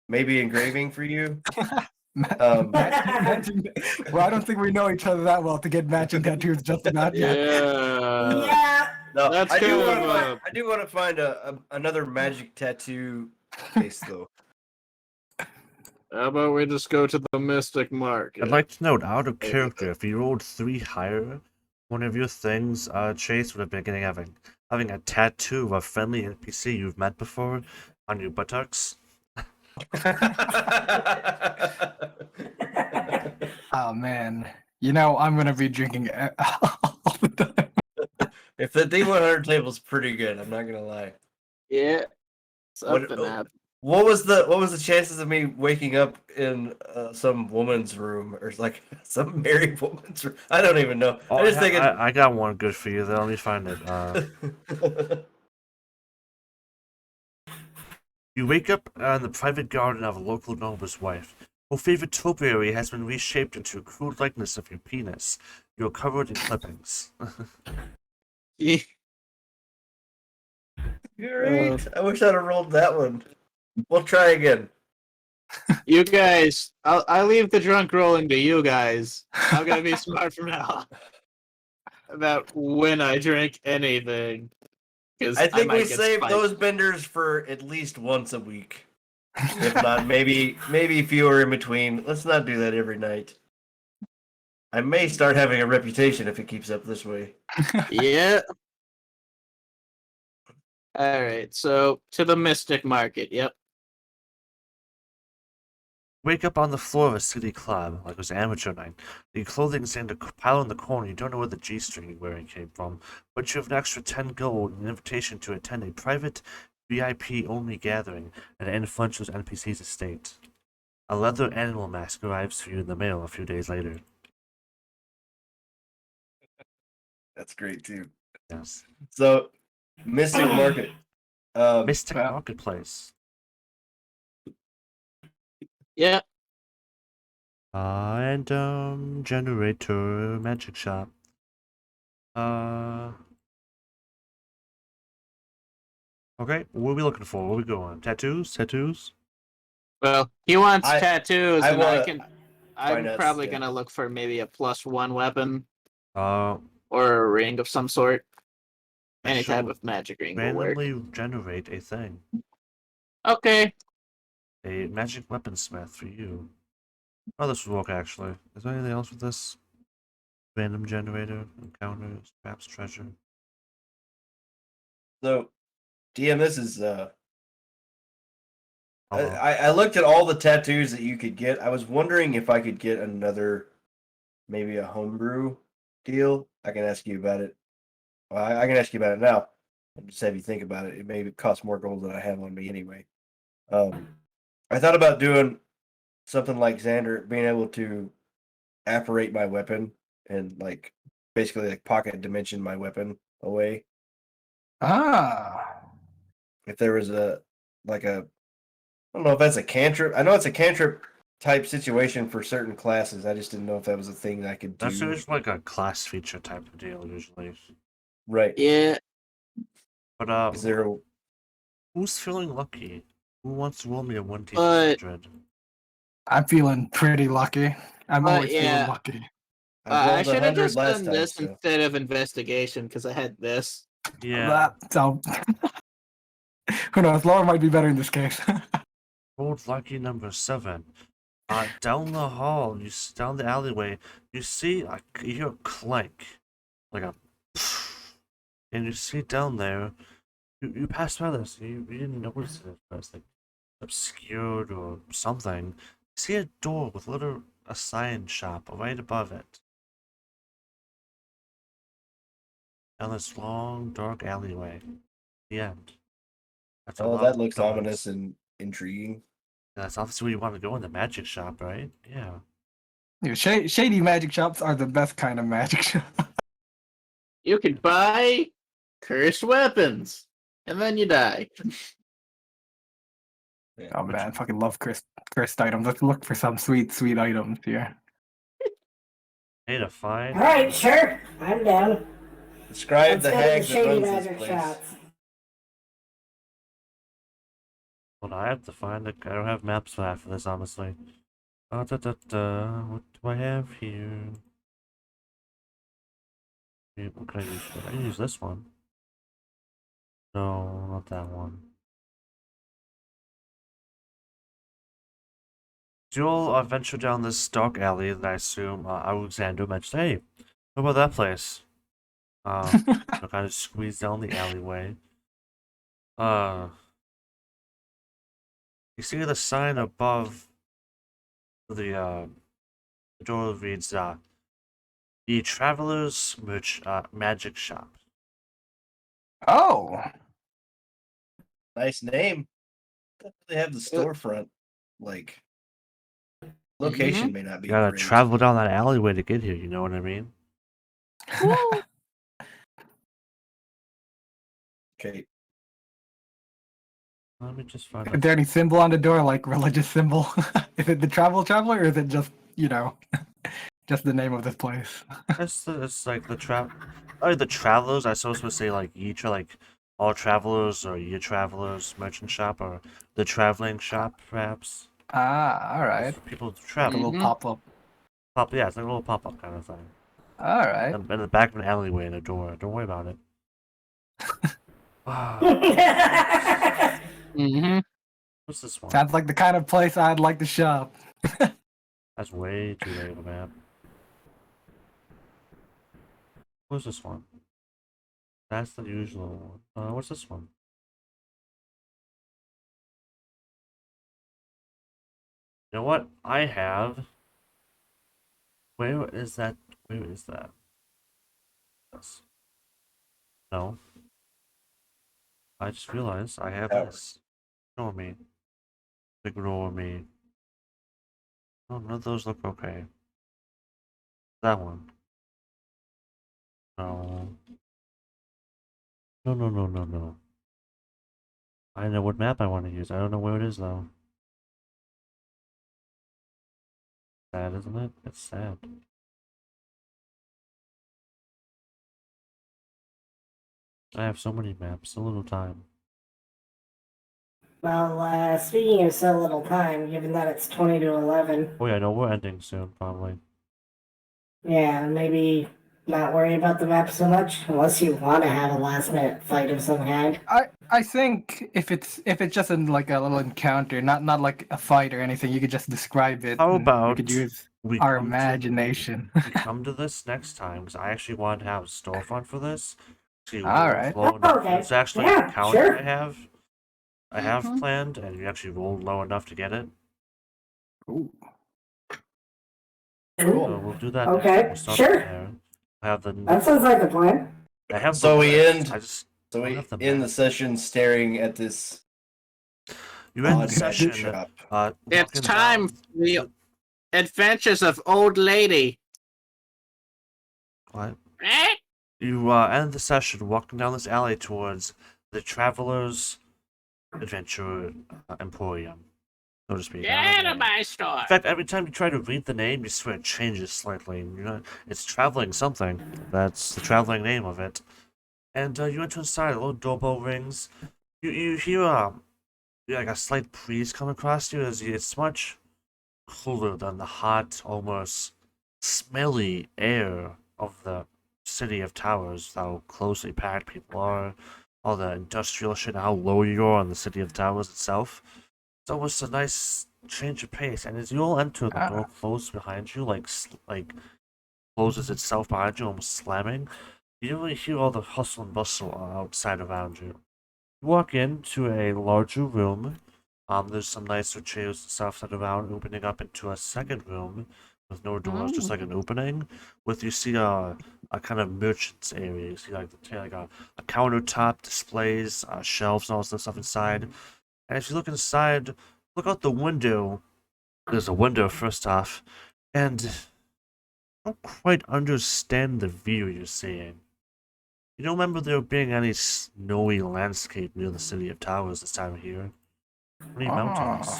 maybe engraving for you. Matching, well, I don't think we know each other that well to get matching tattoos just about yet. Yeah. Yeah, No, That's I do kind want of to a- find. I do want to find another magic tattoo case, though. How about we just go to the Mystic Market? I'd like to note, out of character, if you rolled 3 higher, one of your things, Chase, would have been having a tattoo of a friendly NPC you've met before on your buttocks. Oh man, you know I'm gonna be drinking all the time. If the D100 table's pretty good, I'm not gonna lie. Yeah. What, Something happened. what was the chances of me waking up in some woman's room or like some married woman's room? I don't even know. Oh, I just think I got one good for you. Let me find it. You wake up in the private garden of a local noble's wife. Her favorite topiary has been reshaped into a crude likeness of your penis. You are covered in clippings. Great. I wish I'd have rolled that one. We'll try again. You guys, I'll leave the drunk rolling to you guys. I'm gonna be smart from now on about when I drink anything. 'Cause I think might we get save spiked. those benders for at least once a week. If not, maybe fewer in between. Let's not do that every night. I may start having a reputation if it keeps up this way. Yeah. All right, so to the Mystic Market. Yep. Wake up on the floor of a city club, like it was amateur night. Your clothing's in a pile in the corner. You don't know where the G-string you're wearing came from, but you have an extra 10 gold and an invitation to attend a private, VIP-only gathering at an influential NPC's estate. A leather animal mask arrives for you in the mail a few days later. That's great too. Yes. So, Mystic Market. Mystic Marketplace. Yeah. And generator magic shop. Okay, what are we looking for? What are we going? Tattoos? Well, he wants I- tattoos, I and wanna I'm find out probably still. gonna look for maybe a +1 weapon I or a ring of some sort. Any shall type of magic ring will work. randomly generate a thing. Okay. A magic weaponsmith for you. Oh, this will work actually. Is there anything else with this? Random generator, encounters, perhaps treasure. So, DM, this is Hello. I looked at all the tattoos that you could get. I was wondering if I could get another, maybe a homebrew deal. I can ask you about it. Well, I can ask you about it now. And just have you think about it. It may cost more gold than I have on me anyway. I thought about doing something like Xander, being able to apparate my weapon and like basically like pocket dimension my weapon away. Ah, If there was a like a, I don't know if that's a cantrip. I know it's a cantrip type situation for certain classes. I just didn't know if that was a thing I could do. That's just like a class feature type of deal usually. Right. Yeah. But Is there a, who's feeling lucky? Who wants to roll me a 1d100? I'm feeling pretty lucky. I'm always yeah. feeling lucky. I I rolled should have 100 just last done time, this so. instead of investigation because I had this. Yeah. So Who knows? Lower might be better in this case. Road lucky number 7. Down the hall, down the alleyway, you see, you hear a clank, like a, and you see down there, you pass by this, you didn't notice it at first, like obscured or something. You see a door with a sign shop right above it. Down this long, dark alleyway. The end. That's a Oh, lot that of looks doors. ominous and intriguing. That's obviously where you want to go in the magic shop, right? Yeah. Yeah, shady magic shops are the best kind of magic shop. You can buy cursed weapons, and then you die. Oh man, fucking love cursed items. Let's look for some sweet items here. Hey, to find. All right, sure, I'm down. Describe Let's the go to hag the that shady runs this magic place. shops. Well, I have to find it. I don't have maps for half of this, honestly. What do I have here? What can I use? I can use this one. No, not that one. You'll venture down this dark alley that I assume Alexander mentioned. Hey, what about that place? You'll kind of squeeze down the alleyway. You see the sign above the door reads the Traveler's Magic Shop. Oh, Nice name. They have the storefront. Like, location may not be You gotta great. travel down that alleyway to get here, you know what I mean? Okay. Let me just find is there any symbol on the door, like religious symbol? Is it the traveler, or is it just just the name of this place? It's like the travelers. I supposed to say like each, or like all travelers, or ye travelers merchant shop, or the traveling shop, perhaps. Ah, all right. People Like a travel. little pop-up. Yeah, it's like a little pop-up kind of thing. All right. In the back of an alleyway in a door. Don't worry about it. Wow. Mm-hmm. What's this one? Sounds like the kind of place I'd like to shop. That's way too late of a map. What's this one? That's the usual one. What's this one? You know what? I have. Where is that? Where is that? Yes. No. I just realized I have this. Ignore me. Ignore me. Oh, none of those look okay. That one. No. No. I know what map I want to use. I don't know where it is, though. Sad, isn't it? It's sad. I have so many maps, so little time. Well, speaking of so little time, given that it's 20 to 11, Oh yeah, no, we're ending soon, probably. yeah, maybe not worry about the map so much, unless you want to have a last-minute fight of some kind. I think if it's just in like a little encounter, not like a fight or anything, you could just describe it. How and about we could use we our come to- imagination? we come to this next time, because I actually want to have a storefront for this. See, All right. Okay. It's actually Yeah, a counter sure. I have planned, and you actually rolled low enough to get it. Ooh. So we'll do that. Okay, next. We'll start sure. There. I have the. That sounds like a plan. I have. So the we list. end- I just. So don't we have the end the map. session staring at this You end odd the magic session. shop. It's walking time down- for the adventures of Old Lady. What? Eh? You end the session walking down this alley towards the Traveler's Adventure Emporium, so to speak. Get out of my store. In fact, every time you try to read the name, you swear it changes slightly. You know, it's traveling something. That's the traveling name of it. And you enter inside. A little doorbell rings. You hear like a slight breeze come across you. It's much cooler than the hot, almost smelly air of the city of towers. How closely packed people are. all the industrial shit, how low you are on the City of Towers itself. It's almost a nice change of pace. And as you all enter, the door closes behind you, like closes itself behind you, almost slamming. You don't really hear all the hustle and bustle outside around you. You walk into a larger room. There's some nicer chairs and stuff that are around, opening up into a second room with no doors, just like an opening. You see a kind of merchant's area. You see like a countertop, displays, shelves, and all this stuff inside. And if you look inside, look out the window. There's a window first off, and I don't quite understand the view you're seeing. You don't remember there being any snowy landscape near the City of Towers this time of year? Only mountains. Is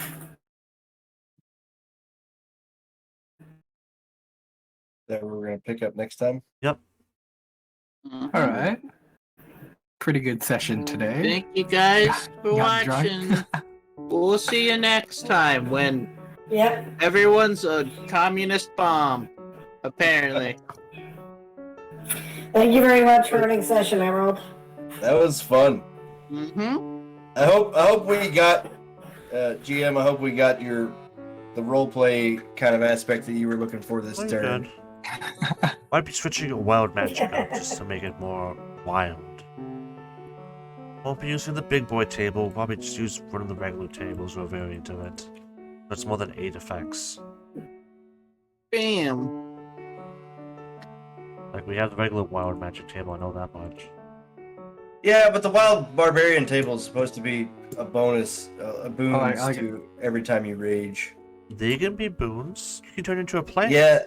that what we're gonna pick up next time? Yep. All right. Pretty good session today. Thank you guys for Got drunk. watching. We'll see you next time when Yep. everyone's a communist bomb. Apparently. Thank you very much for running session, Emerald. That was fun. Mm-hmm. I hope we got GM. I hope we got the roleplay kind of aspect that you were looking for this Well, turn. good. Might be switching a wild magic up just to make it more wild. Won't be using the big boy table. Probably just use one of the regular tables or a variant of it. That's more than 8 effects. Bam. Like we have the regular wild magic table. I know that much. Yeah, but the wild barbarian table is supposed to be a bonus, a boon I like to every time you rage. They can be boons. You can turn into a plant. Yeah.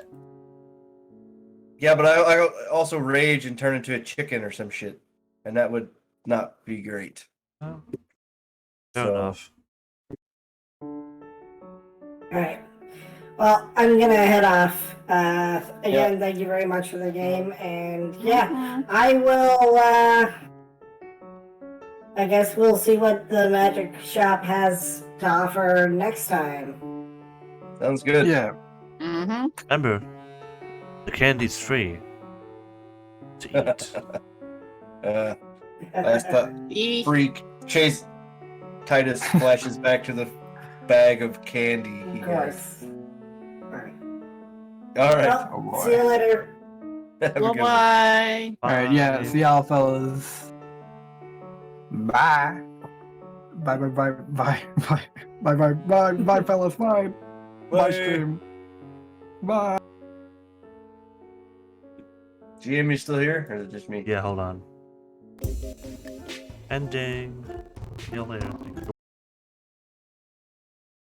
Yeah, but I also rage and turn into a chicken or some shit, and that would not be great. Oh. Fair So- enough. Alright. Well, I'm gonna head off. Again, thank you very much for the game, and yeah, I will, I guess we'll see what the magic shop has to offer next time. Sounds good. Yeah. Mm-hmm. Remember, the candy's free to eat. Last freak Chase Titus flashes back to the bag of candy he Of has. course. Alright. All right. Well, Oh, boy. see you later. Have a good one. Bye-bye. All right. Yeah. Bye. See y'all, fellas. Bye. Bye. Bye. Bye. Bye. Bye. Bye. Bye. Bye. Bye, fellas. Bye. Bye. Bye. Stream. Bye. GM, you still here, or is it just me? Yeah, hold on. Ending. See you later.